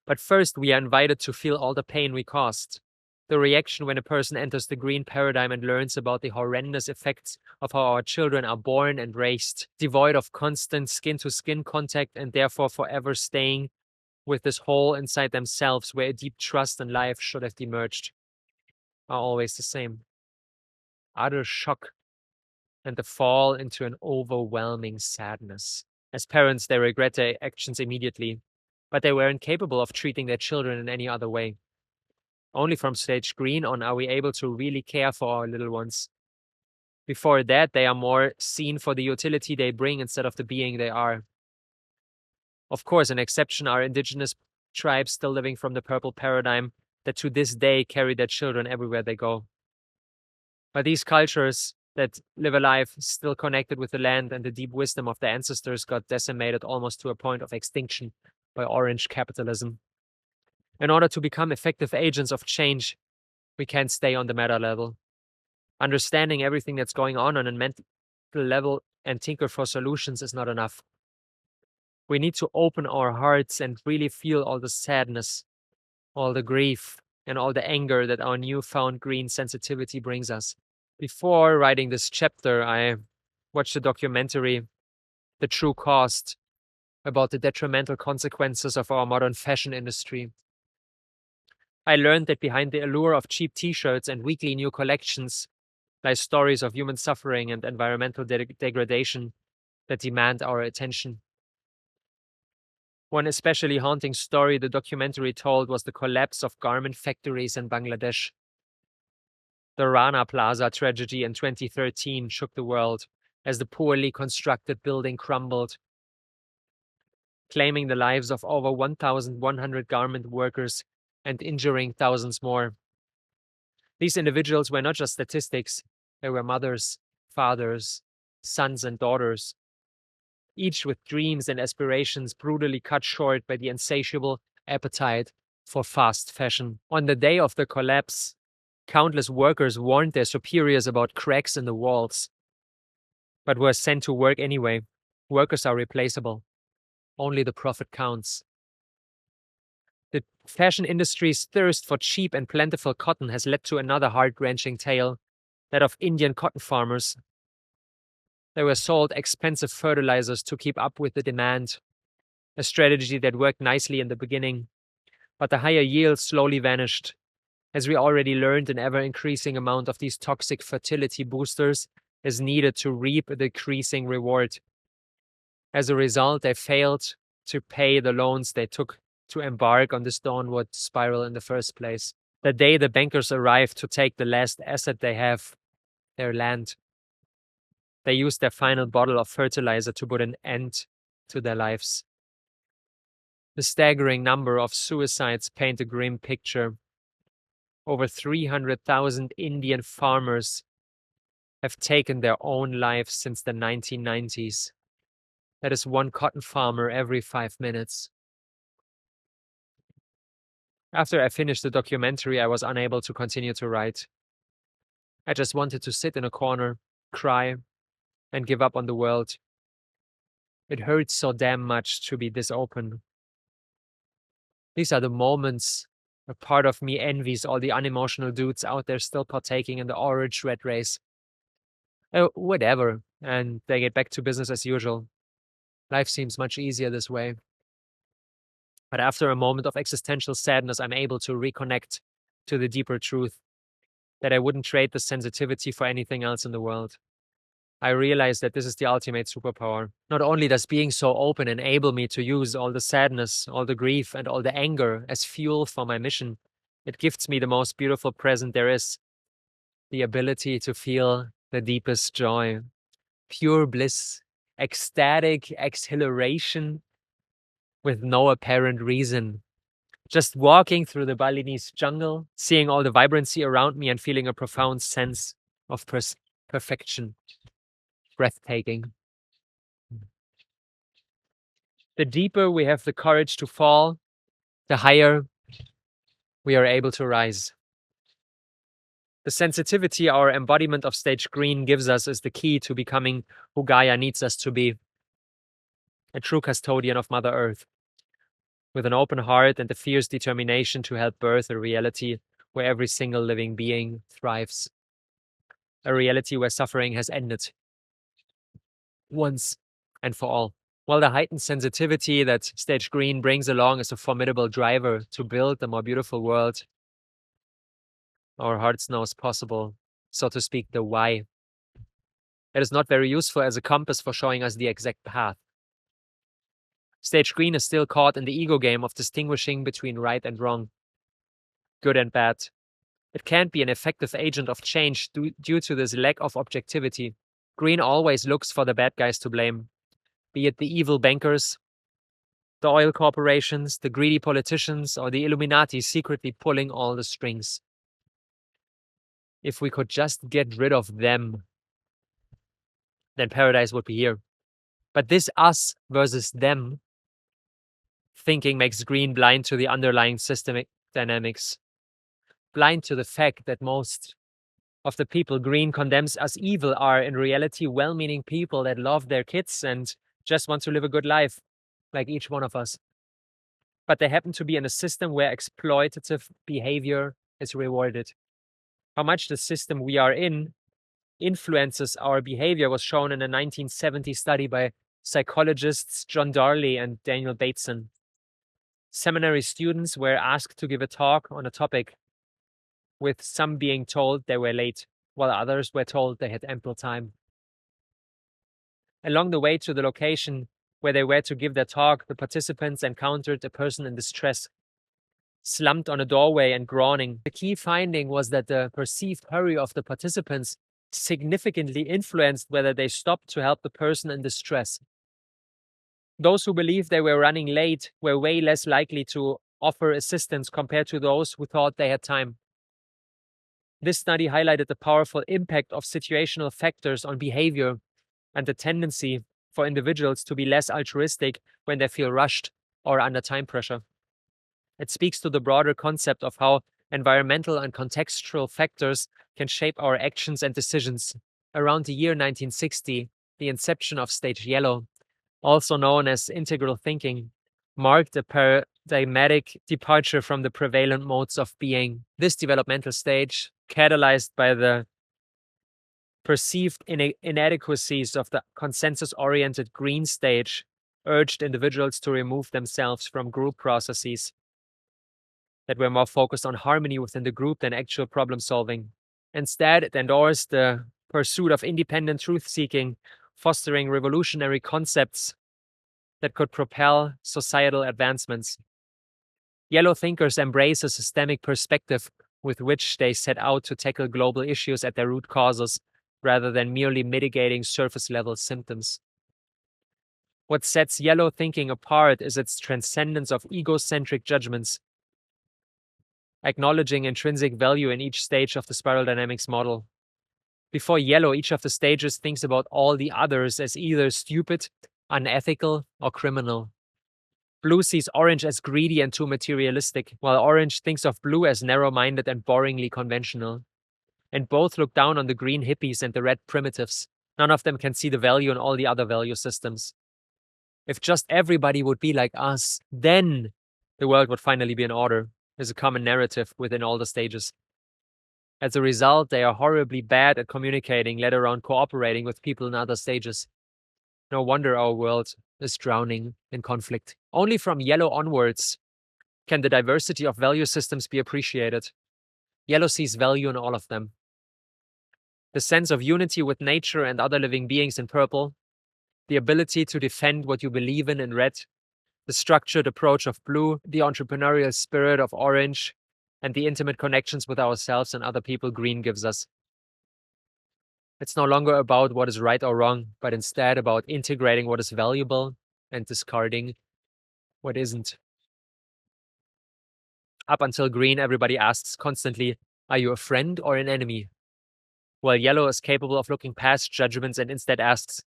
But first, we are invited to feel all the pain we caused. The reaction when a person enters the green paradigm and learns about the horrendous effects of how our children are born and raised, devoid of constant skin-to-skin contact and therefore forever staying with this hole inside themselves where a deep trust in life should have emerged, are always the same. Utter shock and the fall into an overwhelming sadness. As parents, they regret their actions immediately, but they were incapable of treating their children in any other way. Only from stage green on are we able to really care for our little ones. Before that, they are more seen for the utility they bring instead of the being they are. Of course, an exception are indigenous tribes still living from the purple paradigm that to this day carry their children everywhere they go. But these cultures that live a life still connected with the land and the deep wisdom of their ancestors got decimated almost to a point of extinction by orange capitalism. In order to become effective agents of change, we can't stay on the meta level. Understanding everything that's going on a mental level and tinker for solutions is not enough. We need to open our hearts and really feel all the sadness, all the grief, and all the anger that our newfound green sensitivity brings us. Before writing this chapter, I watched a documentary, The True Cost, about the detrimental consequences of our modern fashion industry. I learned that behind the allure of cheap t-shirts and weekly new collections lie stories of human suffering and environmental degradation that demand our attention. One especially haunting story the documentary told was the collapse of garment factories in Bangladesh. The Rana Plaza tragedy in 2013 shook the world as the poorly constructed building crumbled, claiming the lives of over 1,100 garment workers and injuring thousands more. These individuals were not just statistics, they were mothers, fathers, sons, and daughters, each with dreams and aspirations brutally cut short by the insatiable appetite for fast fashion. On the day of the collapse, countless workers warned their superiors about cracks in the walls, but were sent to work anyway. Workers are replaceable. Only the profit counts. The fashion industry's thirst for cheap and plentiful cotton has led to another heart-wrenching tale, that of Indian cotton farmers. They were sold expensive fertilizers to keep up with the demand, a strategy that worked nicely in the beginning, but the higher yields slowly vanished. As we already learned, an ever-increasing amount of these toxic fertility boosters is needed to reap a decreasing reward. As a result, they failed to pay the loans they took to embark on this downward spiral in the first place. The day the bankers arrived to take the last asset they have, their land, they used their final bottle of fertilizer to put an end to their lives. The staggering number of suicides paint a grim picture. Over 300,000 Indian farmers have taken their own lives since the 1990s. That is one cotton farmer every 5 minutes. After I finished the documentary, I was unable to continue to write. I just wanted to sit in a corner, cry, and give up on the world. It hurts so damn much to be this open. These are the moments a part of me envies all the unemotional dudes out there still partaking in the orange red race. Whatever, and they get back to business as usual. Life seems much easier this way. But after a moment of existential sadness, I'm able to reconnect to the deeper truth. that I wouldn't trade the sensitivity for anything else in the world. I realized that this is the ultimate superpower. Not only does being so open enable me to use all the sadness, all the grief, and all the anger as fuel for my mission, it gifts me the most beautiful present there is, the ability to feel the deepest joy, pure bliss, ecstatic exhilaration with no apparent reason. Just walking through the Balinese jungle, seeing all the vibrancy around me and feeling a profound sense of perfection. Breathtaking. The deeper we have the courage to fall, the higher we are able to rise. The sensitivity our embodiment of stage green gives us is the key to becoming who Gaia needs us to be, a true custodian of Mother Earth, with an open heart and a fierce determination to help birth a reality where every single living being thrives, a reality where suffering has ended once and for all. While the heightened sensitivity that stage green brings along is a formidable driver to build a more beautiful world, our hearts know is possible, so to speak, the why. It is not very useful as a compass for showing us the exact path. Stage green is still caught in the ego game of distinguishing between right and wrong, good and bad. It can't be an effective agent of change due to this lack of objectivity. Green always looks for the bad guys to blame, be it the evil bankers, the oil corporations, the greedy politicians, or the Illuminati secretly pulling all the strings. If we could just get rid of them, then paradise would be here. But this us versus them thinking makes green blind to the underlying systemic dynamics, blind to the fact that most of the people green condemns as evil are in reality well-meaning people that love their kids and just want to live a good life, like each one of us. But they happen to be in a system where exploitative behavior is rewarded. How much the system we are in influences our behavior was shown in a 1970 study by psychologists John Darley and Daniel Bateson. Seminary students were asked to give a talk on a topic, with some being told they were late, while others were told they had ample time. Along the way to the location where they were to give their talk, the participants encountered a person in distress, slumped on a doorway and groaning. The key finding was that the perceived hurry of the participants significantly influenced whether they stopped to help the person in distress. Those who believed they were running late were way less likely to offer assistance compared to those who thought they had time. This study highlighted the powerful impact of situational factors on behavior and the tendency for individuals to be less altruistic when they feel rushed or under time pressure. It speaks to the broader concept of how environmental and contextual factors can shape our actions and decisions. Around the year 1960, the inception of stage yellow, also known as integral thinking, marked a paradigmatic departure from the prevalent modes of being. This developmental stage, catalyzed by the perceived inadequacies of the consensus-oriented green stage, urged individuals to remove themselves from group processes that were more focused on harmony within the group than actual problem solving. Instead, it endorsed the pursuit of independent truth-seeking, fostering revolutionary concepts that could propel societal advancements. Yellow thinkers embrace a systemic perspective with which they set out to tackle global issues at their root causes, rather than merely mitigating surface-level symptoms. What sets yellow thinking apart is its transcendence of egocentric judgments, acknowledging intrinsic value in each stage of the spiral dynamics model. Before yellow, each of the stages thinks about all the others as either stupid, unethical, or criminal. Blue sees orange as greedy and too materialistic, while orange thinks of blue as narrow-minded and boringly conventional. And both look down on the green hippies and the red primitives. None of them can see the value in all the other value systems. If just everybody would be like us, then the world would finally be in order. There's a common narrative within all the stages. As a result, they are horribly bad at communicating, let alone cooperating with people in other stages. No wonder our world is drowning in conflict. Only from yellow onwards can the diversity of value systems be appreciated. Yellow sees value in all of them. The sense of unity with nature and other living beings in purple, the ability to defend what you believe in red, the structured approach of blue, the entrepreneurial spirit of orange, and the intimate connections with ourselves and other people green gives us. It's no longer about what is right or wrong, but instead about integrating what is valuable and discarding what isn't. Up until green, everybody asks constantly, are you a friend or an enemy? While yellow is capable of looking past judgments and instead asks,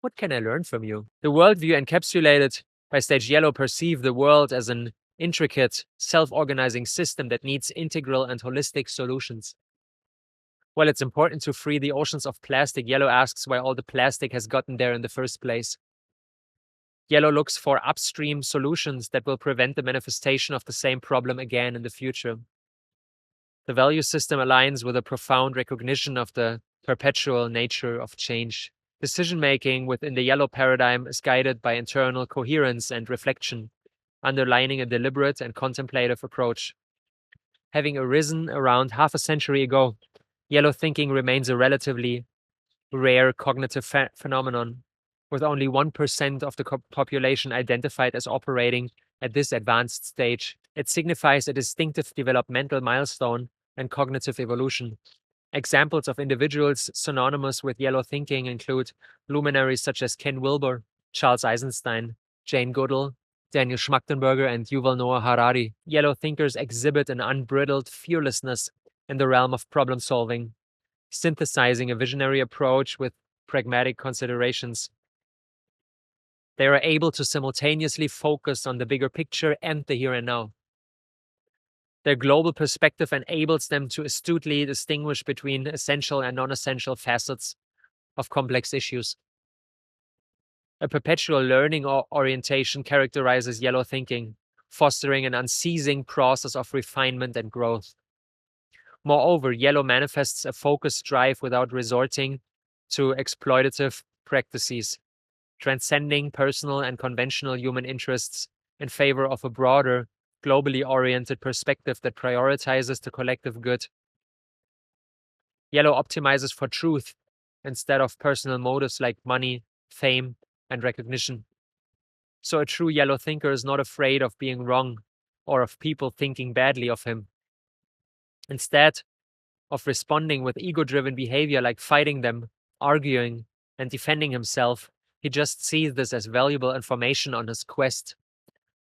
what can I learn from you? The worldview encapsulated by stage yellow perceive the world as an intricate, self-organizing system that needs integral and holistic solutions. While it's important to free the oceans of plastic, yellow asks why all the plastic has gotten there in the first place. Yellow looks for upstream solutions that will prevent the manifestation of the same problem again in the future. The value system aligns with a profound recognition of the perpetual nature of change. Decision-making within the yellow paradigm is guided by internal coherence and reflection, underlining a deliberate and contemplative approach. Having arisen around half a century ago, yellow thinking remains a relatively rare cognitive phenomenon, with only 1% of the population identified as operating at this advanced stage. It signifies a distinctive developmental milestone and cognitive evolution. Examples of individuals synonymous with yellow thinking include luminaries such as Ken Wilber, Charles Eisenstein, Jane Goodall, Daniel Schmachtenberger, and Yuval Noah Harari. Yellow thinkers exhibit an unbridled fearlessness in the realm of problem solving, synthesizing a visionary approach with pragmatic considerations. They are able to simultaneously focus on the bigger picture and the here and now. Their global perspective enables them to astutely distinguish between essential and non-essential facets of complex issues. A perpetual learning orientation characterizes yellow thinking, fostering an unceasing process of refinement and growth. Moreover, yellow manifests a focused drive without resorting to exploitative practices, transcending personal and conventional human interests in favor of a broader, globally oriented perspective that prioritizes the collective good. Yellow optimizes for truth instead of personal motives like money, fame, and recognition. So a true yellow thinker is not afraid of being wrong or of people thinking badly of him. Instead of responding with ego-driven behavior like fighting them, arguing, and defending himself, he just sees this as valuable information on his quest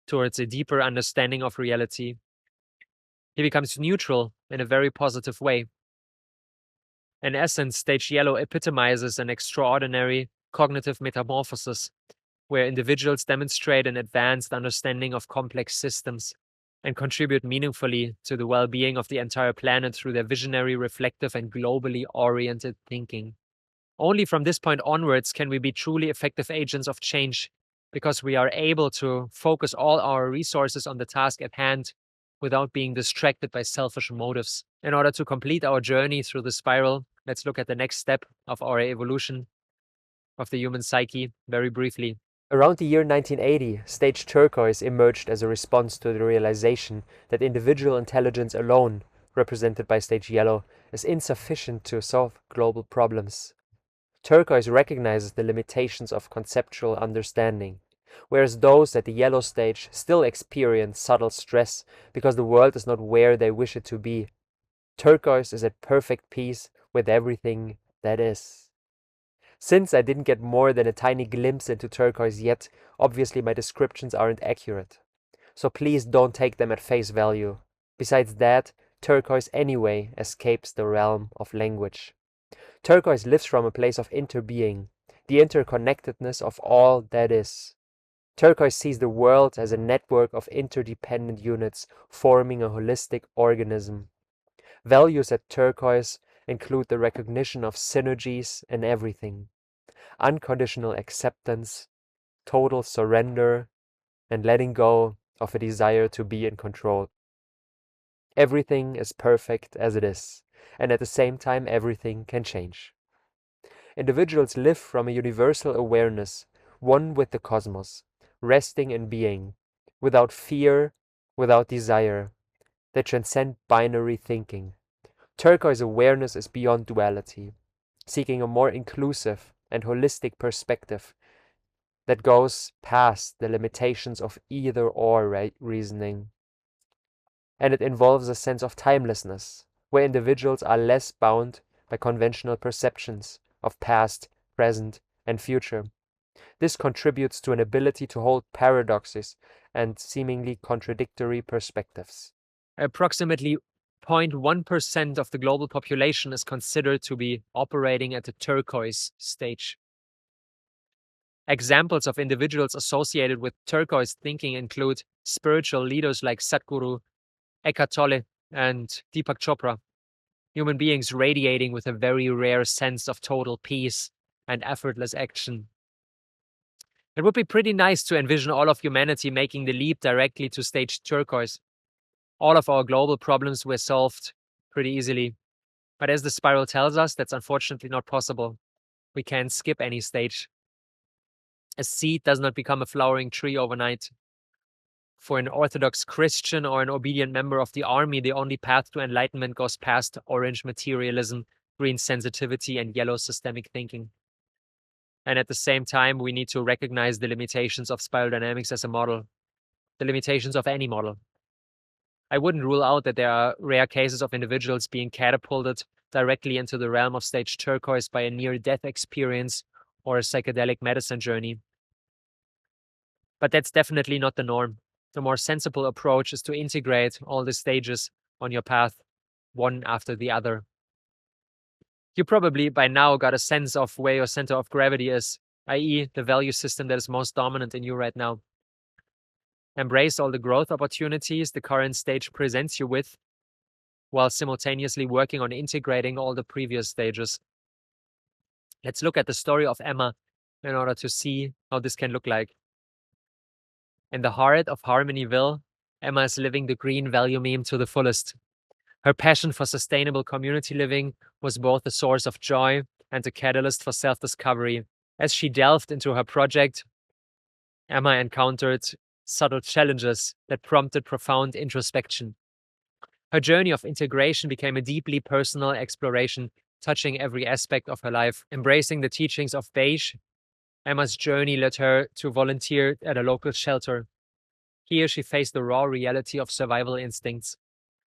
towards a deeper understanding of reality. He becomes neutral in a very positive way. In essence, stage yellow epitomizes an extraordinary cognitive metamorphosis, where individuals demonstrate an advanced understanding of complex systems and contribute meaningfully to the well-being of the entire planet through their visionary, reflective, and globally oriented thinking. Only from this point onwards can we be truly effective agents of change, because we are able to focus all our resources on the task at hand without being distracted by selfish motives. In order to complete our journey through the spiral, let's look at the next step of our evolution of the human psyche very briefly. Around the year 1980, stage turquoise emerged as a response to the realization that individual intelligence alone, represented by stage yellow, is insufficient to solve global problems. Turquoise recognizes the limitations of conceptual understanding, whereas those at the yellow stage still experience subtle stress because the world is not where they wish it to be. Turquoise is at perfect peace with everything that is. Since I didn't get more than a tiny glimpse into turquoise yet, obviously my descriptions aren't accurate. So please don't take them at face value. Besides that, turquoise anyway escapes the realm of language. Turquoise lives from a place of interbeing, the interconnectedness of all that is. Turquoise sees the world as a network of interdependent units forming a holistic organism. Values at turquoise include the recognition of synergies in everything, unconditional acceptance, total surrender, and letting go of a desire to be in control. Everything is perfect as it is, and at the same time everything can change. Individuals live from a universal awareness, one with the cosmos, resting in being, without fear, without desire. They transcend binary thinking. Turquoise awareness is beyond duality, seeking a more inclusive and holistic perspective that goes past the limitations of either-or reasoning. And it involves a sense of timelessness, where individuals are less bound by conventional perceptions of past, present, and future. This contributes to an ability to hold paradoxes and seemingly contradictory perspectives. Approximately 0.1% of the global population is considered to be operating at the turquoise stage. Examples of individuals associated with turquoise thinking include spiritual leaders like Sadhguru, Eckhart Tolle, and Deepak Chopra. Human beings radiating with a very rare sense of total peace and effortless action. It would be pretty nice to envision all of humanity making the leap directly to stage turquoise. All of our global problems were solved pretty easily. But as the spiral tells us, that's unfortunately not possible. We can't skip any stage. A seed does not become a flowering tree overnight. For an Orthodox Christian or an obedient member of the army, the only path to enlightenment goes past orange materialism, green sensitivity, and yellow systemic thinking. And at the same time, we need to recognize the limitations of spiral dynamics as a model, the limitations of any model. I wouldn't rule out that there are rare cases of individuals being catapulted directly into the realm of stage turquoise by a near-death experience or a psychedelic medicine journey. But that's definitely not the norm. The more sensible approach is to integrate all the stages on your path, one after the other. You probably by now got a sense of where your center of gravity is, i.e., the value system that is most dominant in you right now. Embrace all the growth opportunities the current stage presents you with, while simultaneously working on integrating all the previous stages. Let's look at the story of Emma in order to see how this can look like. In the heart of Harmonyville, Emma is living the green value meme to the fullest. Her passion for sustainable community living was both a source of joy and a catalyst for self-discovery. As she delved into her project, Emma encountered subtle challenges that prompted profound introspection. Her journey of integration became a deeply personal exploration, touching every aspect of her life. Embracing the teachings of Beige, Emma's journey led her to volunteer at a local shelter. Here she faced the raw reality of survival instincts,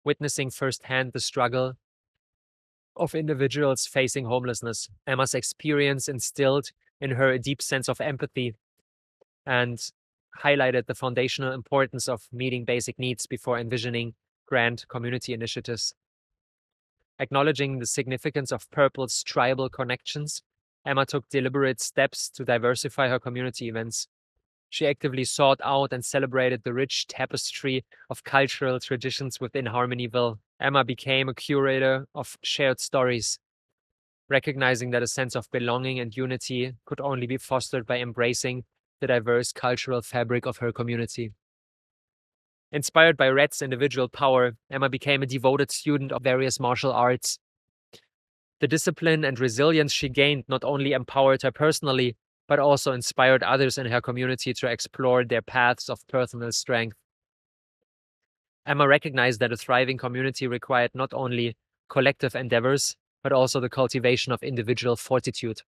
witnessing firsthand the struggle of individuals facing homelessness. Emma's experience instilled in her a deep sense of empathy and highlighted the foundational importance of meeting basic needs before envisioning grand community initiatives. Acknowledging the significance of Purple's tribal connections, Emma took deliberate steps to diversify her community events. She actively sought out and celebrated the rich tapestry of cultural traditions within Harmonyville. Emma became a curator of shared stories, recognizing that a sense of belonging and unity could only be fostered by embracing the diverse cultural fabric of her community. Inspired by Red's individual power, Emma became a devoted student of various martial arts. The discipline and resilience she gained not only empowered her personally, but also inspired others in her community to explore their paths of personal strength. Emma recognized that a thriving community required not only collective endeavors, but also the cultivation of individual fortitude.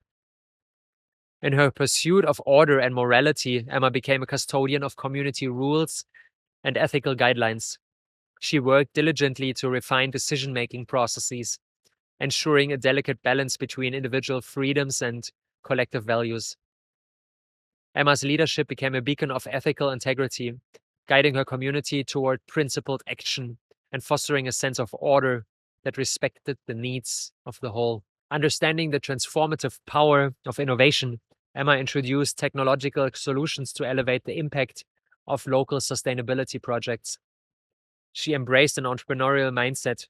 In her pursuit of order and morality, Emma became a custodian of community rules and ethical guidelines. She worked diligently to refine decision-making processes, ensuring a delicate balance between individual freedoms and collective values. Emma's leadership became a beacon of ethical integrity, guiding her community toward principled action and fostering a sense of order that respected the needs of the whole. Understanding the transformative power of innovation, Emma introduced technological solutions to elevate the impact of local sustainability projects. She embraced an entrepreneurial mindset,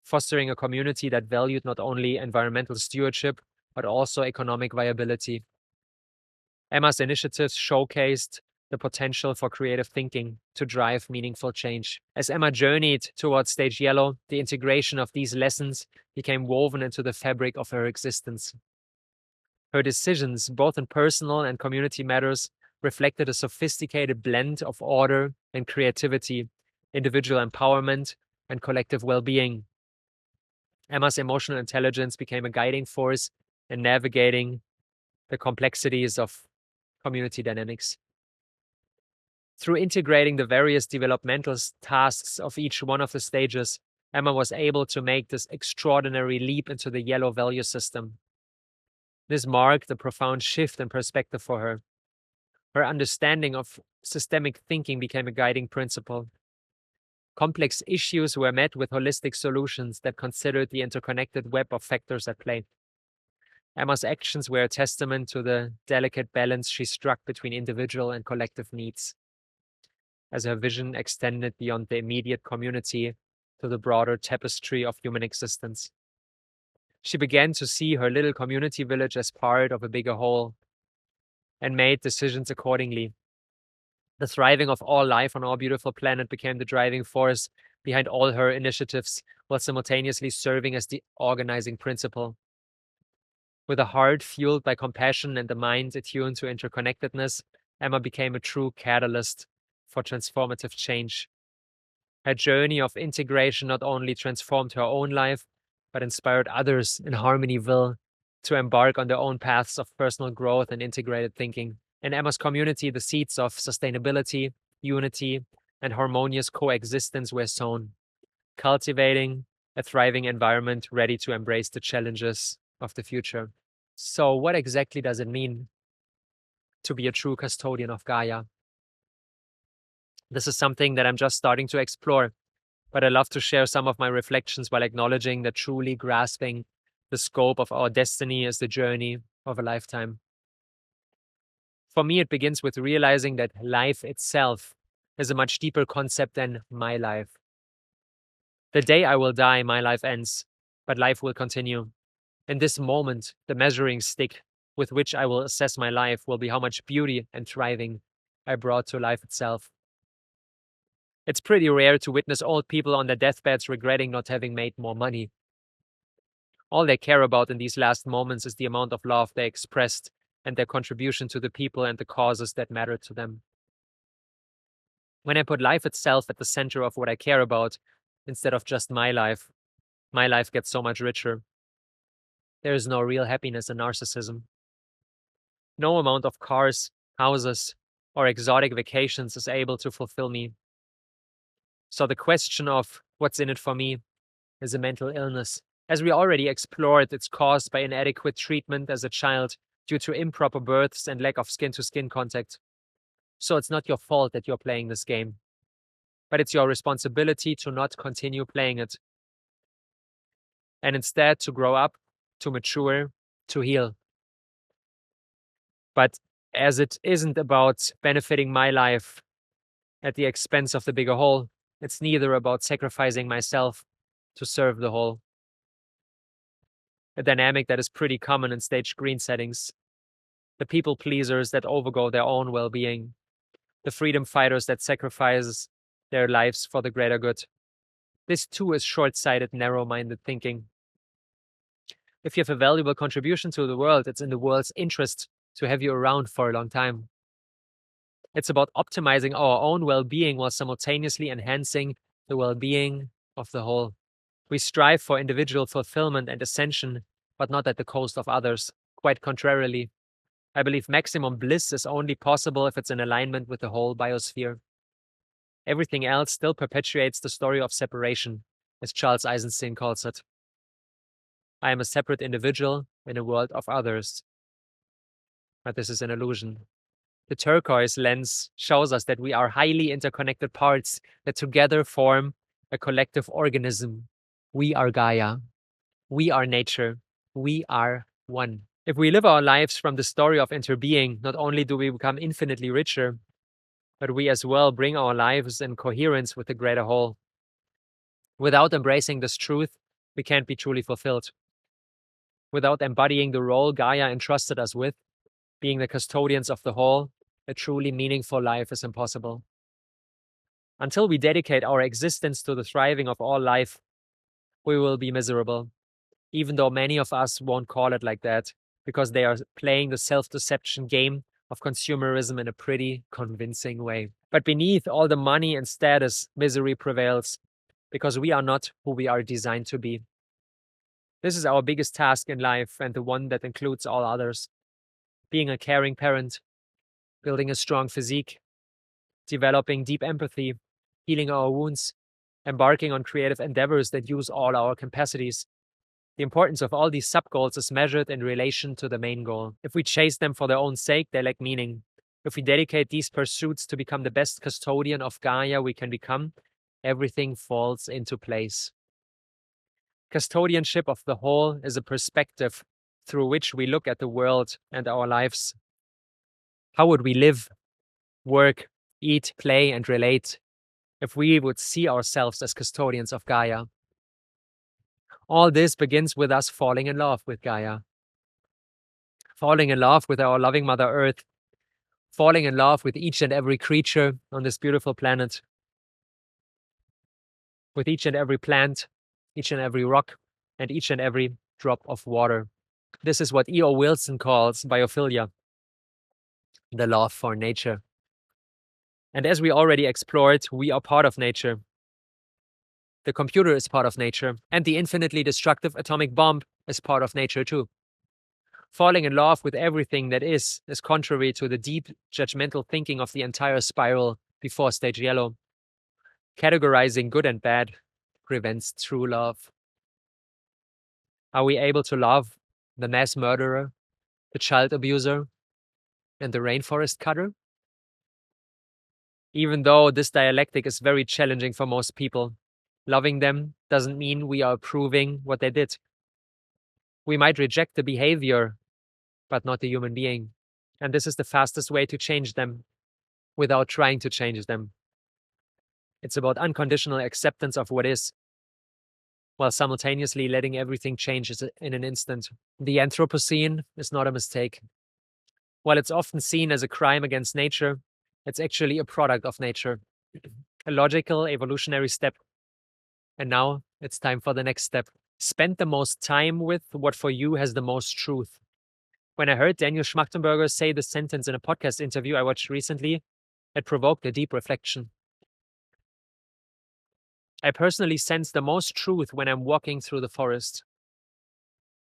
fostering a community that valued not only environmental stewardship, but also economic viability. Emma's initiatives showcased the potential for creative thinking to drive meaningful change. As Emma journeyed towards stage yellow, the integration of these lessons became woven into the fabric of her existence. Her decisions, both in personal and community matters, reflected a sophisticated blend of order and creativity, individual empowerment, and collective well-being. Emma's emotional intelligence became a guiding force in navigating the complexities of community dynamics. Through integrating the various developmental tasks of each one of the stages, Emma was able to make this extraordinary leap into the yellow value system. This marked a profound shift in perspective for her. Her understanding of systemic thinking became a guiding principle. Complex issues were met with holistic solutions that considered the interconnected web of factors at play. Emma's actions were a testament to the delicate balance she struck between individual and collective needs, as her vision extended beyond the immediate community to the broader tapestry of human existence. She began to see her little community village as part of a bigger whole and made decisions accordingly. The thriving of all life on our beautiful planet became the driving force behind all her initiatives, while simultaneously serving as the organizing principle. With a heart fueled by compassion and a mind attuned to interconnectedness, Emma became a true catalyst for transformative change. Her journey of integration not only transformed her own life, but inspired others in Harmonyville to embark on their own paths of personal growth and integrated thinking. In Emma's community, the seeds of sustainability, unity, and harmonious coexistence were sown, cultivating a thriving environment ready to embrace the challenges of the future. So, what exactly does it mean to be a true custodian of Gaia? This is something that I'm just starting to explore, but I love to share some of my reflections while acknowledging that truly grasping the scope of our destiny is the journey of a lifetime. For me, it begins with realizing that life itself is a much deeper concept than my life. The day I will die, my life ends, but life will continue. In this moment, the measuring stick with which I will assess my life will be how much beauty and thriving I brought to life itself. It's pretty rare to witness old people on their deathbeds regretting not having made more money. All they care about in these last moments is the amount of love they expressed and their contribution to the people and the causes that matter to them. When I put life itself at the center of what I care about, instead of just my life gets so much richer. There is no real happiness in narcissism. No amount of cars, houses, or exotic vacations is able to fulfill me. So the question of what's in it for me is a mental illness. As we already explored, it's caused by inadequate treatment as a child due to improper births and lack of skin-to-skin contact. So it's not your fault that you're playing this game, but it's your responsibility to not continue playing it, and instead to grow up, to mature, to heal. But as it isn't about benefiting my life at the expense of the bigger whole, it's neither about sacrificing myself to serve the whole. A dynamic that is pretty common in stage green settings. The people pleasers that overgo their own well-being. The freedom fighters that sacrifice their lives for the greater good. This too is short-sighted, narrow-minded thinking. If you have a valuable contribution to the world, it's in the world's interest to have you around for a long time. It's about optimizing our own well-being while simultaneously enhancing the well-being of the whole. We strive for individual fulfillment and ascension, but not at the cost of others. Quite contrarily, I believe maximum bliss is only possible if it's in alignment with the whole biosphere. Everything else still perpetuates the story of separation, as Charles Eisenstein calls it. I am a separate individual in a world of others. But this is an illusion. The turquoise lens shows us that we are highly interconnected parts that together form a collective organism. We are Gaia. We are nature. We are one. If we live our lives from the story of interbeing, not only do we become infinitely richer, but we as well bring our lives in coherence with the greater whole. Without embracing this truth, we can't be truly fulfilled. Without embodying the role Gaia entrusted us with, being the custodians of the whole, a truly meaningful life is impossible. Until we dedicate our existence to the thriving of all life, we will be miserable, even though many of us won't call it like that, because they are playing the self-deception game of consumerism in a pretty convincing way. But beneath all the money and status, misery prevails, because we are not who we are designed to be. This is our biggest task in life, and the one that includes all others. Being a caring parent, building a strong physique, developing deep empathy, healing our wounds, embarking on creative endeavors that use all our capacities. The importance of all these sub-goals is measured in relation to the main goal. If we chase them for their own sake, they lack meaning. If we dedicate these pursuits to become the best custodian of Gaia we can become, everything falls into place. Custodianship of the whole is a perspective through which we look at the world and our lives. How would we live, work, eat, play, and relate if we would see ourselves as custodians of Gaia? All this begins with us falling in love with Gaia. Falling in love with our loving Mother Earth. Falling in love with each and every creature on this beautiful planet. With each and every plant, each and every rock, and each and every drop of water. This is what E.O. Wilson calls biophilia, the love for nature. And as we already explored, we are part of nature. The computer is part of nature, and the infinitely destructive atomic bomb is part of nature too. Falling in love with everything that is contrary to the deep judgmental thinking of the entire spiral before stage yellow. Categorizing good and bad prevents true love. Are we able to love the mass murderer, the child abuser, and the rainforest cutter? Even though this dialectic is very challenging for most people, loving them doesn't mean we are approving what they did. We might reject the behavior, but not the human being. And this is the fastest way to change them without trying to change them. It's about unconditional acceptance of what is, while simultaneously letting everything change in an instant. The Anthropocene is not a mistake. While it's often seen as a crime against nature, it's actually a product of nature, a logical evolutionary step. And now it's time for the next step. Spend the most time with what for you has the most truth. When I heard Daniel Schmachtenberger say this sentence in a podcast interview I watched recently, it provoked a deep reflection. I personally sense the most truth when I'm walking through the forest,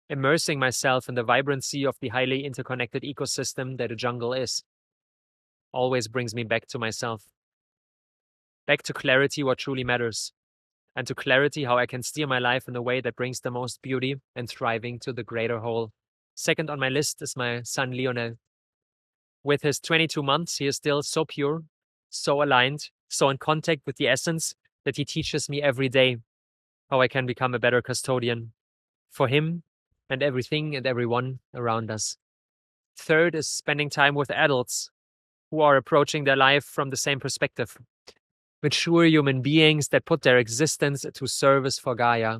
immersing myself in the vibrancy of the highly interconnected ecosystem that a jungle is. Always brings me back to myself. Back to clarity what truly matters, and to clarity how I can steer my life in a way that brings the most beauty and thriving to the greater whole. Second on my list is my son Lionel. With his 22 months, he is still so pure, so aligned, so in contact with the essence that he teaches me every day how I can become a better custodian for him and everything and everyone around us. Third is spending time with adults who are approaching their life from the same perspective. Mature human beings that put their existence to service for Gaia.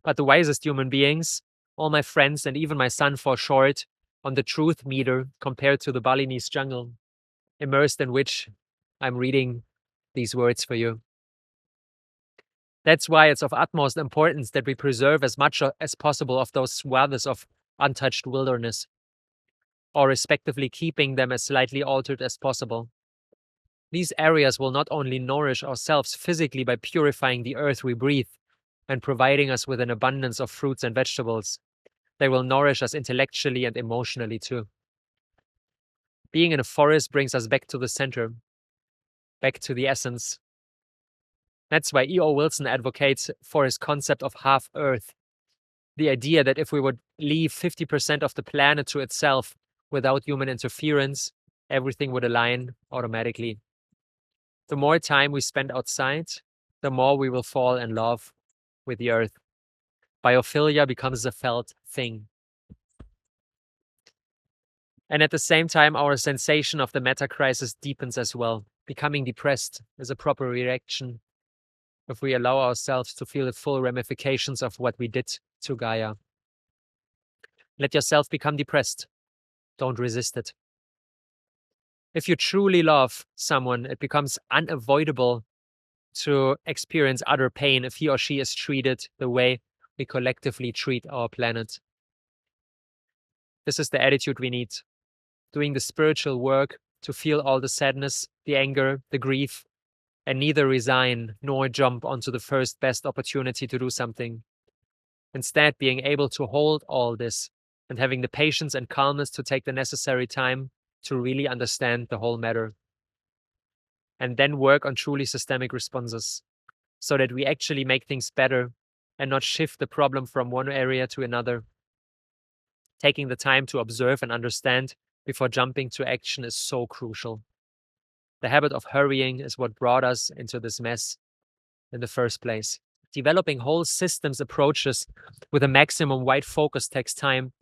But the wisest human beings, all my friends and even my son fall short on the truth meter compared to the Balinese jungle, immersed in which I'm reading these words for you. That's why it's of utmost importance that we preserve as much as possible of those swaths of untouched wilderness, or respectively keeping them as slightly altered as possible. These areas will not only nourish ourselves physically by purifying the earth we breathe and providing us with an abundance of fruits and vegetables, they will nourish us intellectually and emotionally too. Being in a forest brings us back to the center, back to the essence. That's why E.O. Wilson advocates for his concept of half Earth. The idea that if we would leave 50% of the planet to itself without human interference, everything would align automatically. The more time we spend outside, the more we will fall in love with the earth. Biophilia becomes a felt thing. And at the same time, our sensation of the meta crisis deepens as well. Becoming depressed is a proper reaction if we allow ourselves to feel the full ramifications of what we did to Gaia. Let yourself become depressed. Don't resist it. If you truly love someone, it becomes unavoidable to experience utter pain if he or she is treated the way we collectively treat our planet. This is the attitude we need. Doing the spiritual work to feel all the sadness, the anger, the grief, and neither resign nor jump onto the first best opportunity to do something. Instead, being able to hold all this and having the patience and calmness to take the necessary time to really understand the whole matter. And then work on truly systemic responses so that we actually make things better and not shift the problem from one area to another. Taking the time to observe and understand before jumping to action is so crucial. The habit of hurrying is what brought us into this mess in the first place. Developing whole systems approaches with a maximum wide focus takes time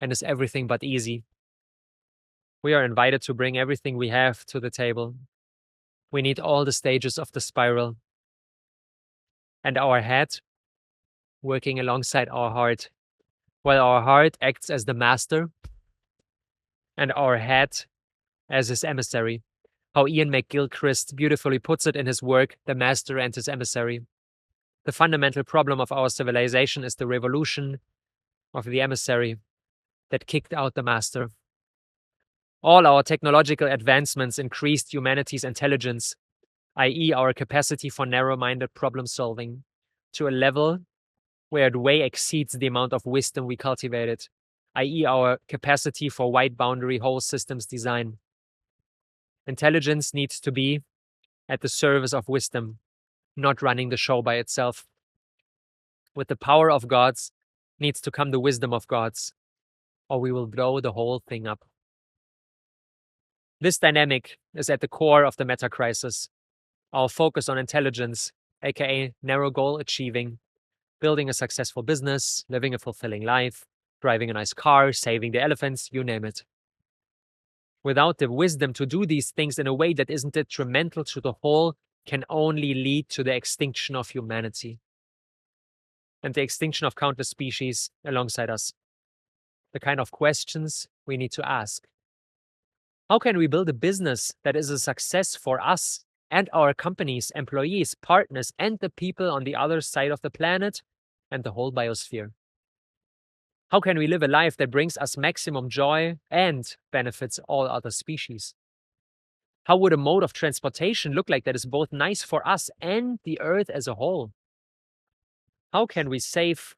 and is everything but easy. We are invited to bring everything we have to the table. We need all the stages of the spiral. And our head working alongside our heart, while our heart acts as the master and our head as his emissary. How Ian McGilchrist beautifully puts it in his work, The Master and His Emissary. The fundamental problem of our civilization is the revolution of the emissary that kicked out the master. All our technological advancements increased humanity's intelligence, i.e. our capacity for narrow-minded problem solving, to a level where it way exceeds the amount of wisdom we cultivated, i.e. our capacity for wide-boundary whole systems design. Intelligence needs to be at the service of wisdom, not running the show by itself. With the power of gods needs to come the wisdom of gods, or we will blow the whole thing up. This dynamic is at the core of the meta crisis. Our focus on intelligence, aka narrow goal achieving, building a successful business, living a fulfilling life, driving a nice car, saving the elephants, you name it. Without the wisdom to do these things in a way that isn't detrimental to the whole, can only lead to the extinction of humanity and the extinction of countless species alongside us. The kind of questions we need to ask. How can we build a business that is a success for us and our companies, employees, partners, and the people on the other side of the planet and the whole biosphere? How can we live a life that brings us maximum joy and benefits all other species? How would a mode of transportation look like that is both nice for us and the Earth as a whole? How can we save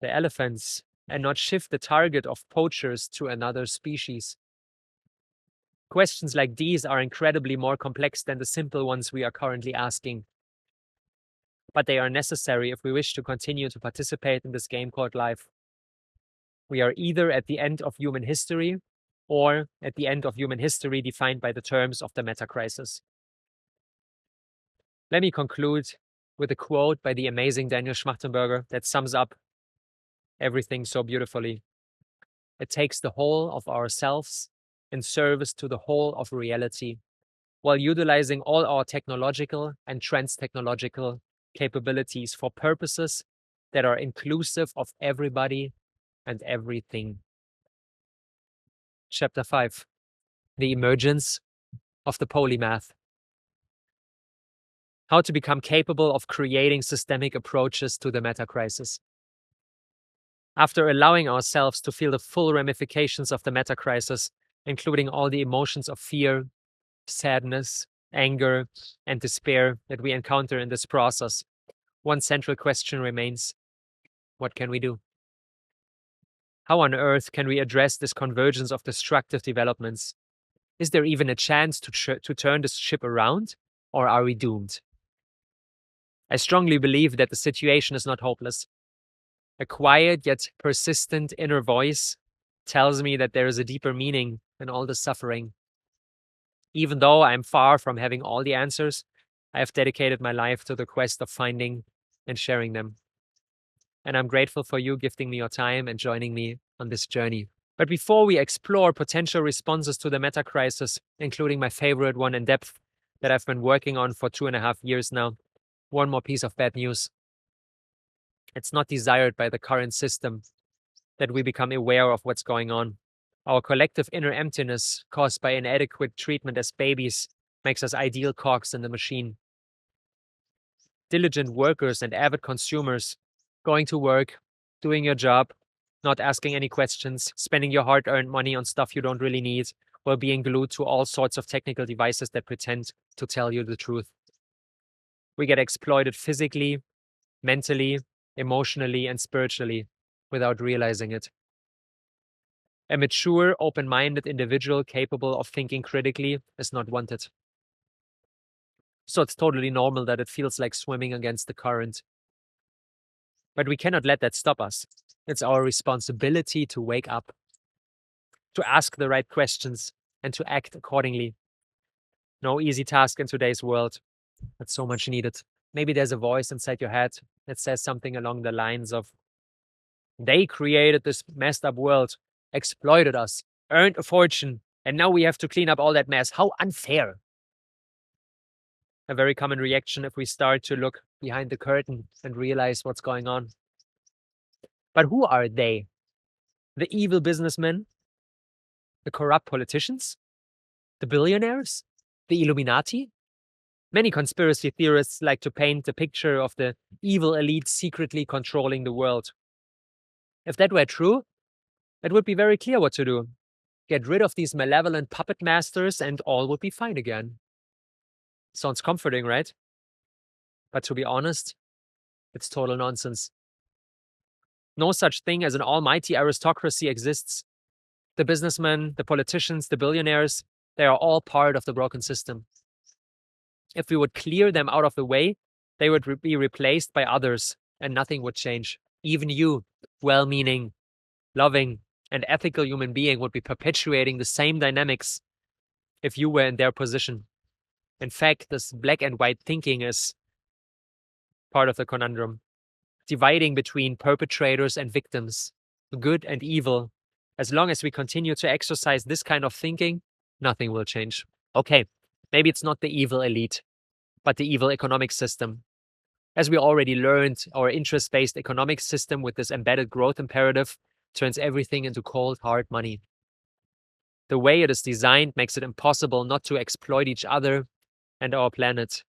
the elephants and not shift the target of poachers to another species? Questions like these are incredibly more complex than the simple ones we are currently asking. But they are necessary if we wish to continue to participate in this game called life. We are either at the end of human history or at the end of human history defined by the terms of the meta crisis. Let me conclude with a quote by the amazing Daniel Schmachtenberger that sums up everything so beautifully. It takes the whole of ourselves in service to the whole of reality, while utilizing all our technological and trans-technological capabilities for purposes that are inclusive of everybody and everything. Chapter 5. The emergence of the polymath. How to become capable of creating systemic approaches to the meta crisis. After allowing ourselves to feel the full ramifications of the meta crisis, including all the emotions of fear, sadness, anger, and despair that we encounter in this process, one central question remains: what can we do? How on earth can we address this convergence of destructive developments? Is there even a chance to turn this ship around, or are we doomed? I strongly believe that the situation is not hopeless. A quiet yet persistent inner voice tells me that there is a deeper meaning in all the suffering. Even though I am far from having all the answers, I have dedicated my life to the quest of finding and sharing them. And I'm grateful for you gifting me your time and joining me on this journey. But before we explore potential responses to the meta crisis, including my favorite one in depth that I've been working on for 2.5 years now, one more piece of bad news. It's not desired by the current system that we become aware of what's going on. Our collective inner emptiness caused by inadequate treatment as babies makes us ideal cogs in the machine. Diligent workers and avid consumers, going to work, doing your job, not asking any questions, spending your hard-earned money on stuff you don't really need, while being glued to all sorts of technical devices that pretend to tell you the truth. We get exploited physically, mentally, emotionally and spiritually, without realizing it. A mature, open-minded individual capable of thinking critically is not wanted. So it's totally normal that it feels like swimming against the current. But we cannot let that stop us. It's our responsibility to wake up, to ask the right questions, and to act accordingly. No easy task in today's world, but so much needed. Maybe there's a voice inside your head that says something along the lines of, they created this messed up world, exploited us, earned a fortune, and now we have to clean up all that mess. How unfair. A very common reaction if we start to look behind the curtain and realize what's going on. But who are they? The evil businessmen? The corrupt politicians? The billionaires? The Illuminati? Many conspiracy theorists like to paint the picture of the evil elite secretly controlling the world. If that were true, it would be very clear what to do. Get rid of these malevolent puppet masters and all would be fine again. Sounds comforting, right? But to be honest, it's total nonsense. No such thing as an almighty aristocracy exists. The businessmen, the politicians, the billionaires, they are all part of the broken system. If we would clear them out of the way, they would be replaced by others and nothing would change. Even you, well-meaning, loving, and ethical human being would be perpetuating the same dynamics if you were in their position. In fact, this black and white thinking is part of the conundrum, dividing between perpetrators and victims, good and evil. As long as we continue to exercise this kind of thinking, nothing will change. Okay, maybe it's not the evil elite, but the evil economic system. As we already learned, our interest-based economic system with this embedded growth imperative turns everything into cold, hard money. The way it is designed makes it impossible not to exploit each other and our planet.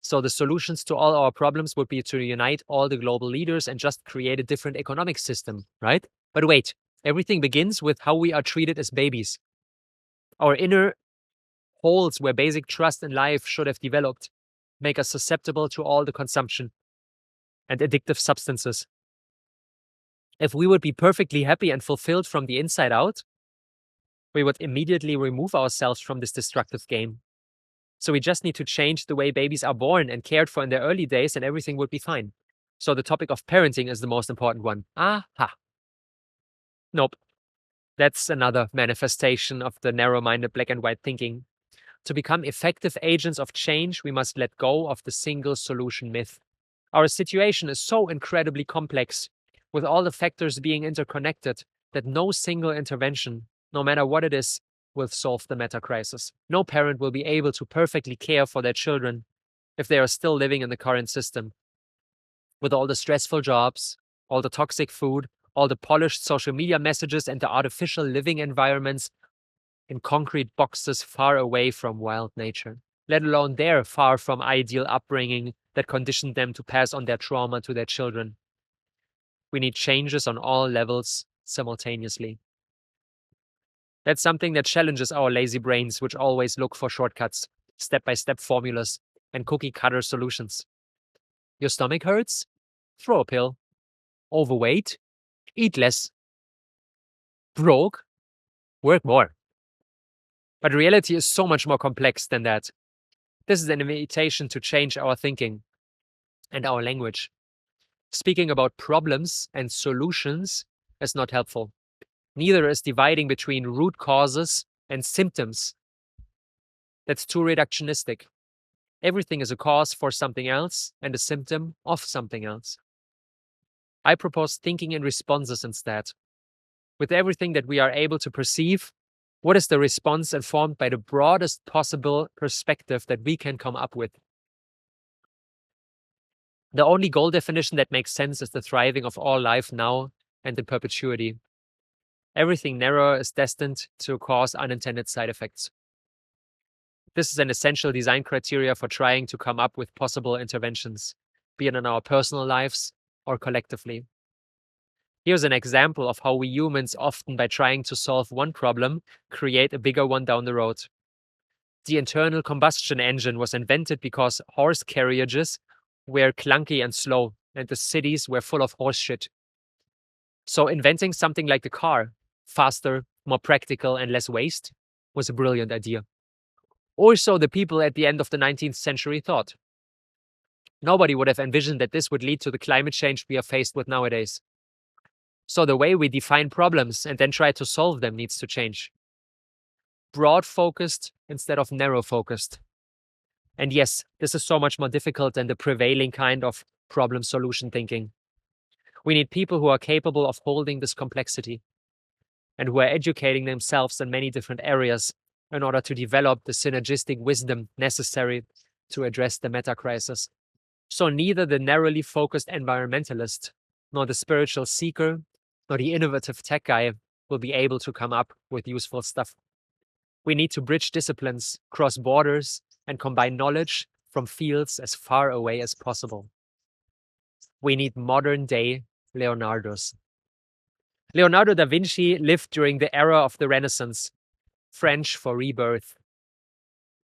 So the solutions to all our problems would be to unite all the global leaders and just create a different economic system, right? But wait, everything begins with how we are treated as babies. Our inner holes where basic trust in life should have developed make us susceptible to all the consumption and addictive substances. If we would be perfectly happy and fulfilled from the inside out, we would immediately remove ourselves from this destructive game. So we just need to change the way babies are born and cared for in their early days and everything would be fine. So the topic of parenting is the most important one. Aha. Nope. That's another manifestation of the narrow-minded black and white thinking. To become effective agents of change, we must let go of the single solution myth. Our situation is so incredibly complex, with all the factors being interconnected, that no single intervention, no matter what it is, will solve the meta crisis. No parent will be able to perfectly care for their children if they are still living in the current system. With all the stressful jobs, all the toxic food, all the polished social media messages and the artificial living environments in concrete boxes far away from wild nature, let alone their far from ideal upbringing that conditioned them to pass on their trauma to their children. We need changes on all levels simultaneously. That's something that challenges our lazy brains, which always look for shortcuts, step-by-step formulas, and cookie-cutter solutions. Your stomach hurts? Throw a pill. Overweight? Eat less. Broke? Work more. But reality is so much more complex than that. This is an invitation to change our thinking and our language. Speaking about problems and solutions is not helpful. Neither is dividing between root causes and symptoms. That's too reductionistic. Everything is a cause for something else and a symptom of something else. I propose thinking in responses instead. With everything that we are able to perceive, what is the response informed by the broadest possible perspective that we can come up with? The only goal definition that makes sense is the thriving of all life now and in perpetuity. Everything narrower is destined to cause unintended side effects. This is an essential design criteria for trying to come up with possible interventions, be it in our personal lives or collectively. Here's an example of how we humans often, by trying to solve one problem, create a bigger one down the road. The internal combustion engine was invented because horse carriages were clunky and slow, and the cities were full of horse shit. So inventing something like the car, faster, more practical, and less waste, was a brilliant idea. Or so the people at the end of the 19th century thought. Nobody would have envisioned that this would lead to the climate change we are faced with nowadays. So the way we define problems and then try to solve them needs to change. Broad-focused instead of narrow-focused. And yes, this is so much more difficult than the prevailing kind of problem-solution thinking. We need people who are capable of holding this complexity and who are educating themselves in many different areas in order to develop the synergistic wisdom necessary to address the meta crisis. So neither the narrowly focused environmentalist, nor the spiritual seeker, nor the innovative tech guy will be able to come up with useful stuff. We need to bridge disciplines, cross borders, and combine knowledge from fields as far away as possible. We need modern-day Leonardos. Leonardo da Vinci lived during the era of the Renaissance, French for rebirth,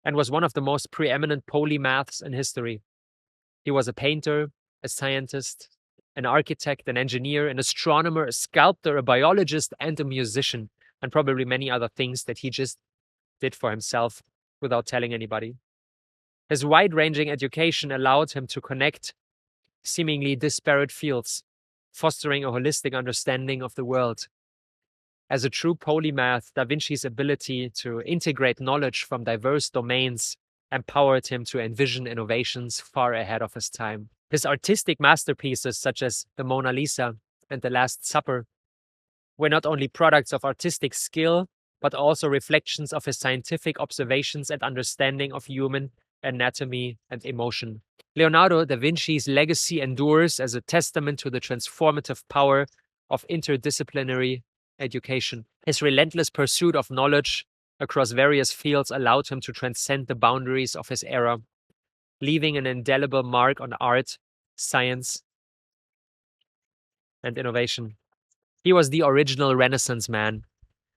and was one of the most preeminent polymaths in history. He was a painter, a scientist, an architect, an engineer, an astronomer, a sculptor, a biologist, and a musician, and probably many other things that he just did for himself without telling anybody. His wide-ranging education allowed him to connect seemingly disparate fields, fostering a holistic understanding of the world. As a true polymath, Da Vinci's ability to integrate knowledge from diverse domains empowered him to envision innovations far ahead of his time. His artistic masterpieces, such as the Mona Lisa and the Last Supper, were not only products of artistic skill, but also reflections of his scientific observations and understanding of human anatomy and emotion. Leonardo da Vinci's legacy endures as a testament to the transformative power of interdisciplinary education. His relentless pursuit of knowledge across various fields allowed him to transcend the boundaries of his era, leaving an indelible mark on art, science, and innovation. He was the original Renaissance man,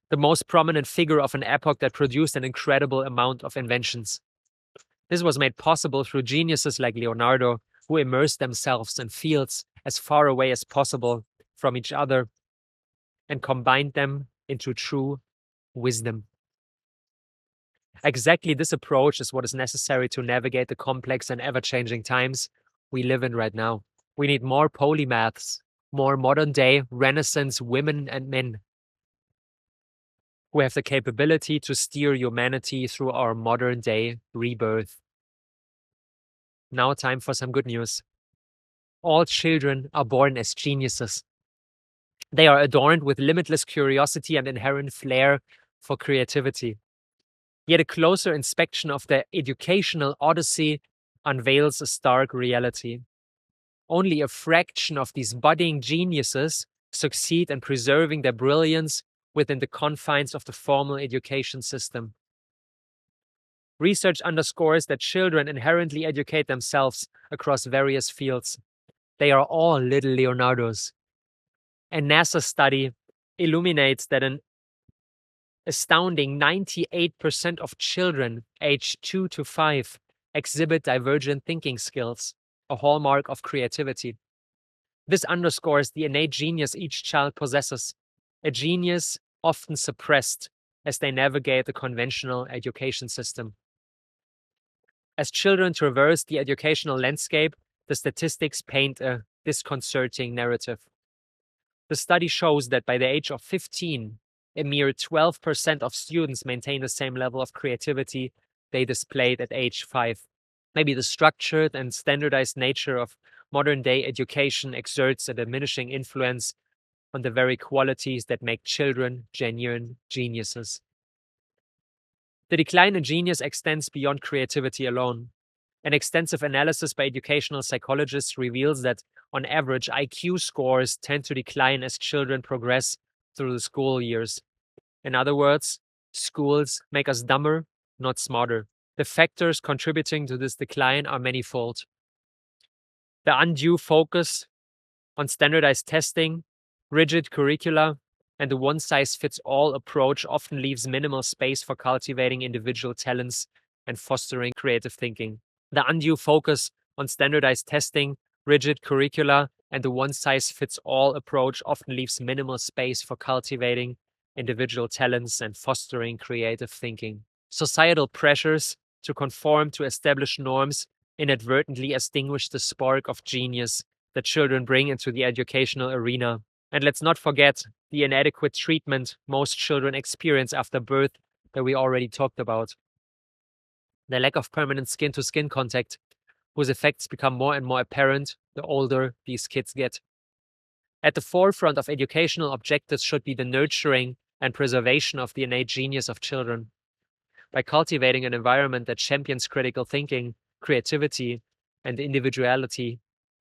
the most prominent figure of an epoch that produced an incredible amount of inventions. This was made possible through geniuses like Leonardo, who immersed themselves in fields as far away as possible from each other and combined them into true wisdom. Exactly this approach is what is necessary to navigate the complex and ever-changing times we live in right now. We need more polymaths, more modern-day Renaissance women and men who have the capability to steer humanity through our modern-day rebirth. Now time for some good news. All children are born as geniuses. They are adorned with limitless curiosity and inherent flair for creativity. Yet a closer inspection of their educational odyssey unveils a stark reality. Only a fraction of these budding geniuses succeed in preserving their brilliance within the confines of the formal education system. Research underscores that children inherently educate themselves across various fields. They are all little Leonardos. A NASA study illuminates that an astounding 98% of children aged 2 to 5 exhibit divergent thinking skills, a hallmark of creativity. This underscores the innate genius each child possesses, a genius often suppressed as they navigate the conventional education system. As children traverse the educational landscape, the statistics paint a disconcerting narrative. The study shows that by the age of 15, a mere 12% of students maintain the same level of creativity they displayed at age 5. Maybe the structured and standardized nature of modern-day education exerts a diminishing influence on the very qualities that make children genuine geniuses. The decline in genius extends beyond creativity alone. An extensive analysis by educational psychologists reveals that, on average, IQ scores tend to decline as children progress through the school years. In other words, schools make us dumber, not smarter. The factors contributing to this decline are manifold. The undue focus on standardized testing, rigid curricula, and the one-size-fits-all approach often leaves minimal space for cultivating individual talents and fostering creative thinking. The undue focus on standardized testing Rigid curricula and the one-size-fits-all approach often leaves minimal space for cultivating individual talents and fostering creative thinking. Societal pressures to conform to established norms inadvertently extinguish the spark of genius that children bring into the educational arena. And let's not forget the inadequate treatment most children experience after birth that we already talked about. The lack of permanent skin-to-skin contact, whose effects become more and more apparent the older these kids get. At the forefront of educational objectives should be the nurturing and preservation of the innate genius of children. By cultivating an environment that champions critical thinking, creativity, and individuality,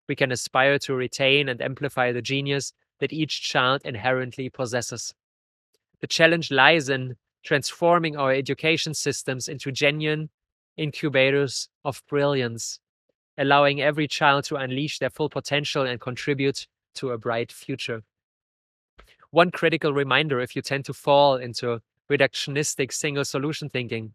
we can aspire to retain and amplify the genius that each child inherently possesses. The challenge lies in transforming our education systems into genuine incubators of brilliance, allowing every child to unleash their full potential and contribute to a bright future. One critical reminder if you tend to fall into reductionistic single solution thinking.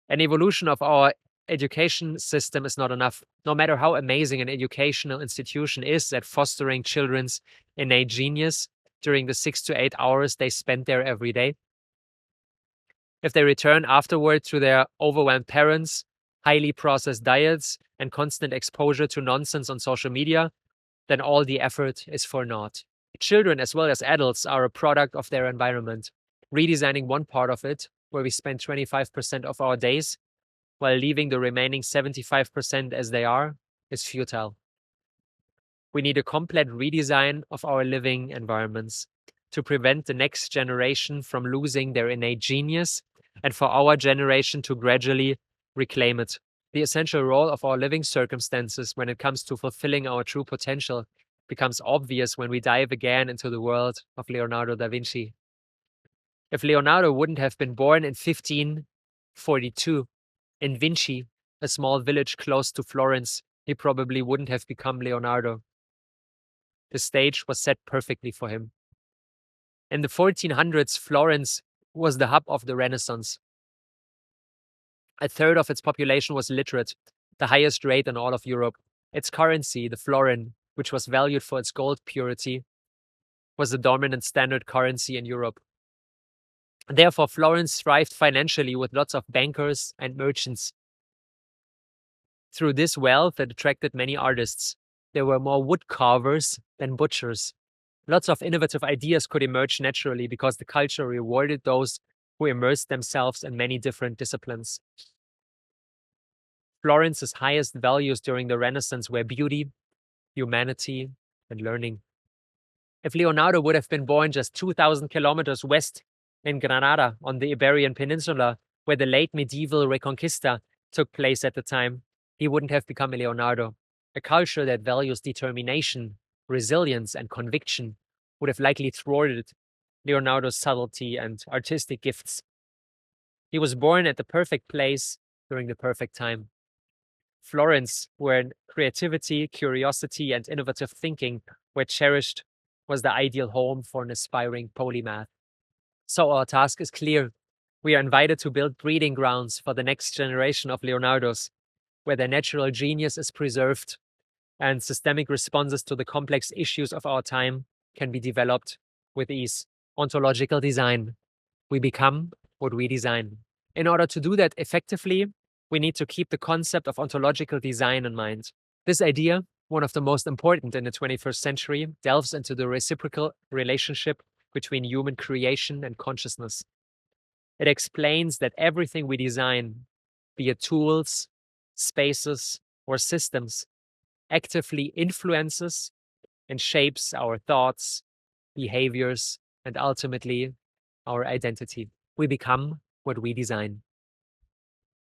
An evolution of our education system is not enough, no matter how amazing an educational institution is at fostering children's innate genius during the 6 to 8 hours they spend there every day. If they return afterward to their overwhelmed parents, highly processed diets, and constant exposure to nonsense on social media, then all the effort is for naught. Children, as well as adults, are a product of their environment. Redesigning one part of it, where we spend 25% of our days, while leaving the remaining 75% as they are, is futile. We need a complete redesign of our living environments to prevent the next generation from losing their innate genius and for our generation to gradually reclaim it. The essential role of our living circumstances when it comes to fulfilling our true potential becomes obvious when we dive again into the world of Leonardo da Vinci. If Leonardo wouldn't have been born in 1542 in Vinci, a small village close to Florence, he probably wouldn't have become Leonardo. The stage was set perfectly for him. In the 1400s, Florence was the hub of the Renaissance. A third of its population was literate, the highest rate in all of Europe. Its currency, the florin, which was valued for its gold purity, was the dominant standard currency in Europe. Therefore, Florence thrived financially with lots of bankers and merchants. Through this wealth, it attracted many artists. There were more wood carvers than butchers. Lots of innovative ideas could emerge naturally because the culture rewarded those who immersed themselves in many different disciplines. Florence's highest values during the Renaissance were beauty, humanity, and learning. If Leonardo would have been born just 2,000 kilometers west in Granada on the Iberian Peninsula, where the late medieval Reconquista took place at the time, he wouldn't have become a Leonardo. A culture that values determination, resilience, and conviction would have likely thwarted Leonardo's subtlety and artistic gifts. He was born at the perfect place during the perfect time. Florence, where creativity, curiosity, and innovative thinking were cherished, was the ideal home for an aspiring polymath. So our task is clear. We are invited to build breeding grounds for the next generation of Leonardos, where their natural genius is preserved and systemic responses to the complex issues of our time can be developed with ease. Ontological design. We become what we design. In order to do that effectively, we need to keep the concept of ontological design in mind. This idea, one of the most important in the 21st century, delves into the reciprocal relationship between human creation and consciousness. It explains that everything we design, be it tools, spaces, or systems, actively influences and shapes our thoughts, behaviors, and ultimately our identity. We become what we design.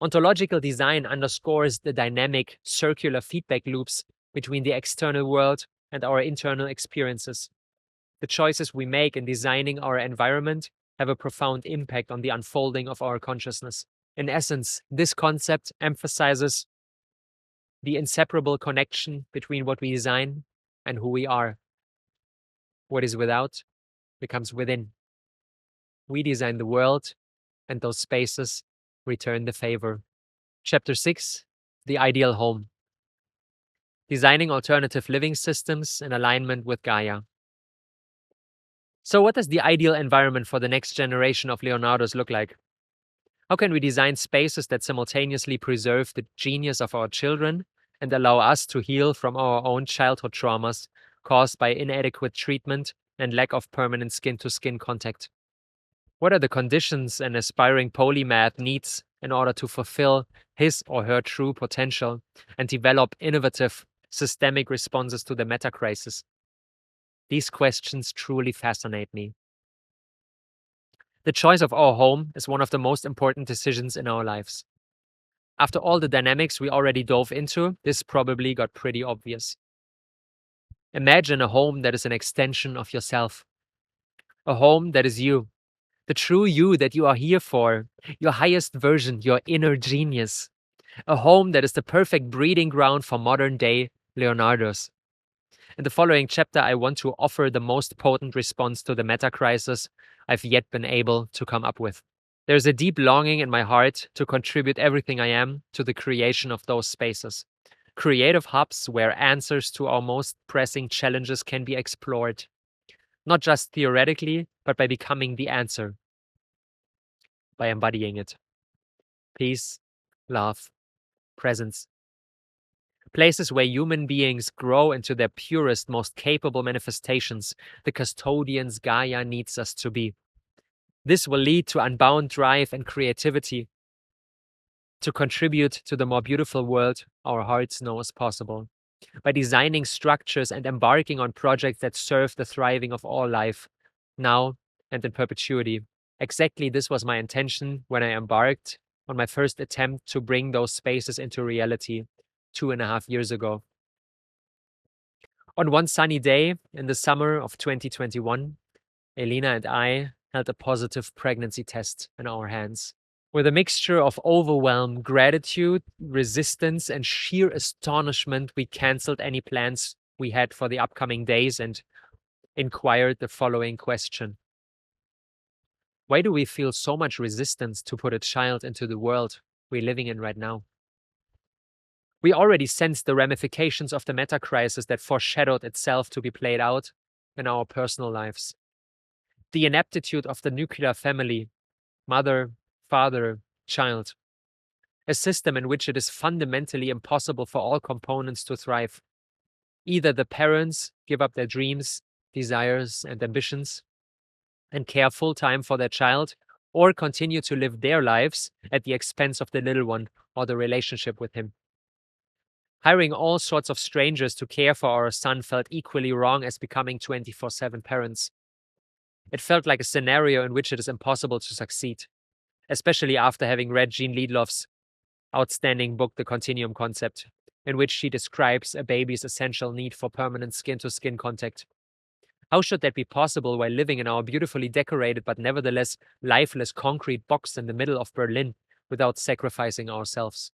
Ontological design underscores the dynamic circular feedback loops between the external world and our internal experiences. The choices we make in designing our environment have a profound impact on the unfolding of our consciousness. In essence, this concept emphasizes the inseparable connection between what we design and who we are. What is without becomes within. We design the world, and those spaces return the favor. Chapter 6, The Ideal Home. designing alternative living systems in alignment with Gaia. So what does the ideal environment for the next generation of Leonardos look like? How can we design spaces that simultaneously preserve the genius of our children and allow us to heal from our own childhood traumas caused by inadequate treatment and lack of permanent skin-to-skin contact? What are the conditions an aspiring polymath needs in order to fulfill his or her true potential and develop innovative, systemic responses to the meta crisis? These questions truly fascinate me. The choice of our home is one of the most important decisions in our lives. After all the dynamics we already dove into, this probably got pretty obvious. Imagine a home that is an extension of yourself. A home that is you, the true you that you are here for, your highest version, your inner genius. A home that is the perfect breeding ground for modern day Leonardos. In the following chapter, I want to offer the most potent response to the meta crisis I've yet been able to come up with. There's a deep longing in my heart to contribute everything I am to the creation of those spaces. Creative hubs where answers to our most pressing challenges can be explored. Not just theoretically, but by becoming the answer. By embodying it. Peace, love, presence. Places where human beings grow into their purest, most capable manifestations, the custodians Gaia needs us to be. This will lead to unbound drive and creativity to contribute to the more beautiful world our hearts know is possible. By designing structures and embarking on projects that serve the thriving of all life, now and in perpetuity. Exactly this was my intention when I embarked on my first attempt to bring those spaces into reality 2.5 years ago. On one sunny day in the summer of 2021, Elena and I held a positive pregnancy test in our hands. With a mixture of overwhelm, gratitude, resistance, and sheer astonishment, we cancelled any plans we had for the upcoming days and inquired the following question. Why do we feel so much resistance to put a child into the world we're living in right now? We already sensed the ramifications of the meta crisis that foreshadowed itself to be played out in our personal lives. The ineptitude of the nuclear family, mother, father, child. A system in which it is fundamentally impossible for all components to thrive. Either the parents give up their dreams, desires, and ambitions and care full-time for their child, or continue to live their lives at the expense of the little one or the relationship with him. Hiring all sorts of strangers to care for our son felt equally wrong as becoming 24/7 parents. It felt like a scenario in which it is impossible to succeed, especially after having read Jean Lidloff's outstanding book, The Continuum Concept, in which she describes a baby's essential need for permanent skin-to-skin contact. How should that be possible while living in our beautifully decorated but nevertheless lifeless concrete box in the middle of Berlin without sacrificing ourselves?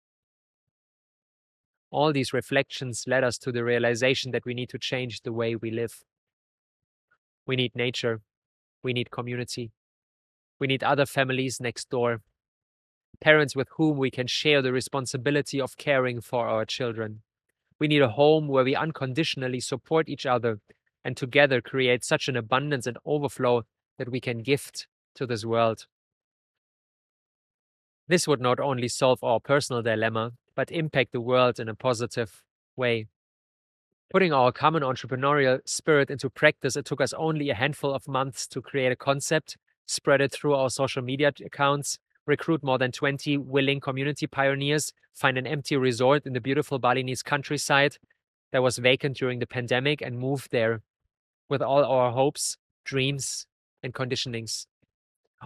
All these reflections led us to the realization that we need to change the way we live. We need nature. We need community. We need other families next door. Parents with whom we can share the responsibility of caring for our children. We need a home where we unconditionally support each other and together create such an abundance and overflow that we can gift to this world. This would not only solve our personal dilemma, but impact the world in a positive way. Putting our common entrepreneurial spirit into practice, it took us only a handful of months to create a concept, spread it through our social media accounts, recruit more than 20 willing community pioneers, find an empty resort in the beautiful Balinese countryside that was vacant during the pandemic, and move there with all our hopes, dreams, and conditionings.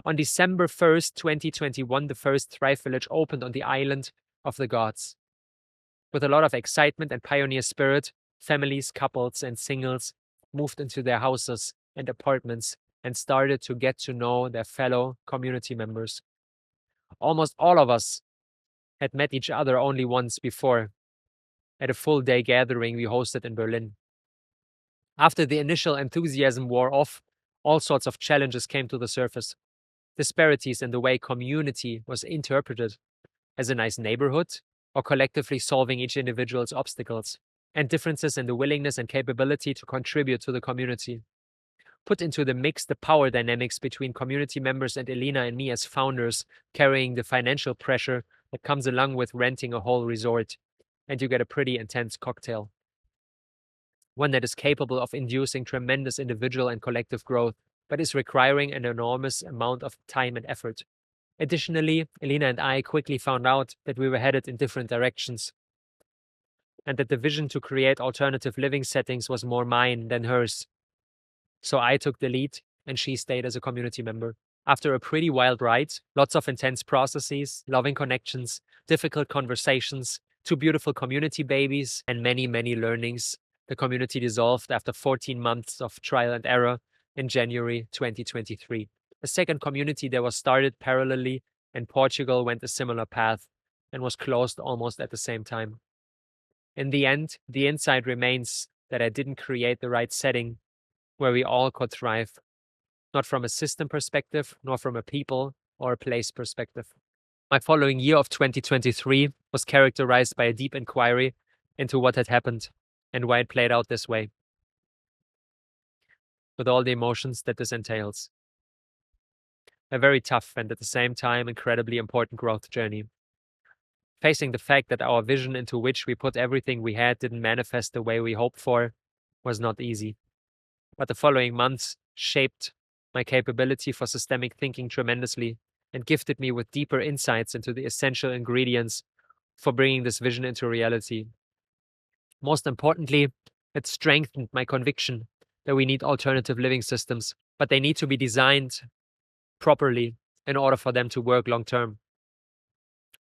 On December 1st, 2021, the first Thrive Village opened on the island of the gods. With a lot of excitement and pioneer spirit, families, couples, and singles moved into their houses and apartments and started to get to know their fellow community members. Almost all of us had met each other only once before at a full-day gathering we hosted in Berlin. After the initial enthusiasm wore off, all sorts of challenges came to the surface. Disparities in the way community was interpreted as a nice neighborhood or collectively solving each individual's obstacles. and differences in the willingness and capability to contribute to the community. Put into the mix the power dynamics between community members and Elena and me as founders, carrying the financial pressure that comes along with renting a whole resort, and you get a pretty intense cocktail. One that is capable of inducing tremendous individual and collective growth, but is requiring an enormous amount of time and effort. Additionally, Elena and I quickly found out that we were headed in different directions, and that the vision to create alternative living settings was more mine than hers. So I took the lead, and she stayed as a community member. After a pretty wild ride, lots of intense processes, loving connections, difficult conversations, 2 beautiful community babies, and many, many learnings, the community dissolved after 14 months of trial and error in January 2023. A second community that was started parallelly in Portugal went a similar path and was closed almost at the same time. In the end, the insight remains that I didn't create the right setting where we all could thrive, not from a system perspective, nor from a people or a place perspective. My following year of 2023 was characterized by a deep inquiry into what had happened and why it played out this way, with all the emotions that this entails. A very tough and at the same time incredibly important growth journey. Facing the fact that our vision into which we put everything we had didn't manifest the way we hoped for was not easy. But the following months shaped my capability for systemic thinking tremendously and gifted me with deeper insights into the essential ingredients for bringing this vision into reality. Most importantly, it strengthened my conviction that we need alternative living systems, but they need to be designed properly in order for them to work long term.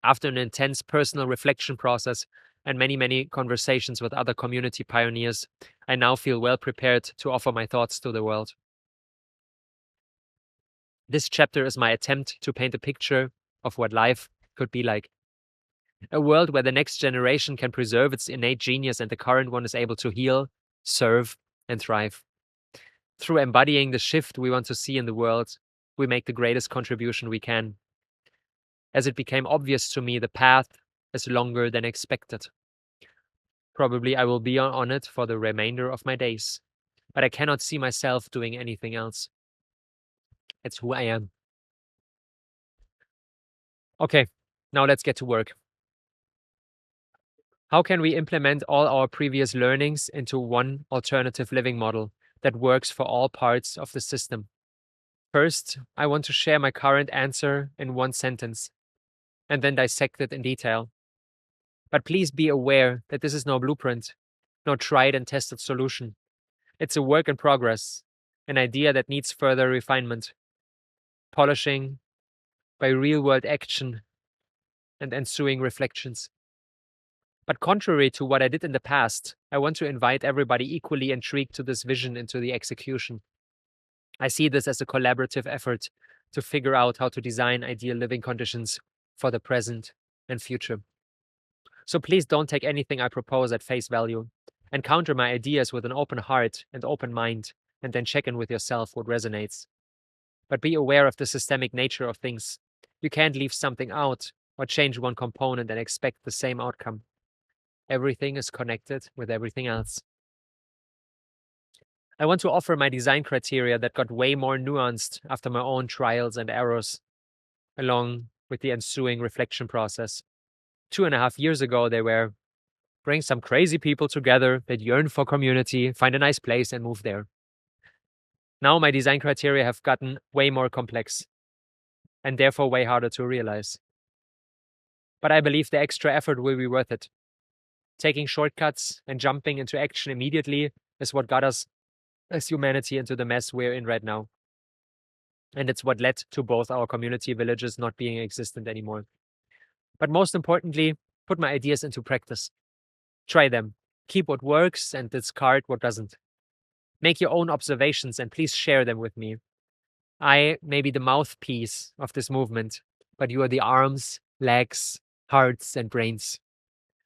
After an intense personal reflection process and many, many conversations with other community pioneers, I now feel well prepared to offer my thoughts to the world. This chapter is my attempt to paint a picture of what life could be like. A world where the next generation can preserve its innate genius and the current one is able to heal, serve, and thrive. Through embodying the shift we want to see in the world, we make the greatest contribution we can. As it became obvious to me, the path is longer than expected. Probably I will be on it for the remainder of my days, but I cannot see myself doing anything else. It's who I am. Okay, now let's get to work. How can we implement all our previous learnings into one alternative living model that works for all parts of the system? First, I want to share my current answer in one sentence, and then dissect it in detail. But please be aware that this is no blueprint, no tried and tested solution. It's a work in progress, an idea that needs further refinement, polishing by real-world action and ensuing reflections. But contrary to what I did in the past, I want to invite everybody equally intrigued to this vision into the execution. I see this as a collaborative effort to figure out how to design ideal living conditions for the present and future. So please don't take anything I propose at face value. Encounter my ideas with an open heart and open mind, and then check in with yourself what resonates. But be aware of the systemic nature of things. You can't leave something out or change one component and expect the same outcome. Everything is connected with everything else. I want to offer my design criteria that got way more nuanced after my own trials and errors, along with the ensuing reflection process. 2.5 years ago, they were bring some crazy people together that yearn for community, find a nice place and move there. Now my design criteria have gotten way more complex and therefore way harder to realize. But I believe the extra effort will be worth it. Taking shortcuts and jumping into action immediately is what got us as humanity into the mess we're in right now. And it's what led to both our community villages not being existent anymore. But most importantly, put my ideas into practice. Try them. Keep what works and discard what doesn't. Make your own observations and please share them with me. I may be the mouthpiece of this movement, but you are the arms, legs, hearts, and brains.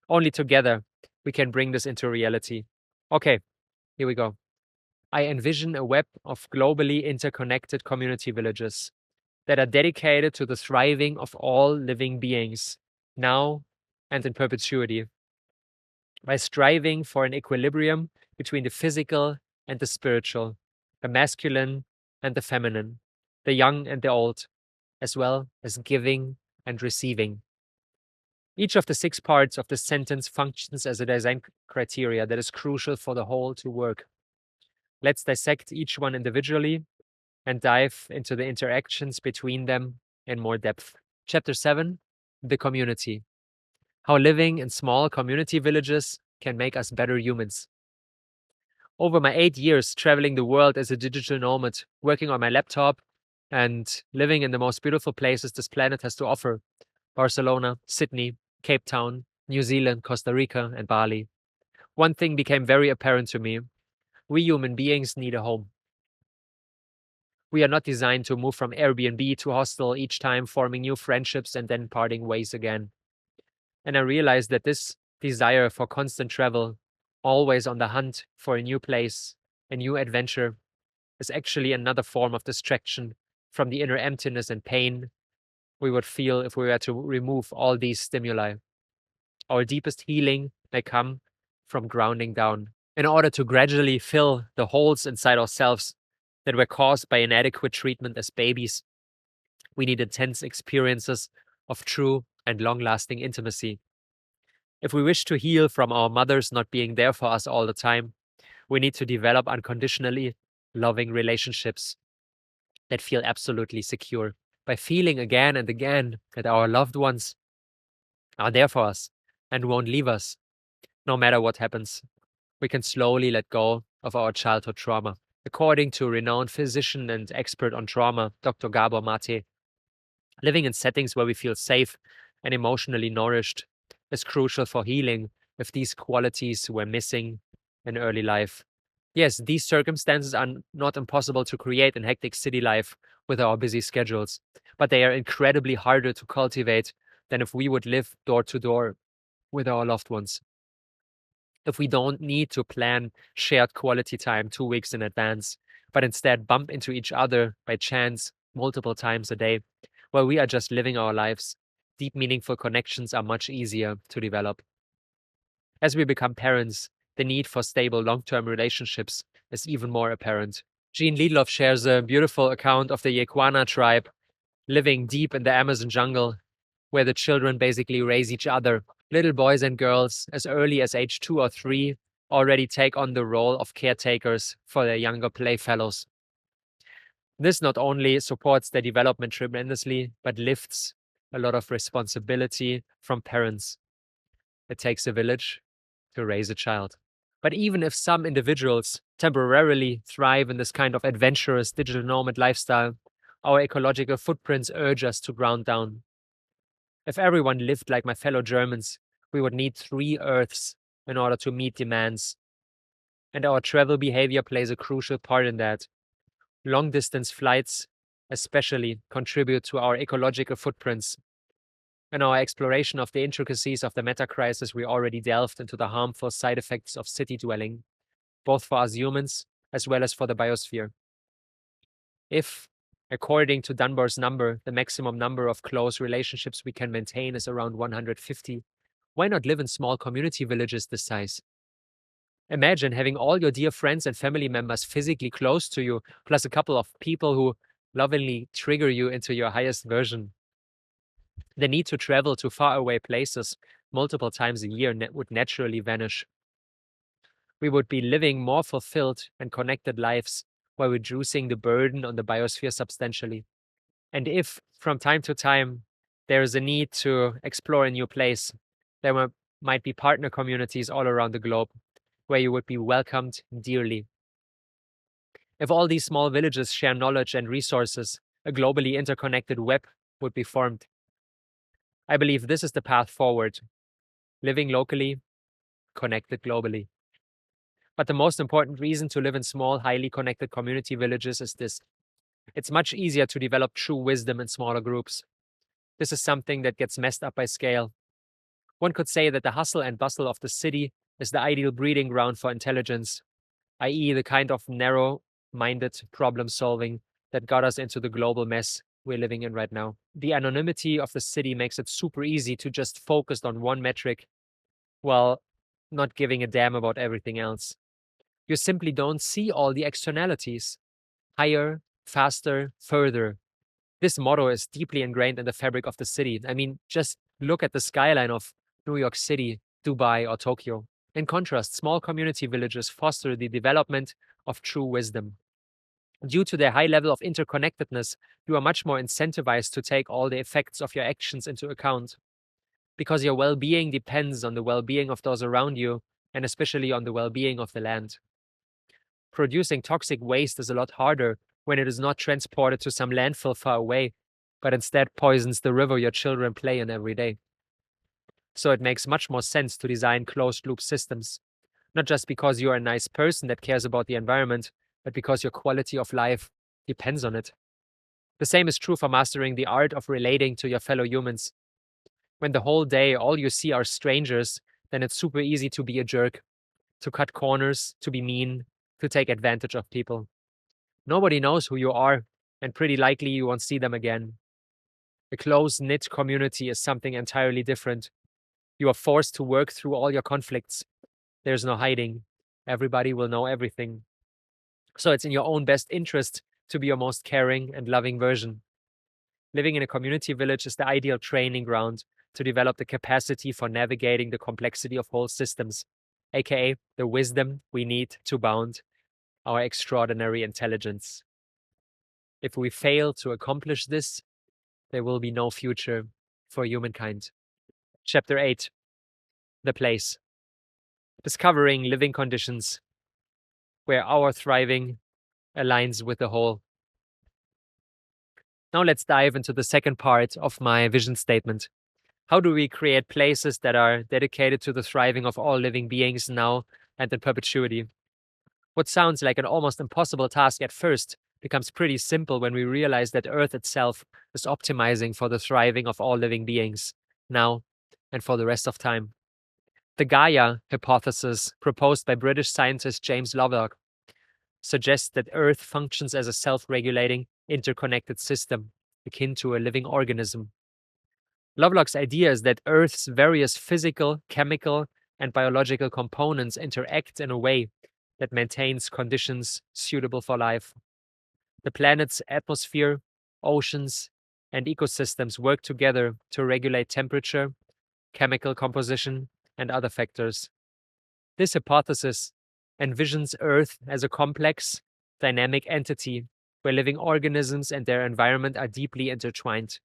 Only together we can bring this into reality. Okay, here we go. I envision a web of globally interconnected community villages that are dedicated to the thriving of all living beings, now and in perpetuity. by striving for an equilibrium between the physical and the spiritual, the masculine and the feminine, the young and the old, as well as giving and receiving. Each of the 6 parts of the sentence functions as a design criteria that is crucial for the whole to work. Let's dissect each one individually and dive into the interactions between them in more depth. Chapter 7, the community. How living in small community villages can make us better humans. Over my 8 years traveling the world as a digital nomad, working on my laptop and living in the most beautiful places this planet has to offer, Barcelona, Sydney, Cape Town, New Zealand, Costa Rica, and Bali, one thing became very apparent to me. We human beings need a home. We are not designed to move from Airbnb to hostel each time, forming new friendships and then parting ways again. And I realized that this desire for constant travel, always on the hunt for a new place, a new adventure, is actually another form of distraction from the inner emptiness and pain we would feel if we were to remove all these stimuli. Our deepest healing may come from grounding down. In order to gradually fill the holes inside ourselves that were caused by inadequate treatment as babies, we need intense experiences of true and long-lasting intimacy. If we wish to heal from our mothers not being there for us all the time, we need to develop unconditionally loving relationships that feel absolutely secure. By feeling again and again that our loved ones are there for us and won't leave us, no matter what happens, we can slowly let go of our childhood trauma. According to renowned physician and expert on trauma, Dr. Gabor Mate, living in settings where we feel safe and emotionally nourished is crucial for healing if these qualities were missing in early life. Yes, these circumstances are not impossible to create in hectic city life with our busy schedules, but they are incredibly harder to cultivate than if we would live door to door with our loved ones. If we don't need to plan shared quality time 2 weeks in advance, but instead bump into each other by chance multiple times a day, while we are just living our lives, deep, meaningful connections are much easier to develop. As we become parents, the need for stable long-term relationships is even more apparent. Jean Lidloff shares a beautiful account of the Yequana tribe living deep in the Amazon jungle, where the children basically raise each other. Little boys and girls, as early as age 2 or 3, already take on the role of caretakers for their younger playfellows. This not only supports their development tremendously, but lifts a lot of responsibility from parents. It takes a village to raise a child. But even if some individuals temporarily thrive in this kind of adventurous digital nomad lifestyle, our ecological footprints urge us to ground down. If everyone lived like my fellow Germans, we would need 3 Earths in order to meet demands. And our travel behavior plays a crucial part in that. Long-distance flights especially contribute to our ecological footprints. In our exploration of the intricacies of the meta-crisis, we already delved into the harmful side effects of city dwelling, both for us humans as well as for the biosphere. If, according to Dunbar's number, the maximum number of close relationships we can maintain is around 150, why not live in small community villages this size? Imagine having all your dear friends and family members physically close to you, plus a couple of people who lovingly trigger you into your highest version. The need to travel to faraway places multiple times a year would naturally vanish. We would be living more fulfilled and connected lives while reducing the burden on the biosphere substantially. And if, from time to time, there is a need to explore a new place, there might be partner communities all around the globe where you would be welcomed dearly. If all these small villages share knowledge and resources, a globally interconnected web would be formed. I believe this is the path forward. Living locally, connected globally. But the most important reason to live in small, highly connected community villages is this. It's much easier to develop true wisdom in smaller groups. This is something that gets messed up by scale. One could say that the hustle and bustle of the city is the ideal breeding ground for intelligence, i.e. the kind of narrow-minded problem-solving that got us into the global mess we're living in right now. The anonymity of the city makes it super easy to just focus on one metric, while not giving a damn about everything else. You simply don't see all the externalities. Higher, faster, further. This motto is deeply ingrained in the fabric of the city. I mean, just look at the skyline of New York City, Dubai, or Tokyo. In contrast, small community villages foster the development of true wisdom. Due to their high level of interconnectedness, you are much more incentivized to take all the effects of your actions into account. Because your well being depends on the well being of those around you, and especially on the well being of the land. Producing toxic waste is a lot harder when it is not transported to some landfill far away, but instead poisons the river your children play in every day. So it makes much more sense to design closed-loop systems, not just because you are a nice person that cares about the environment, but because your quality of life depends on it. The same is true for mastering the art of relating to your fellow humans. When the whole day all you see are strangers, then it's super easy to be a jerk, to cut corners, to be mean, to take advantage of people. Nobody knows who you are, and pretty likely you won't see them again. A close-knit community is something entirely different. You are forced to work through all your conflicts. There's no hiding. Everybody will know everything. So it's in your own best interest to be your most caring and loving version. Living in a community village is the ideal training ground to develop the capacity for navigating the complexity of whole systems, aka the wisdom we need to bound our extraordinary intelligence. If we fail to accomplish this, there will be no future for humankind. Chapter 8. The Place. Discovering living conditions where our thriving aligns with the whole. Now let's dive into the second part of my vision statement. How do we create places that are dedicated to the thriving of all living beings now and in perpetuity? What sounds like an almost impossible task at first becomes pretty simple when we realize that Earth itself is optimizing for the thriving of all living beings, now and for the rest of time. The Gaia hypothesis, proposed by British scientist James Lovelock, suggests that Earth functions as a self-regulating, interconnected system, akin to a living organism. Lovelock's idea is that Earth's various physical, chemical, and biological components interact in a way that maintains conditions suitable for life. The planet's atmosphere, oceans, and ecosystems work together to regulate temperature, chemical composition, and other factors. This hypothesis envisions Earth as a complex, dynamic entity where living organisms and their environment are deeply intertwined,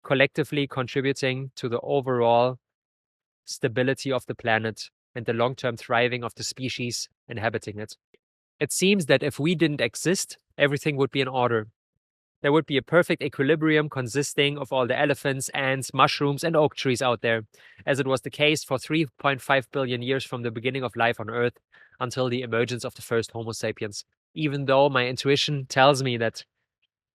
collectively contributing to the overall stability of the planet and the long-term thriving of the species inhabiting it. It seems that if we didn't exist, everything would be in order. There would be a perfect equilibrium consisting of all the elephants, ants, mushrooms, and oak trees out there, as it was the case for 3.5 billion years from the beginning of life on Earth until the emergence of the first Homo sapiens. Even though my intuition tells me that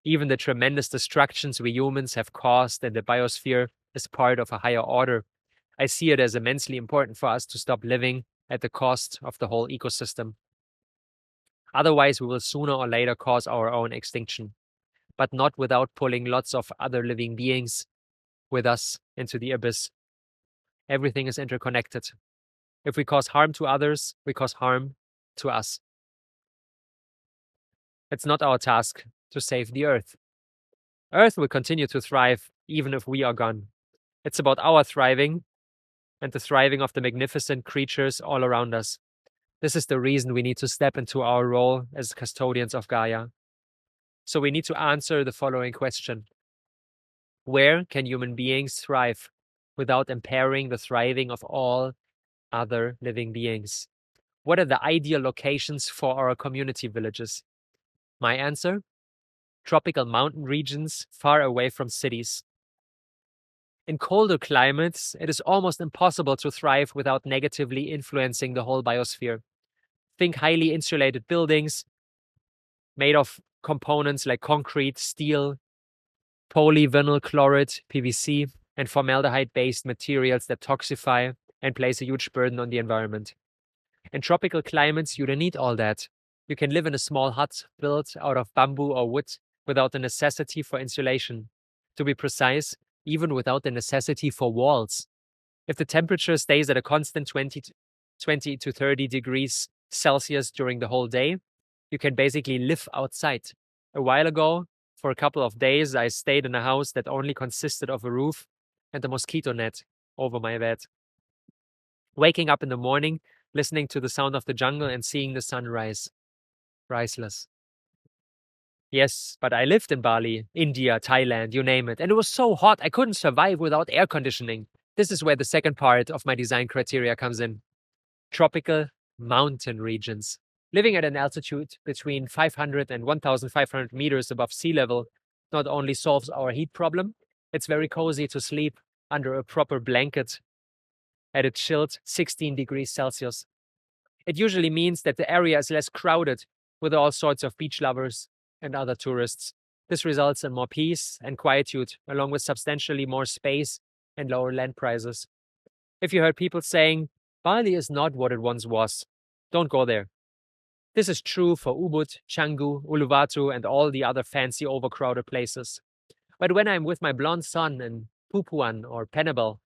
even the tremendous destructions we humans have caused in the biosphere is part of a higher order, I see it as immensely important for us to stop living at the cost of the whole ecosystem. Otherwise, we will sooner or later cause our own extinction, but not without pulling lots of other living beings with us into the abyss. Everything is interconnected. If we cause harm to others, we cause harm to us. It's not our task to save the Earth. Earth will continue to thrive even if we are gone. It's about our thriving and the thriving of the magnificent creatures all around us. This is the reason we need to step into our role as custodians of Gaia. So we need to answer the following question. Where can human beings thrive without impairing the thriving of all other living beings? What are the ideal locations for our community villages? My answer? Tropical mountain regions far away from cities. In colder climates, it is almost impossible to thrive without negatively influencing the whole biosphere. Think highly insulated buildings made of components like concrete, steel, polyvinyl chloride, PVC, and formaldehyde-based materials that toxify and place a huge burden on the environment. In tropical climates, you don't need all that. You can live in a small hut built out of bamboo or wood without the necessity for insulation. To be precise, even without the necessity for walls. If the temperature stays at a constant 20 20 to 30 degrees Celsius during the whole day. You can basically live outside. A while ago, for a couple of days, I stayed in a house that only consisted of a roof and a mosquito net over my bed. Waking up in the morning, listening to the sound of the jungle and seeing the sun rise. Priceless. Yes, but I lived in Bali, India, Thailand, you name it. And it was so hot, I couldn't survive without air conditioning. This is where the second part of my design criteria comes in. Tropical mountain regions. Living at an altitude between 500 and 1,500 meters above sea level not only solves our heat problem, it's very cozy to sleep under a proper blanket at a chilled 16 degrees Celsius. It usually means that the area is less crowded with all sorts of beach lovers and other tourists. This results in more peace and quietude, along with substantially more space and lower land prices. If you heard people saying, Bali is not what it once was, don't go there. This is true for Ubud, Canggu, Uluwatu, and all the other fancy overcrowded places. But when I'm with my blonde son in Pupuan or Penabel,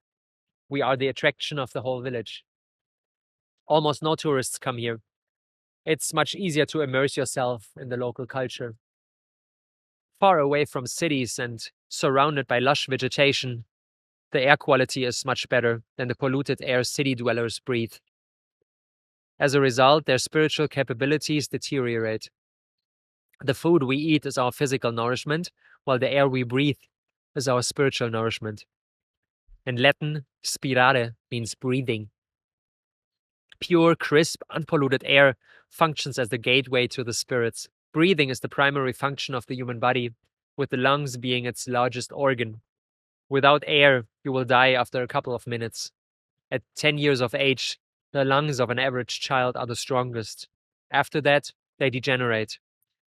we are the attraction of the whole village. Almost no tourists come here. It's much easier to immerse yourself in the local culture. Far away from cities and surrounded by lush vegetation, the air quality is much better than the polluted air city dwellers breathe. As a result, their spiritual capabilities deteriorate. The food we eat is our physical nourishment, while the air we breathe is our spiritual nourishment. In Latin, spirare means breathing. Pure, crisp, unpolluted air functions as the gateway to the spirits. Breathing is the primary function of the human body, with the lungs being its largest organ. Without air, you will die after a couple of minutes. At 10 years of age, the lungs of an average child are the strongest. After that, they degenerate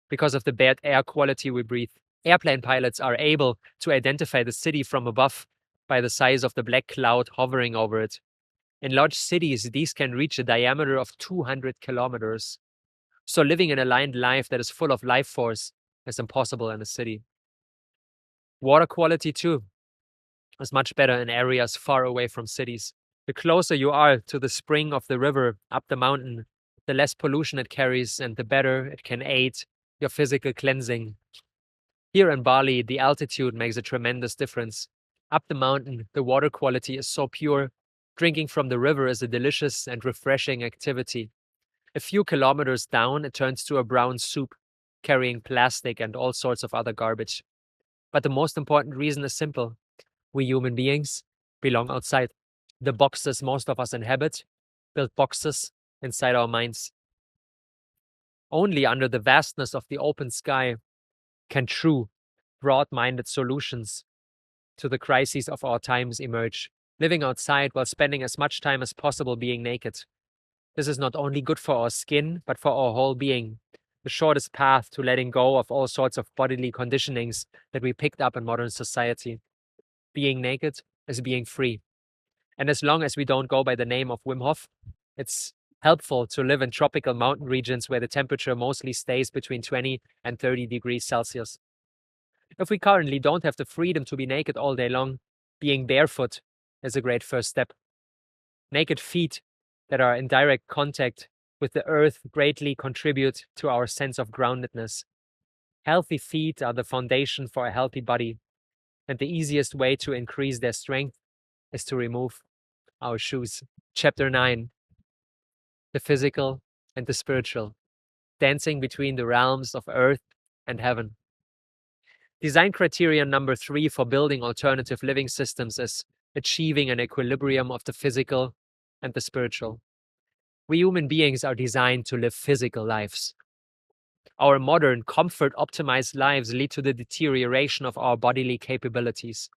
because of the bad air quality we breathe. Airplane pilots are able to identify the city from above by the size of the black cloud hovering over it. In large cities, these can reach a diameter of 200 kilometers. So living an aligned life that is full of life force is impossible in a city. Water quality, too, is much better in areas far away from cities. The closer you are to the spring of the river up the mountain, the less pollution it carries and the better it can aid your physical cleansing. Here in Bali, the altitude makes a tremendous difference. Up the mountain, the water quality is so pure. Drinking from the river is a delicious and refreshing activity. A few kilometers down, it turns to a brown soup, carrying plastic and all sorts of other garbage. But the most important reason is simple. We human beings belong outside. The boxes most of us inhabit build boxes inside our minds. Only under the vastness of the open sky can true, broad-minded solutions to the crises of our times emerge. Living outside while spending as much time as possible being naked. This is not only good for our skin, but for our whole being. The shortest path to letting go of all sorts of bodily conditionings that we picked up in modern society. Being naked is being free. And as long as we don't go by the name of Wim Hof, it's helpful to live in tropical mountain regions where the temperature mostly stays between 20 and 30 degrees Celsius. If we currently don't have the freedom to be naked all day long, being barefoot is a great first step. Naked feet that are in direct contact with the earth greatly contribute to our sense of groundedness. Healthy feet are the foundation for a healthy body, and the easiest way to increase their strength is to remove our shoes. Chapter 9. The physical and the spiritual. Dancing between the realms of earth and heaven. Design criterion number 3 for building alternative living systems is achieving an equilibrium of the physical and the spiritual. We human beings are designed to live physical lives. Our modern, comfort-optimized lives lead to the deterioration of our bodily capabilities.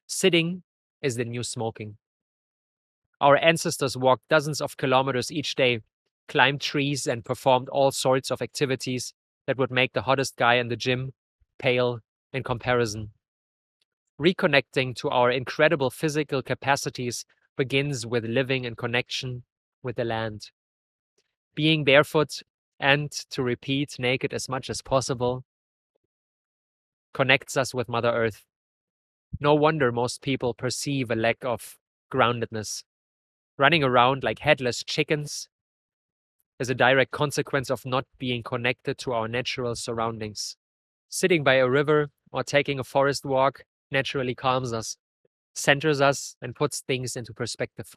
Sitting is the new smoking. Our ancestors walked dozens of kilometers each day, climbed trees, and performed all sorts of activities that would make the hottest guy in the gym pale in comparison. Reconnecting to our incredible physical capacities begins with living in connection with the land. Being barefoot and, to repeat, naked as much as possible connects us with Mother Earth. No wonder most people perceive a lack of groundedness. Running around like headless chickens is a direct consequence of not being connected to our natural surroundings. Sitting by a river or taking a forest walk naturally calms us, centers us, and puts things into perspective.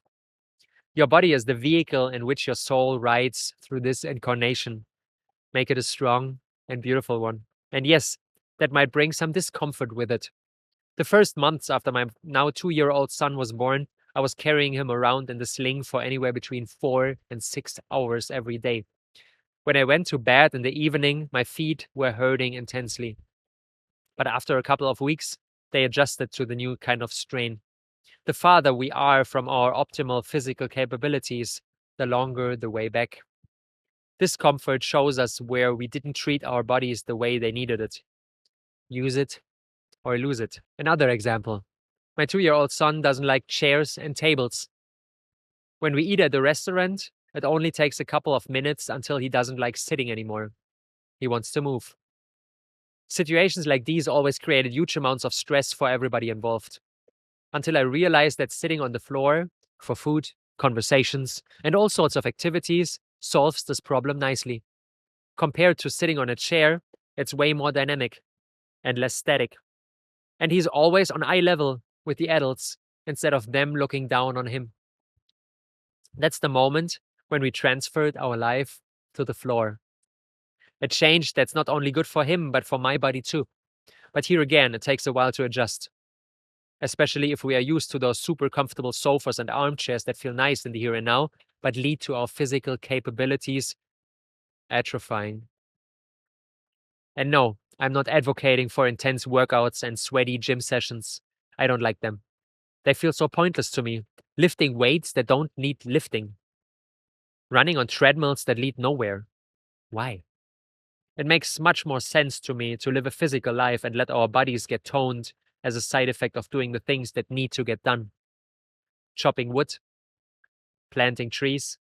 Your body is the vehicle in which your soul rides through this incarnation. Make it a strong and beautiful one. And yes, that might bring some discomfort with it. The first months after my now 2-year-old son was born, I was carrying him around in the sling for anywhere between 4 and 6 hours every day. When I went to bed in the evening, my feet were hurting intensely. But after a couple of weeks, they adjusted to the new kind of strain. The farther we are from our optimal physical capabilities, the longer the way back. Discomfort shows us where we didn't treat our bodies the way they needed it. Use it or lose it. Another example. My 2-year-old son doesn't like chairs and tables. When we eat at the restaurant, it only takes a couple of minutes until he doesn't like sitting anymore. He wants to move. Situations like these always created huge amounts of stress for everybody involved. Until I realized that sitting on the floor for food, conversations, and all sorts of activities solves this problem nicely. Compared to sitting on a chair, it's way more dynamic and less static. And he's always on eye level with the adults instead of them looking down on him. That's the moment when we transferred our life to the floor. A change that's not only good for him, but for my body too. But here again, it takes a while to adjust. Especially if we are used to those super comfortable sofas and armchairs that feel nice in the here and now, but lead to our physical capabilities atrophying. And no, I'm not advocating for intense workouts and sweaty gym sessions. I don't like them. They feel so pointless to me. Lifting weights that don't need lifting. Running on treadmills that lead nowhere. Why? It makes much more sense to me to live a physical life and let our bodies get toned as a side effect of doing the things that need to get done. Chopping wood, planting trees,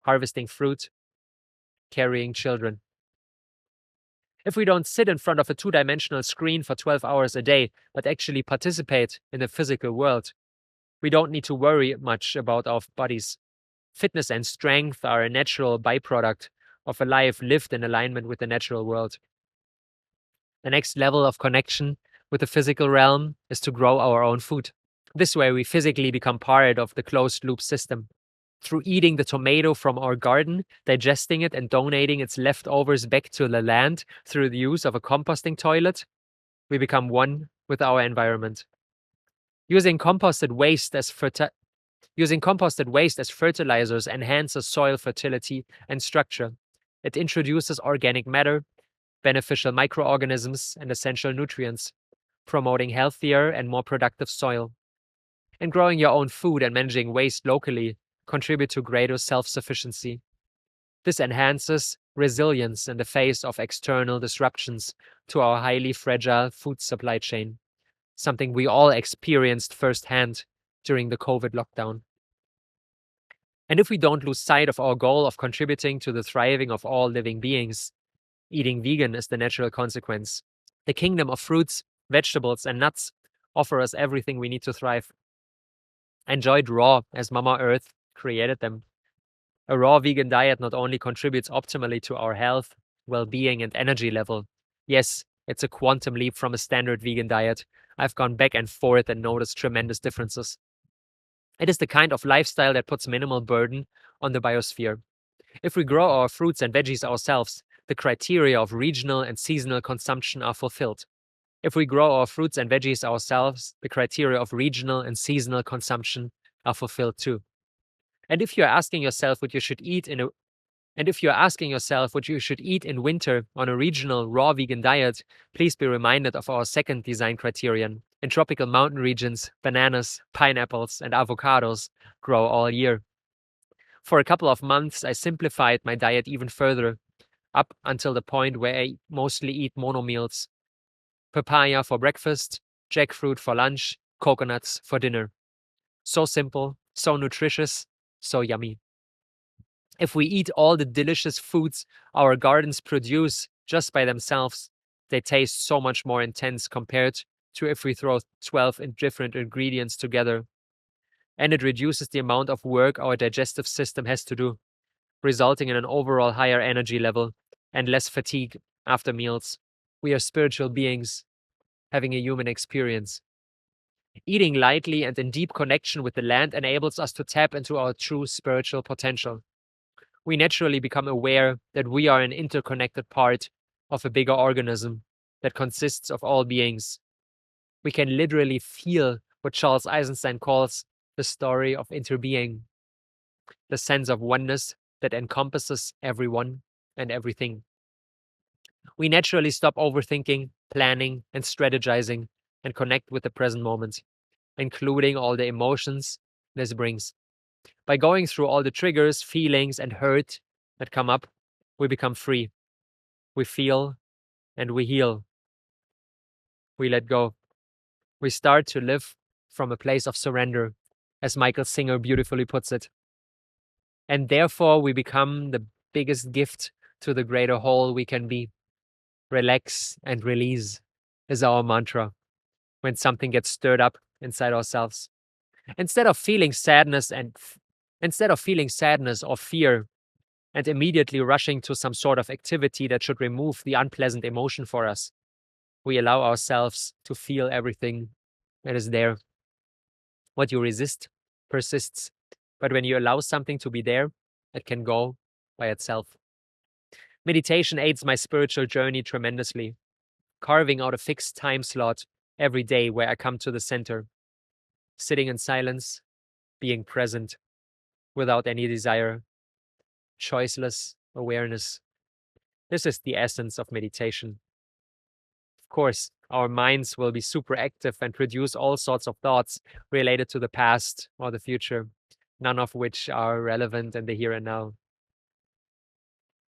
harvesting fruit, carrying children. If we don't sit in front of a 2-dimensional screen for 12 hours a day, but actually participate in the physical world, we don't need to worry much about our bodies. Fitness and strength are a natural byproduct of a life lived in alignment with the natural world. The next level of connection with the physical realm is to grow our own food. This way we physically become part of the closed loop system. Through eating the tomato from our garden, digesting it and donating its leftovers back to the land through the use of a composting toilet, we become one with our environment. Using composted waste as fertilizers enhances soil fertility and structure. It introduces organic matter, beneficial microorganisms, and essential nutrients, promoting healthier and more productive soil. And growing your own food and managing waste locally contribute to greater self-sufficiency. This enhances resilience in the face of external disruptions to our highly fragile food supply chain, something we all experienced firsthand during the COVID lockdown. And if we don't lose sight of our goal of contributing to the thriving of all living beings, eating vegan is the natural consequence. The kingdom of fruits, vegetables, and nuts offer us everything we need to thrive. Enjoyed raw as Mama Earth created them. A raw vegan diet not only contributes optimally to our health, well-being, and energy level. Yes, it's a quantum leap from a standard vegan diet. I've gone back and forth and noticed tremendous differences. It is the kind of lifestyle that puts minimal burden on the biosphere. If we grow our fruits and veggies ourselves, the criteria of regional and seasonal consumption are fulfilled. If we grow our fruits and veggies ourselves, the criteria of regional and seasonal consumption are fulfilled too. And if you're asking yourself what you should eat in winter on a regional raw vegan diet, please be reminded of our second design criterion. In tropical mountain regions, bananas, pineapples, and avocados grow all year. For a couple of months, I simplified my diet even further, up until the point where I mostly eat mono meals. Papaya for breakfast, jackfruit for lunch, coconuts for dinner. So simple, so nutritious, so yummy. If we eat all the delicious foods our gardens produce just by themselves, they taste so much more intense compared to if we throw 12 different ingredients together. and it reduces the amount of work our digestive system has to do, resulting in an overall higher energy level and less fatigue after meals. We are spiritual beings having a human experience. Eating lightly and in deep connection with the land enables us to tap into our true spiritual potential. We naturally become aware that we are an interconnected part of a bigger organism that consists of all beings. We can literally feel what Charles Eisenstein calls the story of interbeing, the sense of oneness that encompasses everyone and everything. We naturally stop overthinking, planning, and strategizing and connect with the present moment, including all the emotions this brings. By going through all the triggers, feelings, and hurt that come up, we become free. We feel and we heal. We let go. We start to live from a place of surrender, as Michael Singer beautifully puts it. And therefore, we become the biggest gift to the greater whole we can be. Relax and release is our mantra when something gets stirred up inside ourselves. Instead of feeling sadness or fear and immediately rushing to some sort of activity that should remove the unpleasant emotion for us, we allow ourselves to feel everything that is there. What you resist persists, but when you allow something to be there, it can go by itself. Meditation aids my spiritual journey tremendously, carving out a fixed time slot every day where I come to the center, sitting in silence, being present, without any desire, choiceless awareness. This is the essence of meditation. Of course, our minds will be super active and produce all sorts of thoughts related to the past or the future, none of which are relevant in the here and now.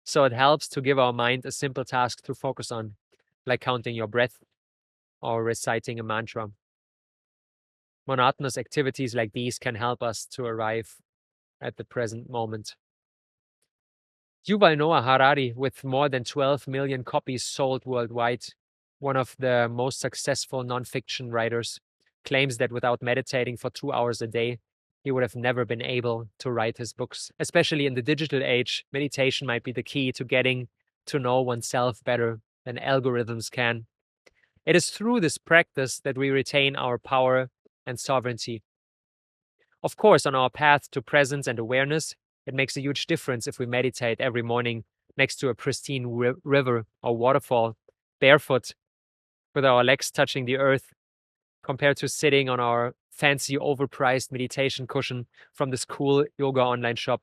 So it helps to give our mind a simple task to focus on, like counting your breath or reciting a mantra. Monotonous activities like these can help us to arrive at the present moment. Yuval Noah Harari, with more than 12 million copies sold worldwide, one of the most successful nonfiction writers, claims that without meditating for 2 hours a day, he would have never been able to write his books. Especially in the digital age, meditation might be the key to getting to know oneself better than algorithms can. It is through this practice that we retain our power and sovereignty. Of course, on our path to presence and awareness, it makes a huge difference if we meditate every morning next to a pristine river or waterfall, barefoot, with our legs touching the earth, compared to sitting on our fancy overpriced meditation cushion from this cool yoga online shop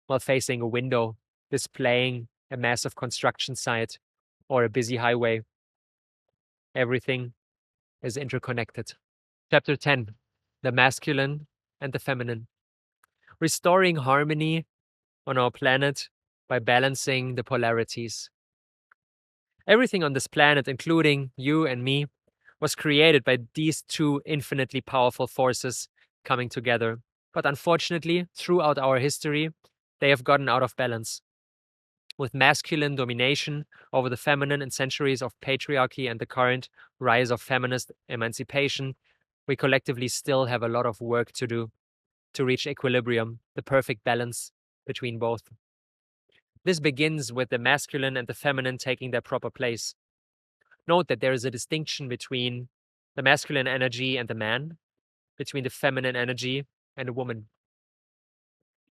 while facing a window displaying a massive construction site or a busy highway. Everything is interconnected. Chapter 10: The Masculine and the Feminine. Restoring harmony on our planet by balancing the polarities. Everything on this planet, including you and me, was created by these two infinitely powerful forces coming together. But unfortunately, throughout our history, they have gotten out of balance. With masculine domination over the feminine in centuries of patriarchy and the current rise of feminist emancipation, we collectively still have a lot of work to do to reach equilibrium, the perfect balance between both. This begins with the masculine and the feminine taking their proper place. Note that there is a distinction between the masculine energy and the man, between the feminine energy and a woman.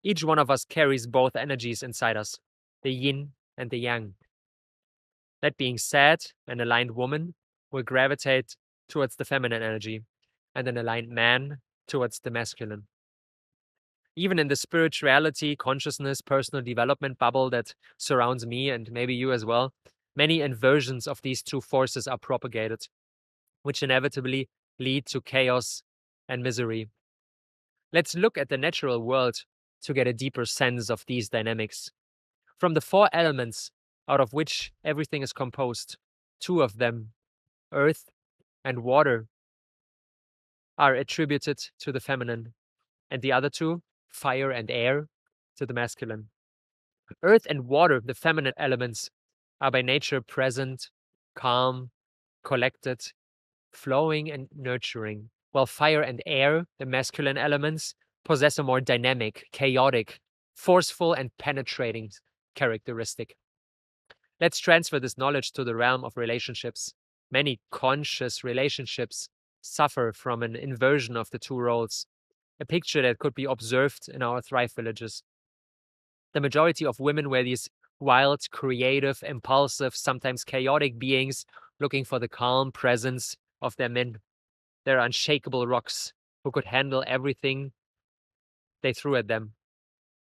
Each one of us carries both energies inside us, the yin and the yang. That being said, an aligned woman will gravitate towards the feminine energy, and an aligned man towards the masculine. Even in the spirituality, consciousness, personal development bubble that surrounds me and maybe you as well, many inversions of these two forces are propagated, which inevitably lead to chaos and misery. Let's look at the natural world to get a deeper sense of these dynamics. From the 4 elements out of which everything is composed, 2 of them, earth and water, are attributed to the feminine, and the other 2, fire and air, to the masculine. Earth and water, the feminine elements, are by nature present, calm, collected, flowing and nurturing, while fire and air, the masculine elements, possess a more dynamic, chaotic, forceful, and penetrating characteristic. Let's transfer this knowledge to the realm of relationships. Many conscious relationships suffer from an inversion of the two roles, a picture that could be observed in our Thrive villages. The majority of women were these wild, creative, impulsive, sometimes chaotic beings looking for the calm presence of their men. They're unshakable rocks who could handle everything they threw at them.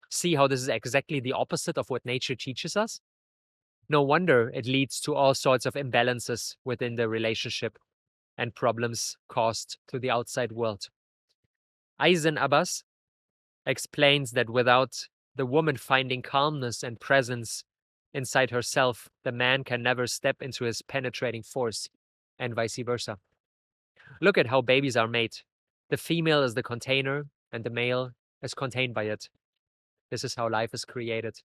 See how this is exactly the opposite of what nature teaches us? No wonder it leads to all sorts of imbalances within the relationship and problems caused to the outside world. Aizen Abbas explains that without the woman finding calmness and presence inside herself, the man can never step into his penetrating force, and vice versa. Look at how babies are made. The female is the container, and the male is contained by it. This is how life is created.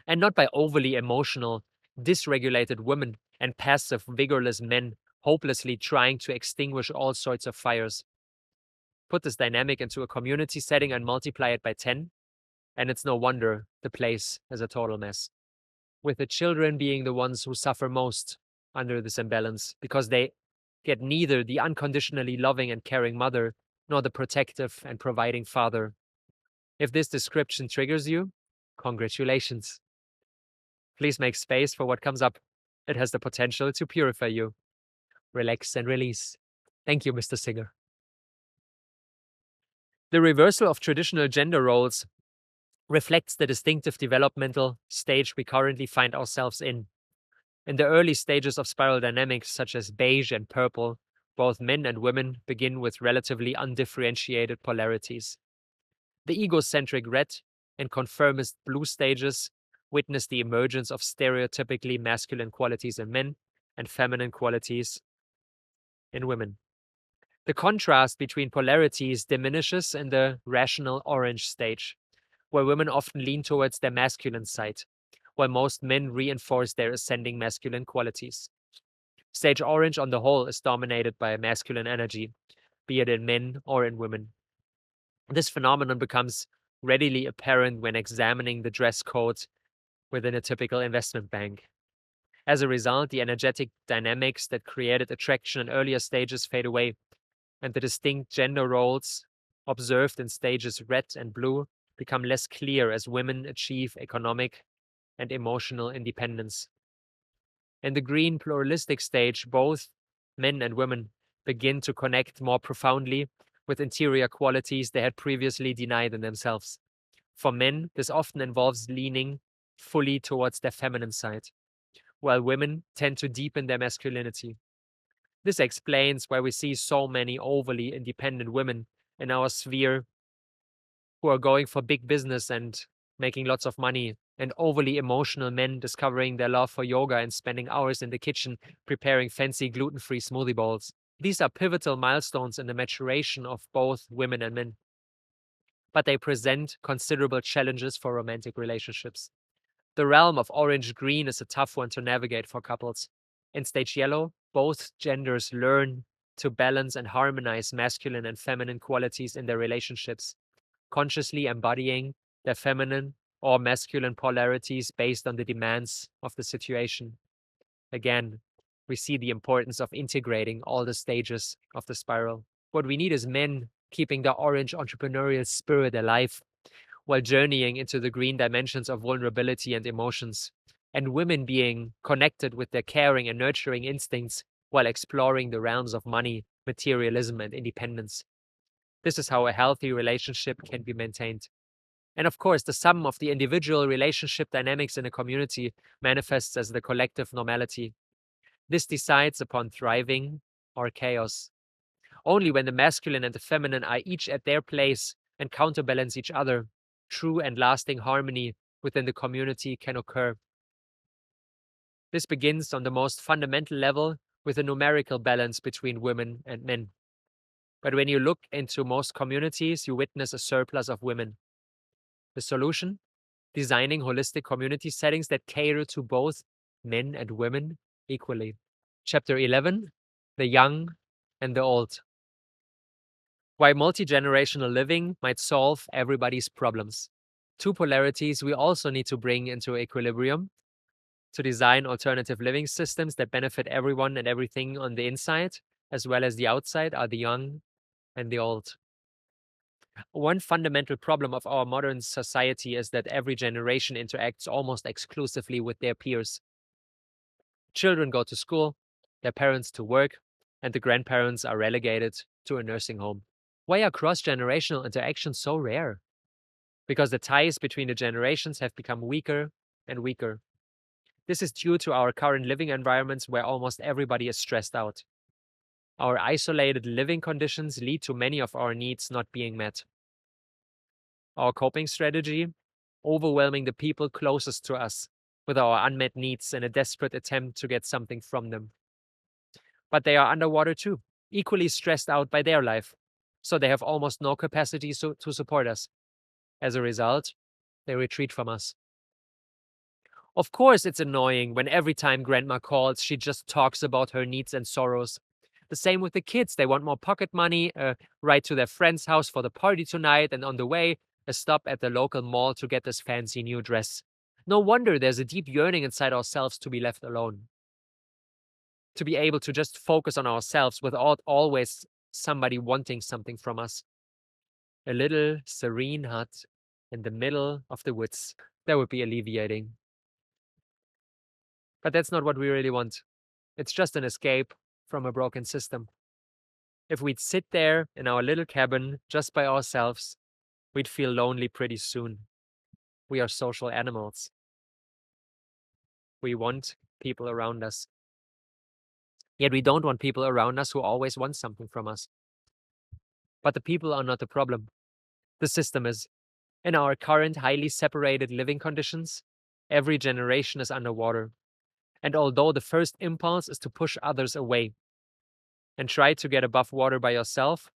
And not by overly emotional, dysregulated women and passive, vigorless men hopelessly trying to extinguish all sorts of fires. Put this dynamic into a community setting and multiply it by 10, and it's no wonder the place is a total mess. With the children being the ones who suffer most under this imbalance, because they get neither the unconditionally loving and caring mother nor the protective and providing father. If this description triggers you, congratulations. Please make space for what comes up. It has the potential to purify you. Relax and release. Thank you, Mr. Singer. The reversal of traditional gender roles reflects the distinctive developmental stage we currently find ourselves in. In the early stages of spiral dynamics, such as beige and purple, both men and women begin with relatively undifferentiated polarities. The egocentric red and conformist blue stages witness the emergence of stereotypically masculine qualities in men and feminine qualities in women. The contrast between polarities diminishes in the rational orange stage, where women often lean towards their masculine side, while most men reinforce their ascending masculine qualities. Stage orange on the whole is dominated by masculine energy, be it in men or in women. This phenomenon becomes readily apparent when examining the dress code within a typical investment bank. As a result, the energetic dynamics that created attraction in earlier stages fade away, and the distinct gender roles observed in stages red and blue become less clear as women achieve economic and emotional independence. In the green pluralistic stage, both men and women begin to connect more profoundly with interior qualities they had previously denied in themselves. For men, this often involves leaning fully towards their feminine side, while women tend to deepen their masculinity. This explains why we see so many overly independent women in our sphere who are going for big business and making lots of money, and overly emotional men discovering their love for yoga and spending hours in the kitchen preparing fancy gluten-free smoothie bowls. These are pivotal milestones in the maturation of both women and men, but they present considerable challenges for romantic relationships. The realm of orange-green is a tough one to navigate for couples. In stage yellow, both genders learn to balance and harmonize masculine and feminine qualities in their relationships, consciously embodying their feminine or masculine polarities based on the demands of the situation. Again, we see the importance of integrating all the stages of the spiral. What we need is men keeping their orange entrepreneurial spirit alive while journeying into the green dimensions of vulnerability and emotions, and women being connected with their caring and nurturing instincts while exploring the realms of money, materialism, and independence. This is how a healthy relationship can be maintained. And of course, the sum of the individual relationship dynamics in a community manifests as the collective normality. This decides upon thriving or chaos. Only when the masculine and the feminine are each at their place and counterbalance each other, true and lasting harmony within the community can occur. This begins on the most fundamental level with a numerical balance between women and men. But when you look into most communities, you witness a surplus of women. The solution? Designing holistic community settings that cater to both men and women equally. Chapter 11, the young and the old. Why multi-generational living might solve everybody's problems. 2 polarities we also need to bring into equilibrium to design alternative living systems that benefit everyone and everything on the inside, as well as the outside, are the young and the old. One fundamental problem of our modern society is that every generation interacts almost exclusively with their peers. Children go to school, their parents to work, and the grandparents are relegated to a nursing home. Why are cross-generational interactions so rare? Because the ties between the generations have become weaker and weaker. This is due to our current living environments where almost everybody is stressed out. Our isolated living conditions lead to many of our needs not being met. Our coping strategy? Overwhelming the people closest to us with our unmet needs in a desperate attempt to get something from them. But they are underwater too, equally stressed out by their life, so they have almost no capacity to support us. As a result, they retreat from us. Of course, it's annoying when every time grandma calls, she just talks about her needs and sorrows. The same with the kids. They want more pocket money, a ride to their friend's house for the party tonight, and on the way, a stop at the local mall to get this fancy new dress. No wonder there's a deep yearning inside ourselves to be left alone. To be able to just focus on ourselves without always somebody wanting something from us. A little serene hut in the middle of the woods. That would be alleviating. But that's not what we really want. It's just an escape from a broken system. If we'd sit there in our little cabin just by ourselves, we'd feel lonely pretty soon. We are social animals. We want people around us. Yet we don't want people around us who always want something from us. But the people are not the problem. The system is. In our current highly separated living conditions, every generation is underwater. And although the first impulse is to push others away and try to get above water by yourself,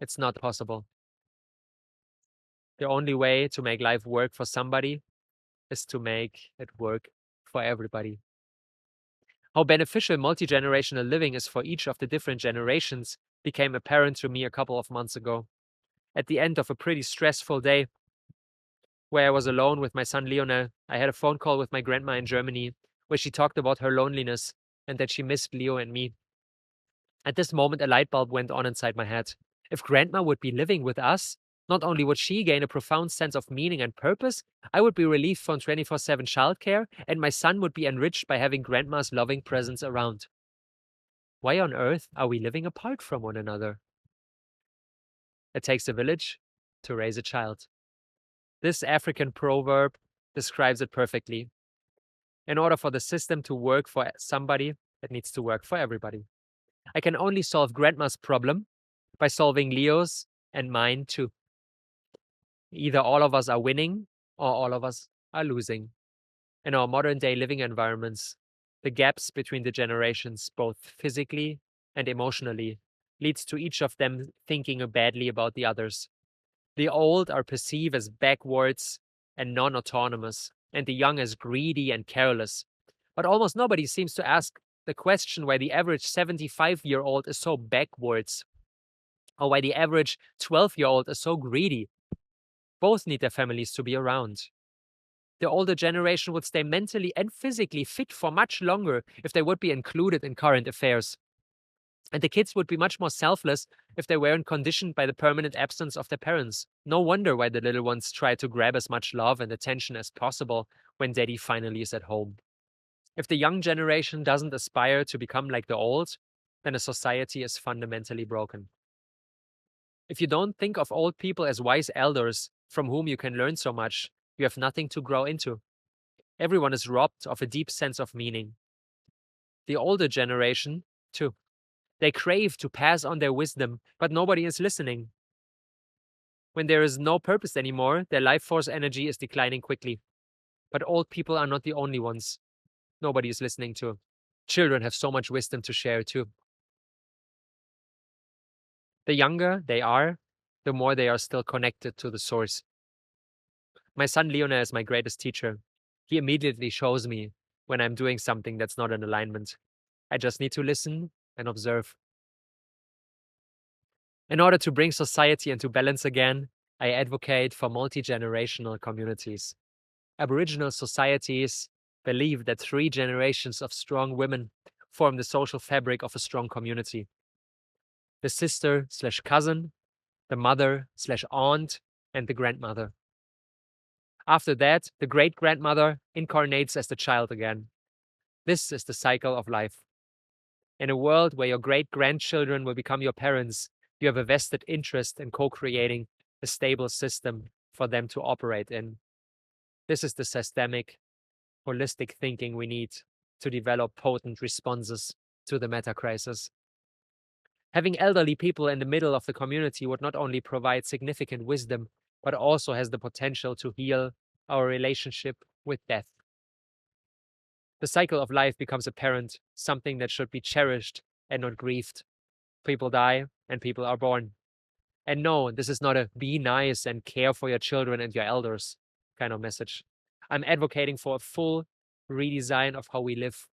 it's not possible. The only way to make life work for somebody is to make it work for everybody. How beneficial multi-generational living is for each of the different generations became apparent to me a couple of months ago. At the end of a pretty stressful day, where I was alone with my son Lionel, I had a phone call with my grandma in Germany, where she talked about her loneliness and that she missed Leo and me. At this moment, a light bulb went on inside my head. If grandma would be living with us, not only would she gain a profound sense of meaning and purpose, I would be relieved from 24/7 childcare, and my son would be enriched by having grandma's loving presence around. Why on earth are we living apart from one another? It takes a village to raise a child. This African proverb describes it perfectly. In order for the system to work for somebody, it needs to work for everybody. I can only solve grandma's problem by solving Leo's and mine too. Either all of us are winning or all of us are losing. In our modern day living environments, the gaps between the generations, both physically and emotionally, leads to each of them thinking badly about the others. The old are perceived as backwards and non-autonomous, and the young as greedy and careless. But almost nobody seems to ask the question why the average 75-year-old is so backwards, or why the average 12-year-old is so greedy. Both need their families to be around. The older generation would stay mentally and physically fit for much longer if they would be included in current affairs. And the kids would be much more selfless if they weren't conditioned by the permanent absence of their parents. No wonder why the little ones try to grab as much love and attention as possible when daddy finally is at home. If the young generation doesn't aspire to become like the old, then a society is fundamentally broken. If you don't think of old people as wise elders from whom you can learn so much, you have nothing to grow into. Everyone is robbed of a deep sense of meaning. The older generation, too. They crave to pass on their wisdom, but nobody is listening. When there is no purpose anymore, their life force energy is declining quickly. But old people are not the only ones nobody is listening to. Children have so much wisdom to share, too. The younger they are, the more they are still connected to the source. My son Leona is my greatest teacher. He immediately shows me when I'm doing something that's not in alignment. I just need to listen and observe. In order to bring society into balance again, I advocate for multigenerational communities. Aboriginal societies believe that 3 generations of strong women form the social fabric of a strong community. The sister/cousin, the mother/aunt, and the grandmother. After that, the great-grandmother incarnates as the child again. This is the cycle of life. In a world where your great-grandchildren will become your parents, you have a vested interest in co-creating a stable system for them to operate in. This is the systemic, holistic thinking we need to develop potent responses to the meta crisis. Having elderly people in the middle of the community would not only provide significant wisdom, but also has the potential to heal our relationship with death. The cycle of life becomes apparent, something that should be cherished and not grieved. People die and people are born. And no, this is not a be nice and care for your children and your elders kind of message. I'm advocating for a full redesign of how we live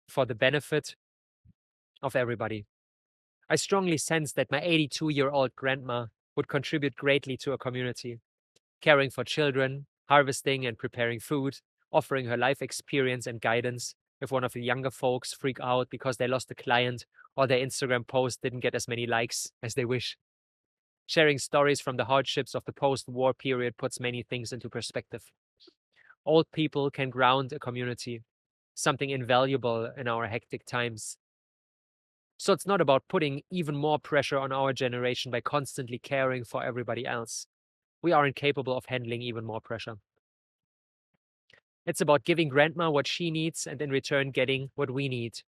for the benefit of everybody. I strongly sense that my 82-year-old grandma would contribute greatly to a community, caring for children, harvesting and preparing food, offering her life experience and guidance if one of the younger folks freak out because they lost a client or their Instagram post didn't get as many likes as they wish. Sharing stories from the hardships of the post-war period puts many things into perspective. Old people can ground a community, something invaluable in our hectic times. So it's not about putting even more pressure on our generation by constantly caring for everybody else. We are incapable of handling even more pressure. It's about giving grandma what she needs and in return getting what we need.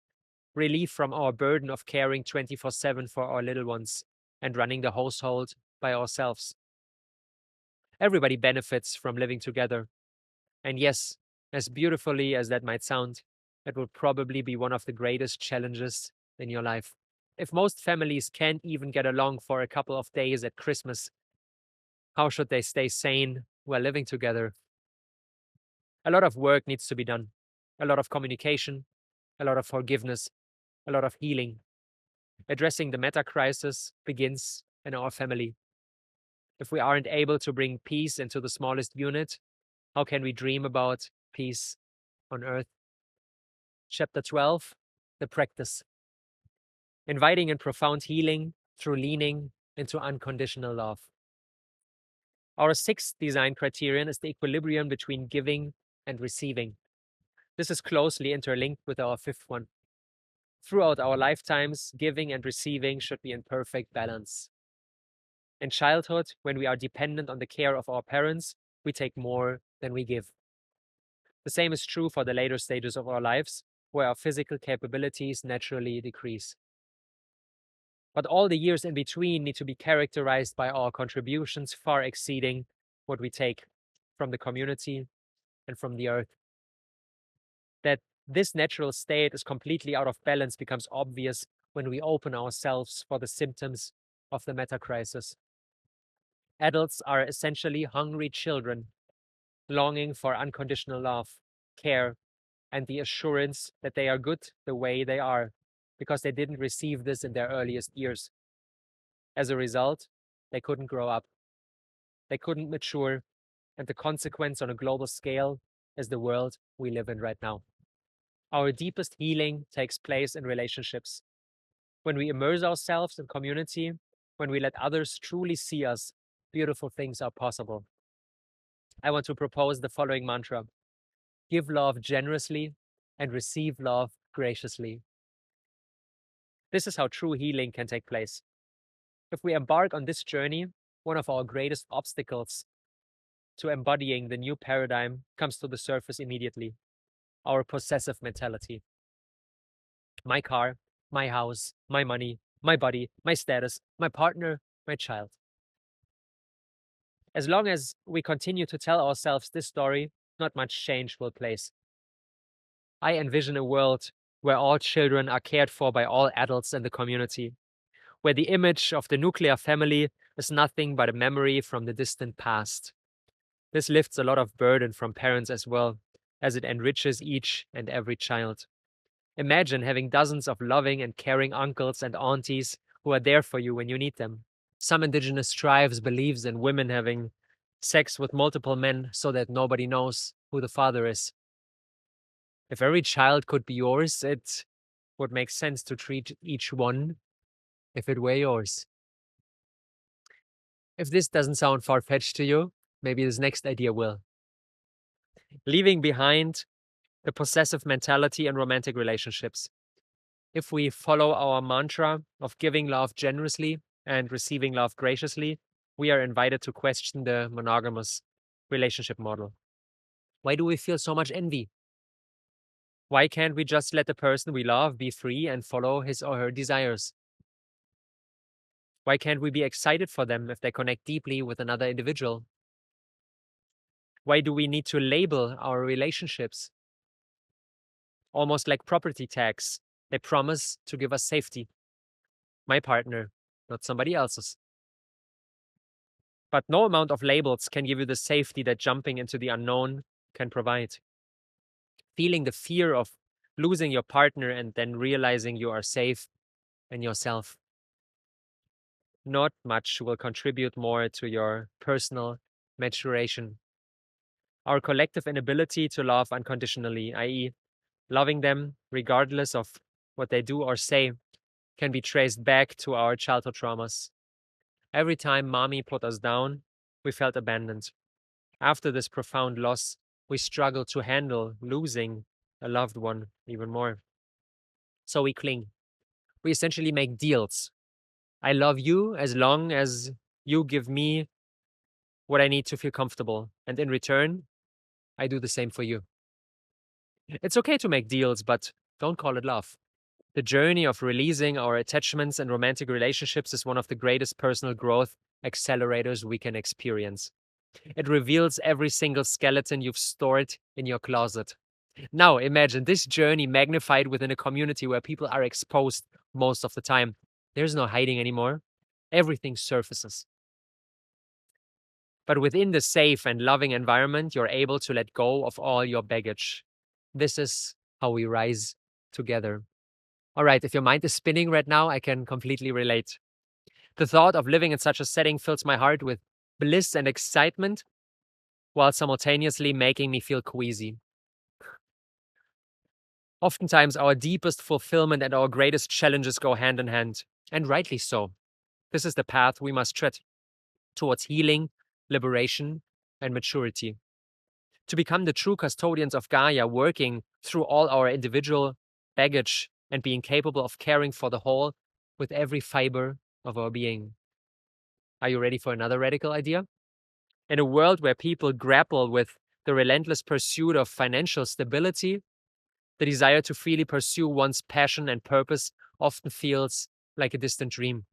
Relief from our burden of caring 24/7 for our little ones and running the household by ourselves. Everybody benefits from living together. And yes, as beautifully as that might sound, it will probably be one of the greatest challenges in your life. If most families can't even get along for a couple of days at Christmas, how should they stay sane while living together? A lot of work needs to be done. A lot of communication, a lot of forgiveness, a lot of healing. Addressing the meta crisis begins in our family. If we aren't able to bring peace into the smallest unit, how can we dream about peace on earth? Chapter 12, the practice. Inviting in profound healing through leaning into unconditional love. Our 6th design criterion is the equilibrium between giving and receiving. This is closely interlinked with our 5th one. Throughout our lifetimes, giving and receiving should be in perfect balance. In childhood, when we are dependent on the care of our parents, we take more than we give. The same is true for the later stages of our lives, where our physical capabilities naturally decrease. But all the years in between need to be characterized by our contributions far exceeding what we take from the community and from the earth. That this natural state is completely out of balance becomes obvious when we open ourselves for the symptoms of the meta crisis. Adults are essentially hungry children, longing for unconditional love, care, and the assurance that they are good the way they are, because they didn't receive this in their earliest years. As a result, they couldn't grow up. They couldn't mature, and the consequence on a global scale is the world we live in right now. Our deepest healing takes place in relationships. When we immerse ourselves in community, when we let others truly see us, beautiful things are possible. I want to propose the following mantra: give love generously and receive love graciously. This is how true healing can take place. If we embark on this journey, one of our greatest obstacles to embodying the new paradigm comes to the surface immediately: our possessive mentality. My car, my house, my money, my body, my status, my partner, my child. As long as we continue to tell ourselves this story, not much change will place. I envision a world where all children are cared for by all adults in the community, where the image of the nuclear family is nothing but a memory from the distant past. This lifts a lot of burden from parents as well, as it enriches each and every child. Imagine having dozens of loving and caring uncles and aunties who are there for you when you need them. Some indigenous tribes believes in women having sex with multiple men so that nobody knows who the father is. If every child could be yours, it would make sense to treat each one if it were yours. If this doesn't sound far-fetched to you, maybe this next idea will. Leaving behind the possessive mentality in romantic relationships. If we follow our mantra of giving love generously and receiving love graciously, we are invited to question the monogamous relationship model. Why do we feel so much envy? Why can't we just let the person we love be free and follow his or her desires? Why can't we be excited for them if they connect deeply with another individual? Why do we need to label our relationships? Almost like property tags, they promise to give us safety. My partner, not somebody else's. But no amount of labels can give you the safety that jumping into the unknown can provide. Feeling the fear of losing your partner and then realizing you are safe in yourself. Not much will contribute more to your personal maturation. Our collective inability to love unconditionally, i.e., loving them regardless of what they do or say, can be traced back to our childhood traumas. Every time mommy put us down, we felt abandoned. After this profound loss, we struggle to handle losing a loved one even more. So we cling. We essentially make deals. I love you as long as you give me what I need to feel comfortable. And in return, I do the same for you. It's okay to make deals, but don't call it love. The journey of releasing our attachments and romantic relationships is one of the greatest personal growth accelerators we can experience. It reveals every single skeleton you've stored in your closet. Now, imagine this journey magnified within a community where people are exposed most of the time. There's no hiding anymore. Everything surfaces. But within the safe and loving environment, you're able to let go of all your baggage. This is how we rise together. All right, if your mind is spinning right now, I can completely relate. The thought of living in such a setting fills my heart with bliss and excitement, while simultaneously making me feel queasy. Oftentimes, our deepest fulfillment and our greatest challenges go hand in hand, and rightly so. This is the path we must tread towards healing, liberation, and maturity. To become the true custodians of Gaia, working through all our individual baggage and being capable of caring for the whole with every fiber of our being. Are you ready for another radical idea? In a world where people grapple with the relentless pursuit of financial stability, the desire to freely pursue one's passion and purpose often feels like a distant dream.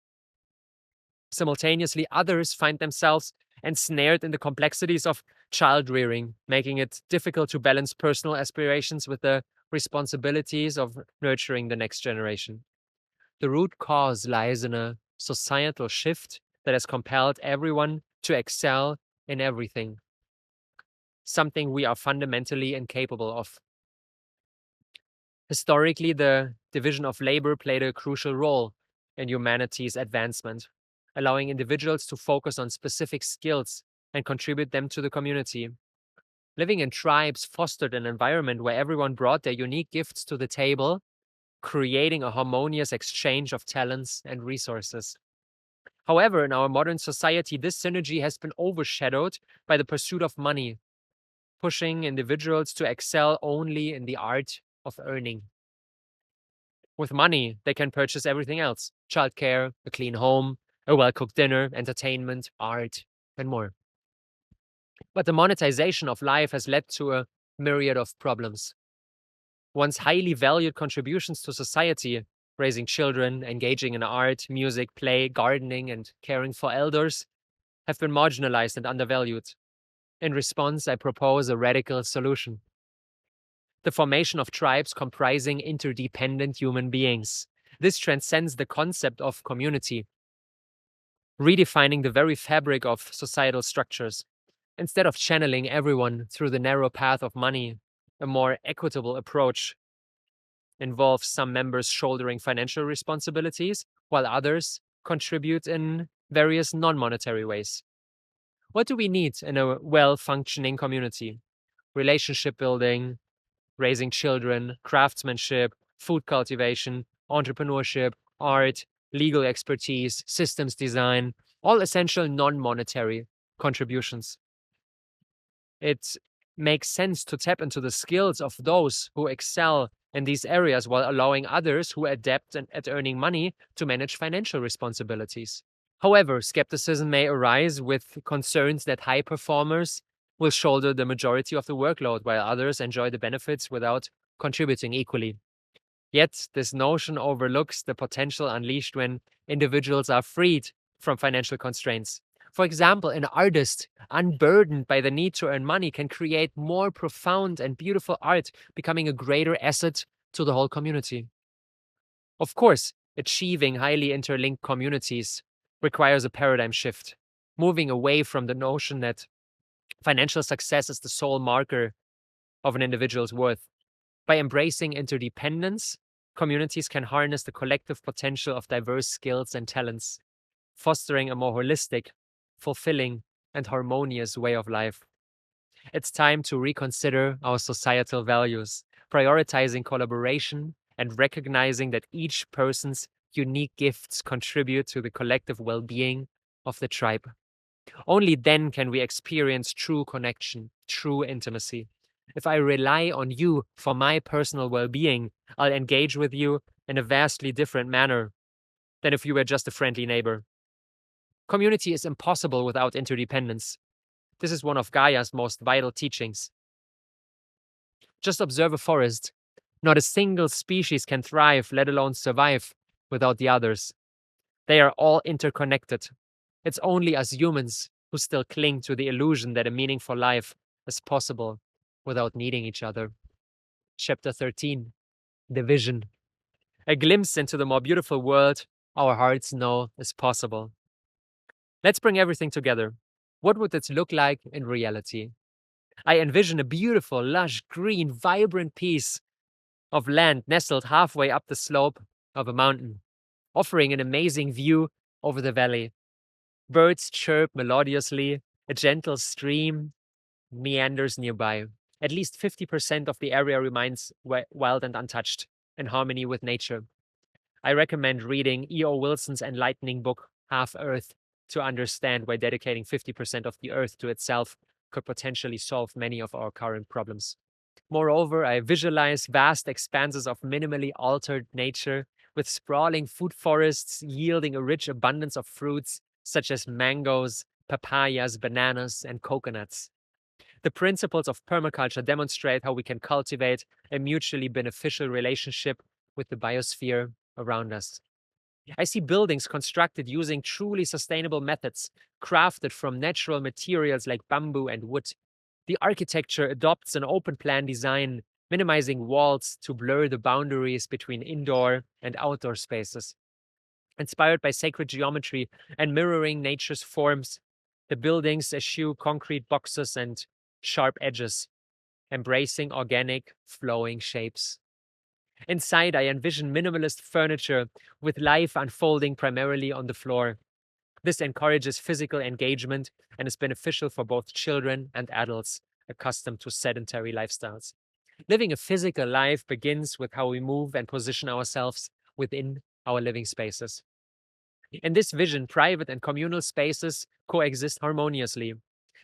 Simultaneously, others find themselves ensnared in the complexities of child rearing, making it difficult to balance personal aspirations with the responsibilities of nurturing the next generation. The root cause lies in a societal shift that has compelled everyone to excel in everything, something we are fundamentally incapable of. Historically, the division of labor played a crucial role in humanity's advancement, allowing individuals to focus on specific skills and contribute them to the community. Living in tribes fostered an environment where everyone brought their unique gifts to the table, creating a harmonious exchange of talents and resources. However, in our modern society, this synergy has been overshadowed by the pursuit of money, pushing individuals to excel only in the art of earning. With money, they can purchase everything else: childcare, a clean home, a well-cooked dinner, entertainment, art, and more. But the monetization of life has led to a myriad of problems. Once highly valued contributions to society, raising children, engaging in art, music, play, gardening, and caring for elders, have been marginalized and undervalued. In response, I propose a radical solution: the formation of tribes comprising interdependent human beings. This transcends the concept of community, redefining the very fabric of societal structures. Instead of channeling everyone through the narrow path of money, a more equitable approach involves some members shouldering financial responsibilities, while others contribute in various non-monetary ways. What do we need in a well-functioning community? Relationship building, raising children, craftsmanship, food cultivation, entrepreneurship, art, legal expertise, systems design, all essential non-monetary contributions. It makes sense to tap into the skills of those who excel in these areas while allowing others who adapt at earning money to manage financial responsibilities. However, skepticism may arise with concerns that high performers will shoulder the majority of the workload while others enjoy the benefits without contributing equally. Yet, this notion overlooks the potential unleashed when individuals are freed from financial constraints. For example, an artist unburdened by the need to earn money can create more profound and beautiful art, becoming a greater asset to the whole community. Of course, achieving highly interlinked communities requires a paradigm shift, moving away from the notion that financial success is the sole marker of an individual's worth. By embracing interdependence, communities can harness the collective potential of diverse skills and talents, fostering a more holistic, fulfilling, and harmonious way of life. It's time to reconsider our societal values, prioritizing collaboration and recognizing that each person's unique gifts contribute to the collective well-being of the tribe. Only then can we experience true connection, true intimacy. If I rely on you for my personal well-being, I'll engage with you in a vastly different manner than if you were just a friendly neighbor. Community is impossible without interdependence. This is one of Gaia's most vital teachings. Just observe a forest. Not a single species can thrive, let alone survive, without the others. They are all interconnected. It's only us humans who still cling to the illusion that a meaningful life is possible without needing each other. Chapter 13, The Vision. A glimpse into the more beautiful world our hearts know is possible. Let's bring everything together. What would it look like in reality? I envision a beautiful, lush, green, vibrant piece of land nestled halfway up the slope of a mountain, offering an amazing view over the valley. Birds chirp melodiously, a gentle stream meanders nearby. At least 50% of the area remains wild and untouched, in harmony with nature. I recommend reading E.O. Wilson's enlightening book, Half Earth, to understand why dedicating 50% of the Earth to itself could potentially solve many of our current problems. Moreover, I visualize vast expanses of minimally altered nature with sprawling food forests yielding a rich abundance of fruits such as mangoes, papayas, bananas, and coconuts. The principles of permaculture demonstrate how we can cultivate a mutually beneficial relationship with the biosphere around us. I see buildings constructed using truly sustainable methods, crafted from natural materials like bamboo and wood. The architecture adopts an open plan design, minimizing walls to blur the boundaries between indoor and outdoor spaces. Inspired by sacred geometry and mirroring nature's forms, the buildings eschew concrete boxes and sharp edges, embracing organic, flowing shapes. Inside, I envision minimalist furniture with life unfolding primarily on the floor. This encourages physical engagement and is beneficial for both children and adults accustomed to sedentary lifestyles. Living a physical life begins with how we move and position ourselves within our living spaces. In this vision, private and communal spaces coexist harmoniously.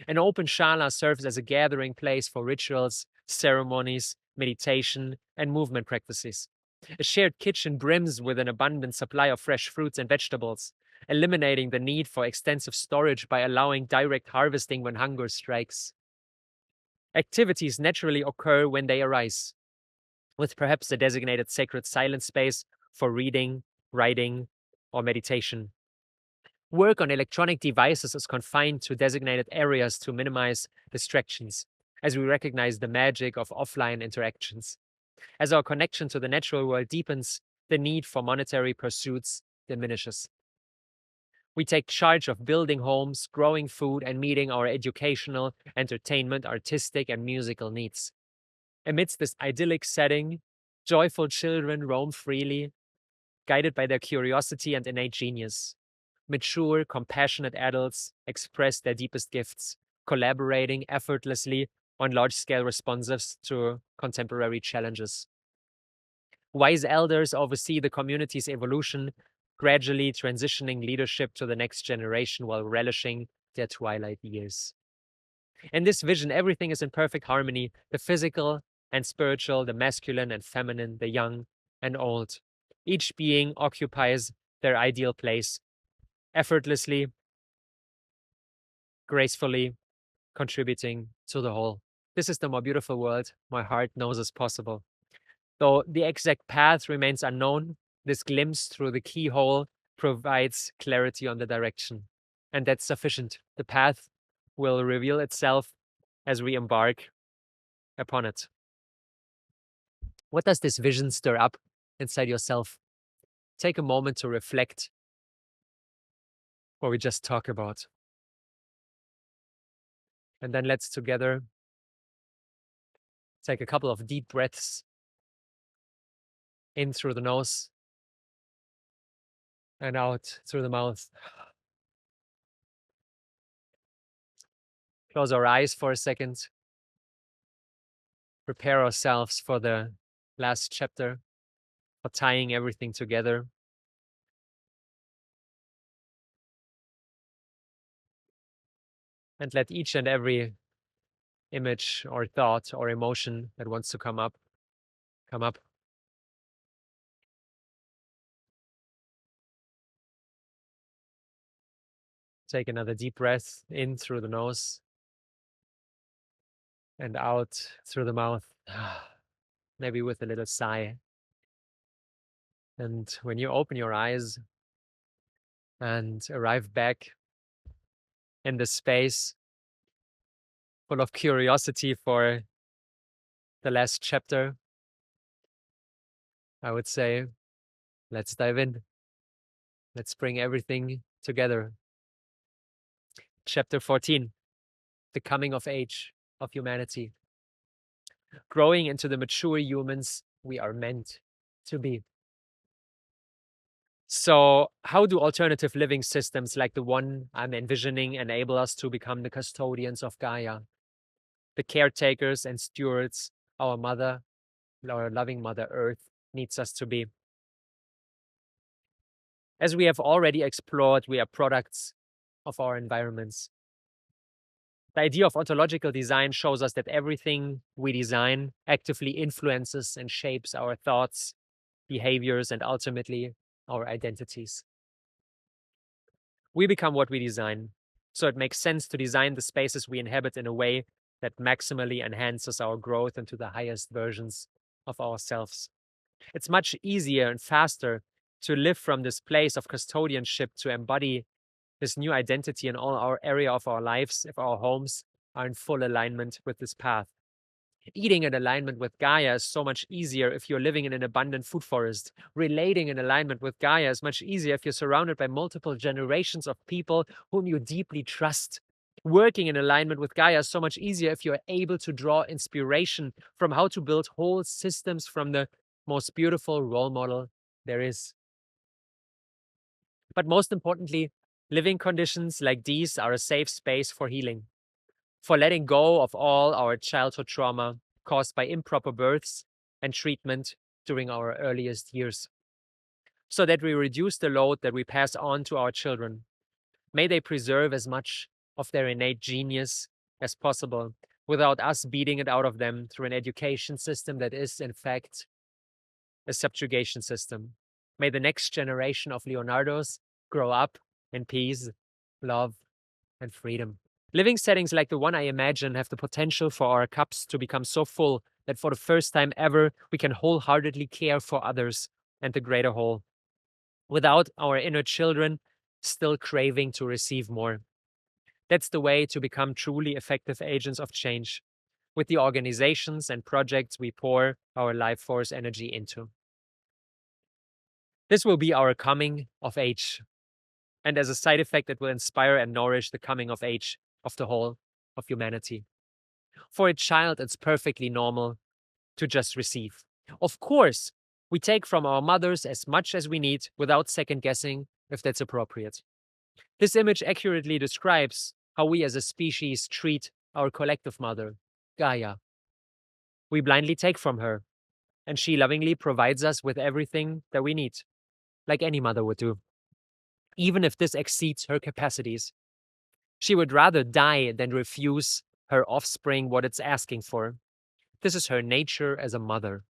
An open shala serves as a gathering place for rituals, ceremonies, meditation, and movement practices. A shared kitchen brims with an abundant supply of fresh fruits and vegetables, eliminating the need for extensive storage by allowing direct harvesting when hunger strikes. Activities naturally occur when they arise, with perhaps a designated sacred silent space for reading, writing, or meditation. Work on electronic devices is confined to designated areas to minimize distractions, as we recognize the magic of offline interactions. As our connection to the natural world deepens, the need for monetary pursuits diminishes. We take charge of building homes, growing food, and meeting our educational, entertainment, artistic, and musical needs. Amidst this idyllic setting, joyful children roam freely, guided by their curiosity and innate genius. mature, compassionate adults express their deepest gifts, collaborating effortlessly on large-scale responses to contemporary challenges. Wise elders oversee the community's evolution, gradually transitioning leadership to the next generation while relishing their twilight years. In this vision, everything is in perfect harmony: the physical and spiritual, the masculine and feminine, the young and old. Each being occupies their ideal place, effortlessly, gracefully, contributing to the whole. This is the more beautiful world my heart knows is possible. Though the exact path remains unknown, this glimpse through the keyhole provides clarity on the direction. And that's sufficient. The path will reveal itself as we embark upon it. What does this vision stir up inside yourself? Take a moment to reflect what we just talked about. And then let's together take a couple of deep breaths in through the nose and out through the mouth. Close our eyes for a second. Prepare ourselves for the last chapter, for tying everything together. And let each and every image or thought or emotion that wants to come up, come up. Take another deep breath in through the nose and out through the mouth, maybe with a little sigh. And when you open your eyes and arrive back in the space full of curiosity for the last chapter, I would say, let's dive in. Let's bring everything together. Chapter 14, the coming of age of humanity. Growing into the mature humans we are meant to be. So how do alternative living systems like the one I'm envisioning enable us to become the custodians of Gaia, the caretakers and stewards our loving Mother Earth needs us to be? As we have already explored, we are products of our environments. The idea of ontological design shows us that everything we design actively influences and shapes our thoughts, behaviors, and ultimately our identities. We become what we design, so it makes sense to design the spaces we inhabit in a way that maximally enhances our growth into the highest versions of ourselves. It's much easier and faster to live from this place of custodianship, to embody this new identity in all our area of our lives if our homes are in full alignment with this path. Eating in alignment with Gaia is so much easier if you're living in an abundant food forest. Relating in alignment with Gaia is much easier if you're surrounded by multiple generations of people whom you deeply trust. Working in alignment with Gaia is so much easier if you're able to draw inspiration from how to build whole systems from the most beautiful role model there is. But most importantly, living conditions like these are a safe space for healing, for letting go of all our childhood trauma caused by improper births and treatment during our earliest years, so that we reduce the load that we pass on to our children. May they preserve as much of their innate genius as possible without us beating it out of them through an education system that is, in fact, a subjugation system. May the next generation of Leonardos grow up in peace, love, and freedom. Living settings like the one I imagine have the potential for our cups to become so full that for the first time ever, we can wholeheartedly care for others and the greater whole, without our inner children still craving to receive more. That's the way to become truly effective agents of change, with the organizations and projects we pour our life force energy into. This will be our coming of age. And as a side effect, it will inspire and nourish the coming of age of the whole of humanity. For a child, it's perfectly normal to just receive. Of course, we take from our mothers as much as we need without second guessing if that's appropriate. This image accurately describes how we as a species treat our collective mother, Gaia. We blindly take from her, and she lovingly provides us with everything that we need, like any mother would do. Even if this exceeds her capacities, she would rather die than refuse her offspring what it's asking for. This is her nature as a mother.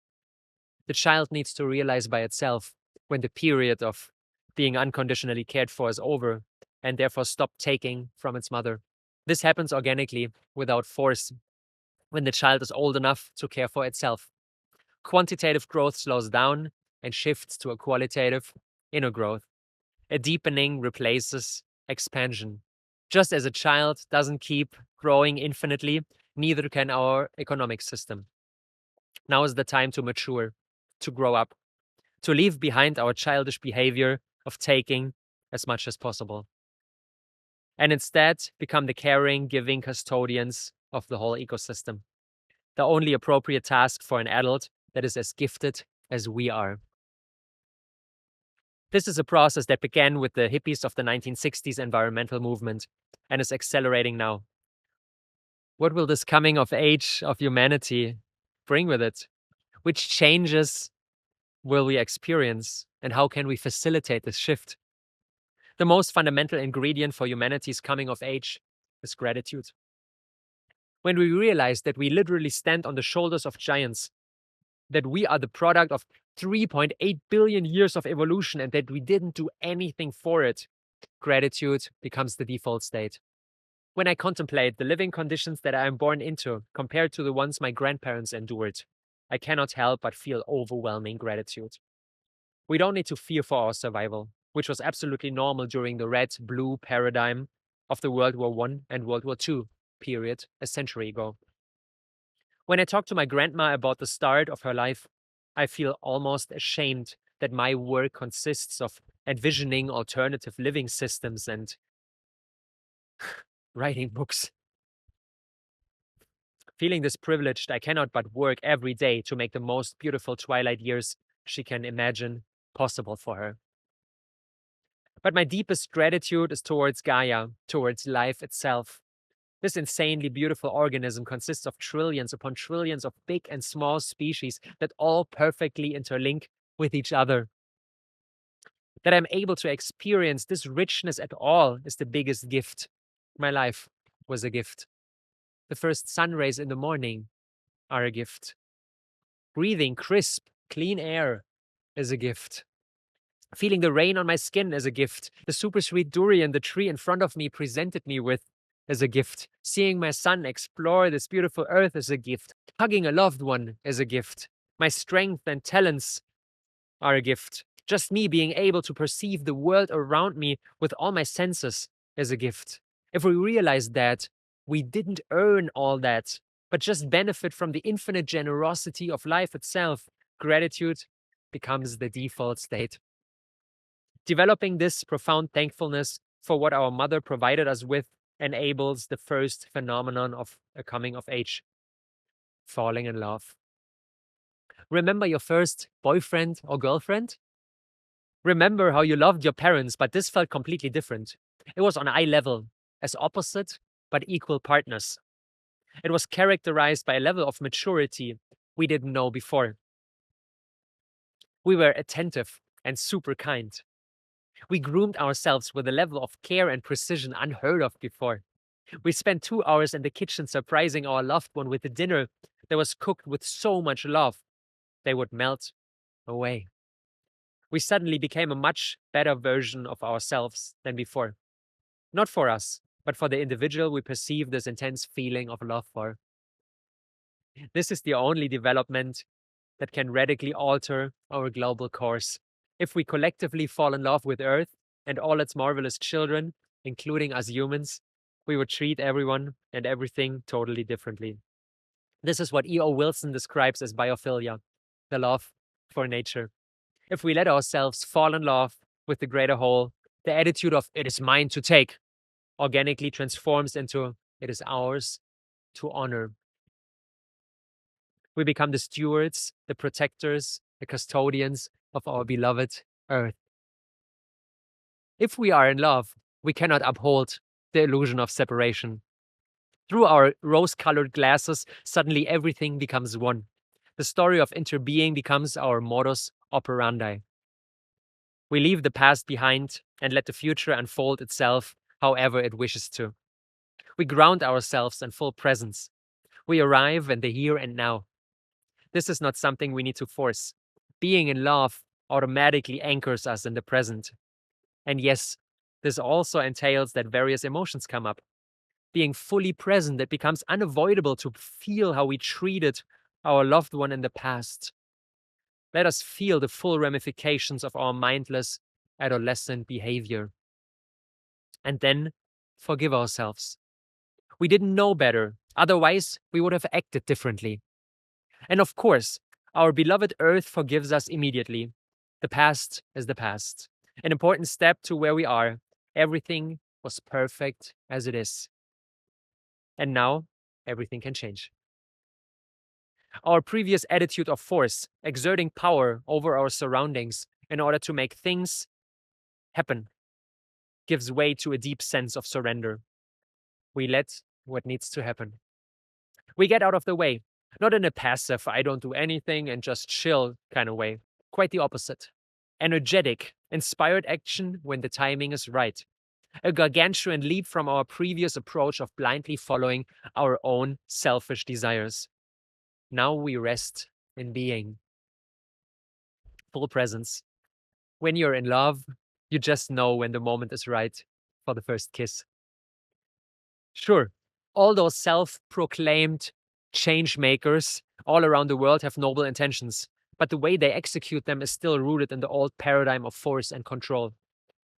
The child needs to realize by itself when the period of being unconditionally cared for is over and therefore stop taking from its mother. This happens organically, without force, when the child is old enough to care for itself. Quantitative growth slows down and shifts to a qualitative inner growth. A deepening replaces expansion. Just as a child doesn't keep growing infinitely, neither can our economic system. Now is the time to mature, to grow up, to leave behind our childish behavior of taking as much as possible, and instead become the caring, giving custodians of the whole ecosystem. The only appropriate task for an adult that is as gifted as we are. This is a process that began with the hippies of the 1960s environmental movement and is accelerating now. What will this coming of age of humanity bring with it? Which changes will we experience, and how can we facilitate this shift? The most fundamental ingredient for humanity's coming of age is gratitude. When we realize that we literally stand on the shoulders of giants, that we are the product of 3.8 billion years of evolution and that we didn't do anything for it, gratitude becomes the default state. When I contemplate the living conditions that I am born into compared to the ones my grandparents endured, I cannot help but feel overwhelming gratitude. We don't need to fear for our survival, which was absolutely normal during the red-blue paradigm of the World War I and World War II period a century ago. When I talk to my grandma about the start of her life, I feel almost ashamed that my work consists of envisioning alternative living systems and writing books. Feeling this privileged, I cannot but work every day to make the most beautiful twilight years she can imagine possible for her. But my deepest gratitude is towards Gaia, towards life itself. This insanely beautiful organism consists of trillions upon trillions of big and small species that all perfectly interlink with each other. That I'm able to experience this richness at all is the biggest gift. My life was a gift. The first sun rays in the morning are a gift. Breathing crisp, clean air is a gift. Feeling the rain on my skin is a gift. The super sweet durian the tree in front of me presented me with is a gift. Seeing my son explore this beautiful earth is a gift. Hugging a loved one is a gift. My strength and talents are a gift. Just me being able to perceive the world around me with all my senses is a gift. If we realize that we didn't earn all that, but just benefit from the infinite generosity of life itself, gratitude becomes the default state. Developing this profound thankfulness for what our mother provided us with enables the first phenomenon of a coming of age: falling in love. Remember your first boyfriend or girlfriend? Remember how you loved your parents, but this felt completely different. It was on eye level, as opposite but equal partners. It was characterized by a level of maturity we didn't know before. We were attentive and super kind. We groomed ourselves with a level of care and precision unheard of before. We spent 2 hours in the kitchen surprising our loved one with a dinner that was cooked with so much love, they would melt away. We suddenly became a much better version of ourselves than before. Not for us, but for the individual we perceive this intense feeling of love for. This is the only development that can radically alter our global course. If we collectively fall in love with Earth and all its marvelous children, including us humans, we would treat everyone and everything totally differently. This is what E.O. Wilson describes as biophilia, the love for nature. If we let ourselves fall in love with the greater whole, the attitude of "it is mine to take" organically transforms into "it is ours to honor." We become the stewards, the protectors, the custodians of our beloved Earth. If we are in love, We cannot uphold the illusion of separation. Through our rose-colored glasses, suddenly everything becomes one. The story of interbeing becomes our modus operandi. We leave the past behind and let the future unfold itself however it wishes to. We ground ourselves in full presence. We arrive in the here and now. This is not something we need to force. Being in love automatically anchors us in the present. And yes, this also entails that various emotions come up. Being fully present, it becomes unavoidable to feel how we treated our loved one in the past. Let us feel the full ramifications of our mindless adolescent behavior. And then forgive ourselves. We didn't know better. Otherwise, we would have acted differently. And of course, our beloved Earth forgives us immediately. The past is the past. An important step to where we are. Everything was perfect as it is. And now, everything can change. Our previous attitude of force, exerting power over our surroundings in order to make things happen, gives way to a deep sense of surrender. We let what needs to happen. We get out of the way, not in a passive, I don't do anything and just chill kind of way. Quite the opposite. Energetic, inspired action when the timing is right. A gargantuan leap from our previous approach of blindly following our own selfish desires. Now we rest in being. Full presence. When you're in love, you just know when the moment is right for the first kiss. Sure, all those self-proclaimed change makers all around the world have noble intentions, but the way they execute them is still rooted in the old paradigm of force and control.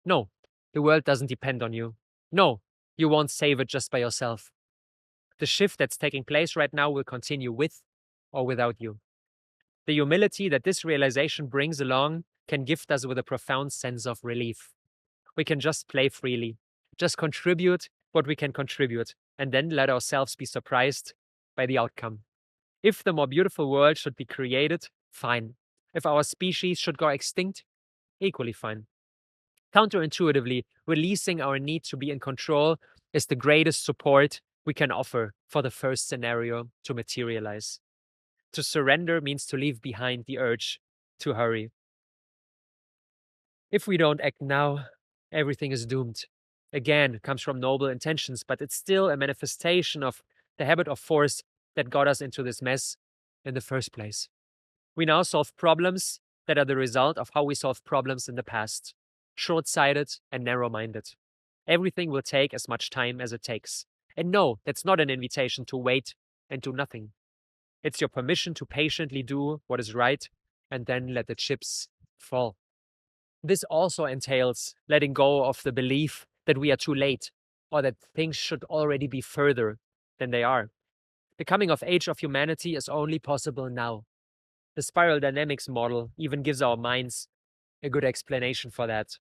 No, the world doesn't depend on you. No, you won't save it just by yourself. The shift that's taking place right now will continue with or without you. The humility that this realization brings along can gift us with a profound sense of relief. We can just play freely, just contribute what we can contribute, and then let ourselves be surprised by the outcome. If the more beautiful world should be created, fine. If our species should go extinct, equally fine. Counterintuitively, releasing our need to be in control is the greatest support we can offer for the first scenario to materialize. To surrender means to leave behind the urge to hurry. If we don't act now, everything is doomed. Again, it comes from noble intentions, but it's still a manifestation of the habit of force that got us into this mess in the first place. We now solve problems that are the result of how we solved problems in the past. Short-sighted and narrow-minded. Everything will take as much time as it takes. And no, that's not an invitation to wait and do nothing. It's your permission to patiently do what is right and then let the chips fall. This also entails letting go of the belief that we are too late or that things should already be further than they are. The coming of age of humanity is only possible now. The spiral dynamics model even gives our minds a good explanation for that.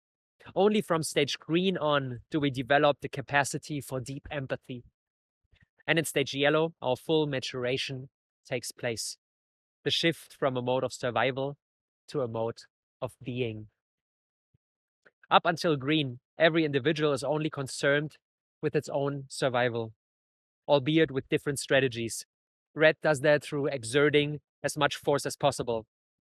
Only from stage green on do we develop the capacity for deep empathy. And in stage yellow, our full maturation takes place. The shift from a mode of survival to a mode of being. Up until green, every individual is only concerned with its own survival, albeit with different strategies. Red does that through exerting as much force as possible.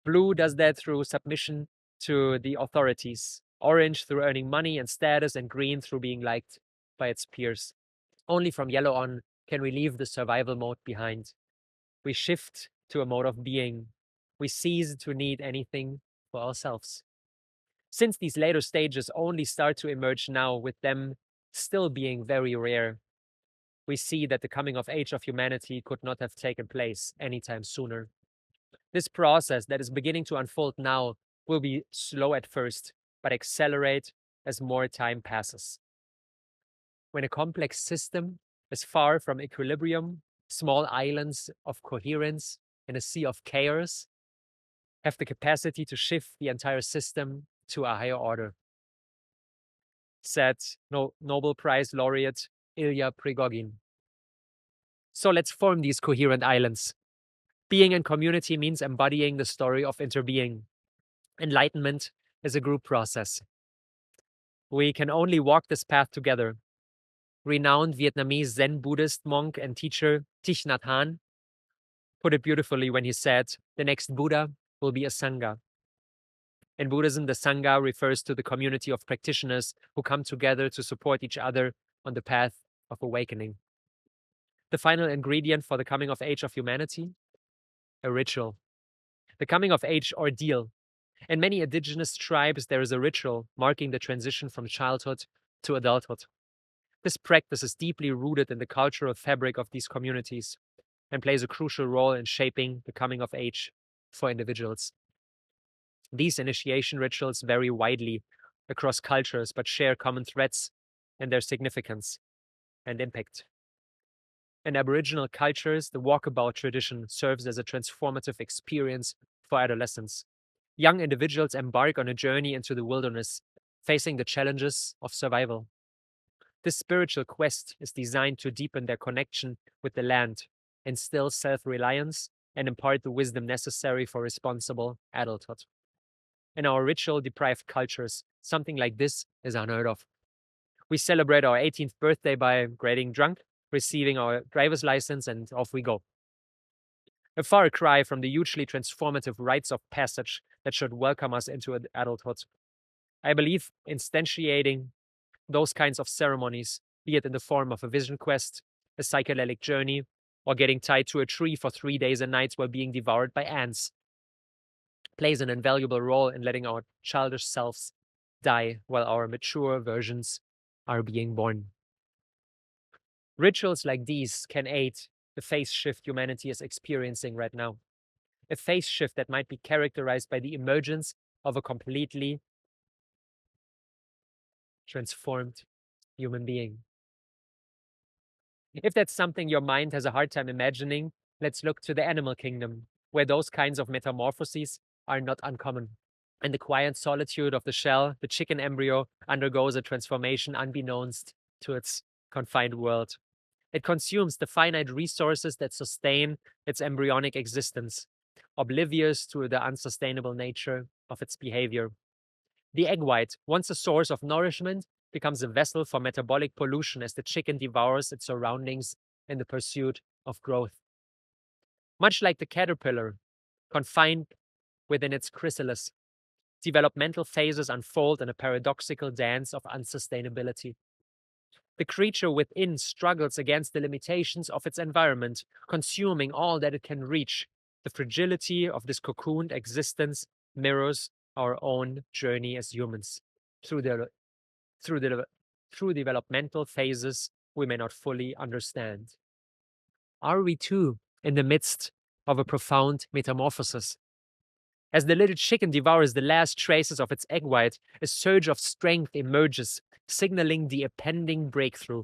Blue does that through submission to the authorities. Orange through earning money and status, and green through being liked by its peers. Only from yellow on can we leave the survival mode behind. We shift to a mode of being. We cease to need anything for ourselves. Since these later stages only start to emerge now, with them still being very rare, we see that the coming of age of humanity could not have taken place anytime sooner. This process that is beginning to unfold now will be slow at first, but accelerate as more time passes. When a complex system is far from equilibrium, small islands of coherence in a sea of chaos have the capacity to shift the entire system to a higher order, said Nobel Prize laureate Ilya Prigogine. So let's form these coherent islands. Being in community means embodying the story of interbeing. Enlightenment is a group process. We can only walk this path together. Renowned Vietnamese Zen Buddhist monk and teacher Thich Nhat Hanh put it beautifully when he said, "The next Buddha will be a Sangha." In Buddhism, the Sangha refers to the community of practitioners who come together to support each other on the path of awakening. The final ingredient for the coming of age of humanity? A ritual. The coming of age ordeal. In many indigenous tribes, there is a ritual marking the transition from childhood to adulthood. This practice is deeply rooted in the cultural fabric of these communities and plays a crucial role in shaping the coming of age for individuals. These initiation rituals vary widely across cultures but share common threads in their significance and impact. In Aboriginal cultures, the walkabout tradition serves as a transformative experience for adolescents. Young individuals embark on a journey into the wilderness, facing the challenges of survival. This spiritual quest is designed to deepen their connection with the land, instill self-reliance, and impart the wisdom necessary for responsible adulthood. In our ritual-deprived cultures, something like this is unheard of. We celebrate our 18th birthday by getting drunk, receiving our driver's license, and off we go. A far cry from the hugely transformative rites of passage that should welcome us into adulthood. I believe instantiating those kinds of ceremonies, be it in the form of a vision quest, a psychedelic journey, or getting tied to a tree for 3 days and nights while being devoured by ants, plays an invaluable role in letting our childish selves die while our mature versions are being born. Rituals like these can aid the phase shift humanity is experiencing right now. A phase shift that might be characterized by the emergence of a completely transformed human being. If that's something your mind has a hard time imagining, let's look to the animal kingdom, where those kinds of metamorphoses are not uncommon. In the quiet solitude of the shell, the chicken embryo undergoes a transformation unbeknownst to its confined world. It consumes the finite resources that sustain its embryonic existence, oblivious to the unsustainable nature of its behavior. The egg white, once a source of nourishment, becomes a vessel for metabolic pollution as the chicken devours its surroundings in the pursuit of growth. Much like the caterpillar, confined within its chrysalis, developmental phases unfold in a paradoxical dance of unsustainability. The creature within struggles against the limitations of its environment, consuming all that it can reach. The fragility of this cocooned existence mirrors our own journey as humans. Through developmental phases we may not fully understand. Are we too in the midst of a profound metamorphosis? As the little chicken devours the last traces of its egg white, a surge of strength emerges, signaling the impending breakthrough.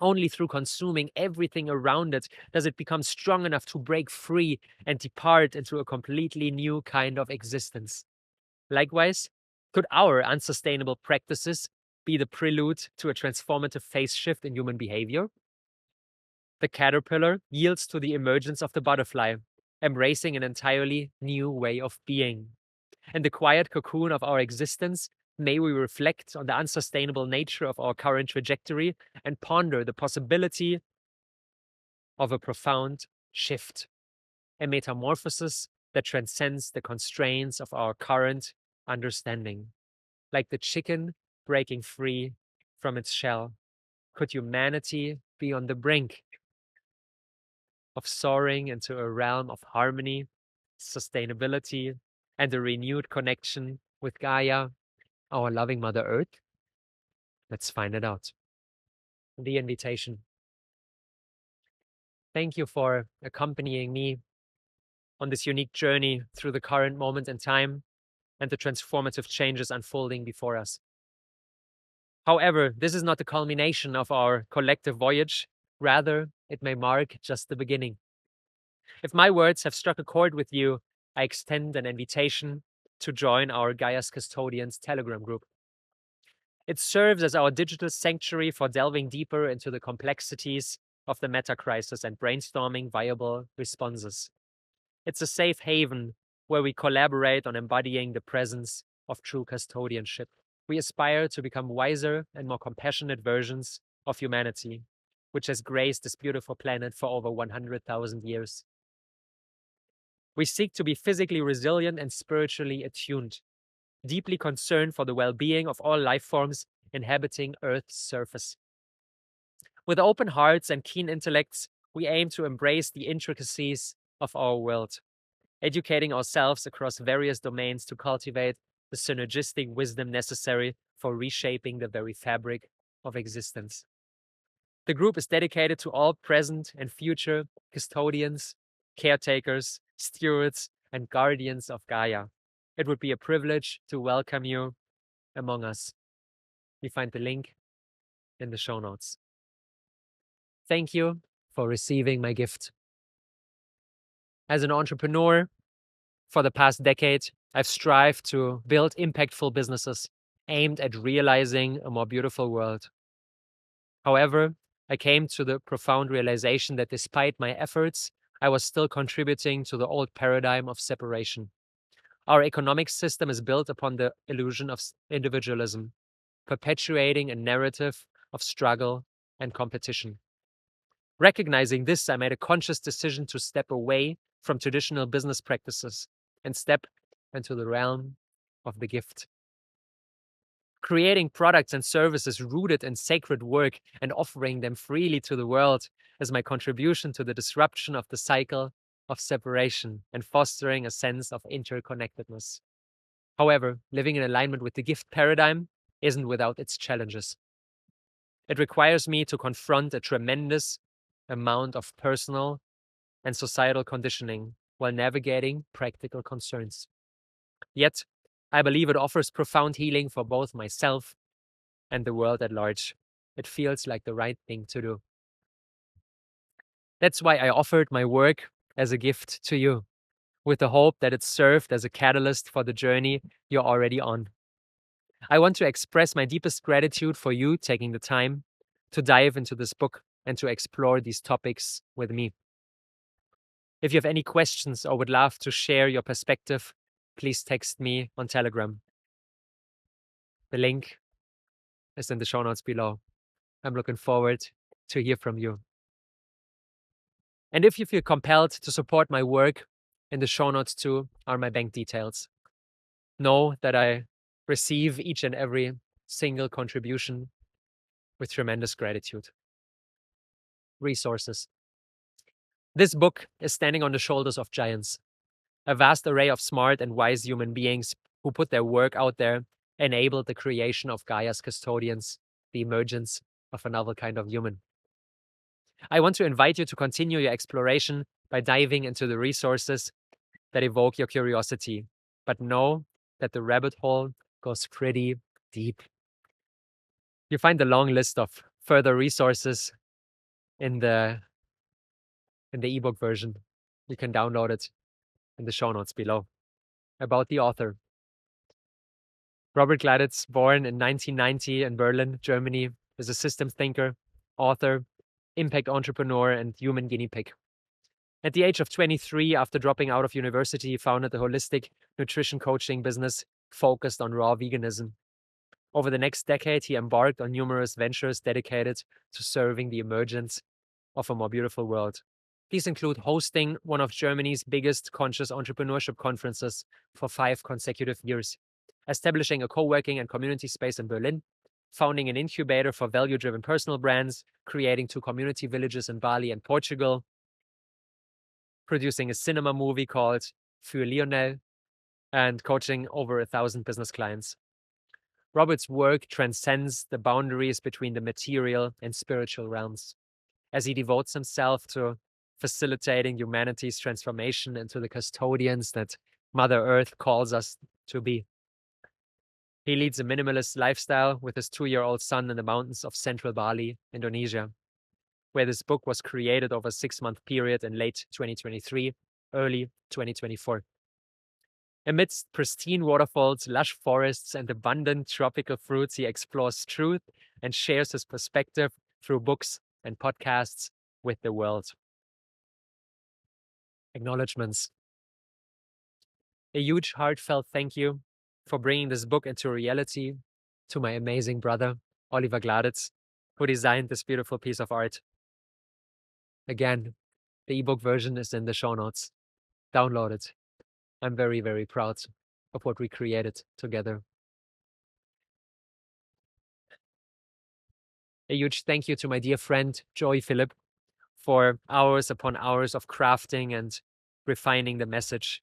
Only through consuming everything around it does it become strong enough to break free and depart into a completely new kind of existence. Likewise, could our unsustainable practices be the prelude to a transformative phase shift in human behavior? The caterpillar yields to the emergence of the butterfly, embracing an entirely new way of being. In the quiet cocoon of our existence, may we reflect on the unsustainable nature of our current trajectory and ponder the possibility of a profound shift, a metamorphosis that transcends the constraints of our current understanding. Like the chicken breaking free from its shell, could humanity be on the brink of soaring into a realm of harmony, sustainability, and a renewed connection with Gaia, our loving Mother Earth? Let's find it out. The invitation. Thank you for accompanying me on this unique journey through the current moment in time and the transformative changes unfolding before us. However, this is not the culmination of our collective voyage. Rather, it may mark just the beginning. If my words have struck a chord with you, I extend an invitation to join our Gaia's Custodians Telegram group. It serves as our digital sanctuary for delving deeper into the complexities of the meta crisis and brainstorming viable responses. It's a safe haven where we collaborate on embodying the presence of true custodianship. We aspire to become wiser and more compassionate versions of humanity, which has graced this beautiful planet for over 100,000 years. We seek to be physically resilient and spiritually attuned, deeply concerned for the well-being of all life forms inhabiting Earth's surface. With open hearts and keen intellects, we aim to embrace the intricacies of our world, educating ourselves across various domains to cultivate the synergistic wisdom necessary for reshaping the very fabric of existence. The group is dedicated to all present and future custodians, caretakers, stewards, and guardians of Gaia. It would be a privilege to welcome you among us. You find the link in the show notes. Thank you for receiving my gift. As an entrepreneur, for the past decade, I've strived to build impactful businesses aimed at realizing a more beautiful world. However, I came to the profound realization that despite my efforts, I was still contributing to the old paradigm of separation. Our economic system is built upon the illusion of individualism, perpetuating a narrative of struggle and competition. Recognizing this, I made a conscious decision to step away from traditional business practices and step into the realm of the gift. Creating products and services rooted in sacred work and offering them freely to the world is my contribution to the disruption of the cycle of separation and fostering a sense of interconnectedness. However, living in alignment with the gift paradigm isn't without its challenges. It requires me to confront a tremendous amount of personal and societal conditioning while navigating practical concerns. Yet, I believe it offers profound healing for both myself and the world at large. It feels like the right thing to do. That's why I offered my work as a gift to you, with the hope that it served as a catalyst for the journey you're already on. I want to express my deepest gratitude for you taking the time to dive into this book and to explore these topics with me. If you have any questions or would love to share your perspective, please text me on Telegram. The link is in the show notes below. I'm looking forward to hear from you. And if you feel compelled to support my work, in the show notes too are my bank details. Know that I receive each and every single contribution with tremendous gratitude. Resources. This book is standing on the shoulders of giants, a vast array of smart and wise human beings who put their work out there, enabled the creation of Gaia's custodians, the emergence of a novel kind of human. I want to invite you to continue your exploration by diving into the resources that evoke your curiosity, but know that the rabbit hole goes pretty deep. You find a long list of further resources in the ebook version. You can download it in the show notes below. About the author. Robert Gladitz, born in 1990 in Berlin, Germany, is a systems thinker, author, impact entrepreneur, and human guinea pig. At the age of 23, after dropping out of university, he founded a holistic nutrition coaching business focused on raw veganism. Over the next decade, he embarked on numerous ventures dedicated to serving the emergence of a more beautiful world. These include hosting one of Germany's biggest conscious entrepreneurship conferences for 5 consecutive years, establishing a co-working and community space in Berlin, founding an incubator for value-driven personal brands, creating 2 community villages in Bali and Portugal, producing a cinema movie called Für Lionel, and coaching over 1,000 business clients. Robert's work transcends the boundaries between the material and spiritual realms, as he devotes himself to facilitating humanity's transformation into the custodians that Mother Earth calls us to be. He leads a minimalist lifestyle with his 2-year-old son in the mountains of central Bali, Indonesia, where this book was created over a 6-month period in late 2023, early 2024. Amidst pristine waterfalls, lush forests, and abundant tropical fruits, he explores truth and shares his perspective through books and podcasts with the world. Acknowledgements. A huge heartfelt thank you for bringing this book into reality to my amazing brother, Oliver Gladitz, who designed this beautiful piece of art. Again, the ebook version is in the show notes. Download it. I'm very, very proud of what we created together. A huge thank you to my dear friend, Joey Phillip, for hours upon hours of crafting and refining the message,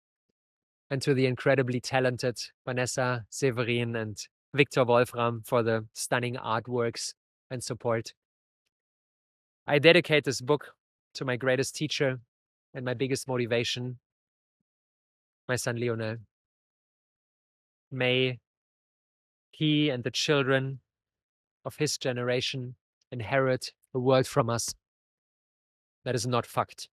and to the incredibly talented Vanessa, Severin, and Victor Wolfram for the stunning artworks and support. I dedicate this book to my greatest teacher and my biggest motivation, my son Lionel. May he and the children of his generation inherit a world from us that is not fucked.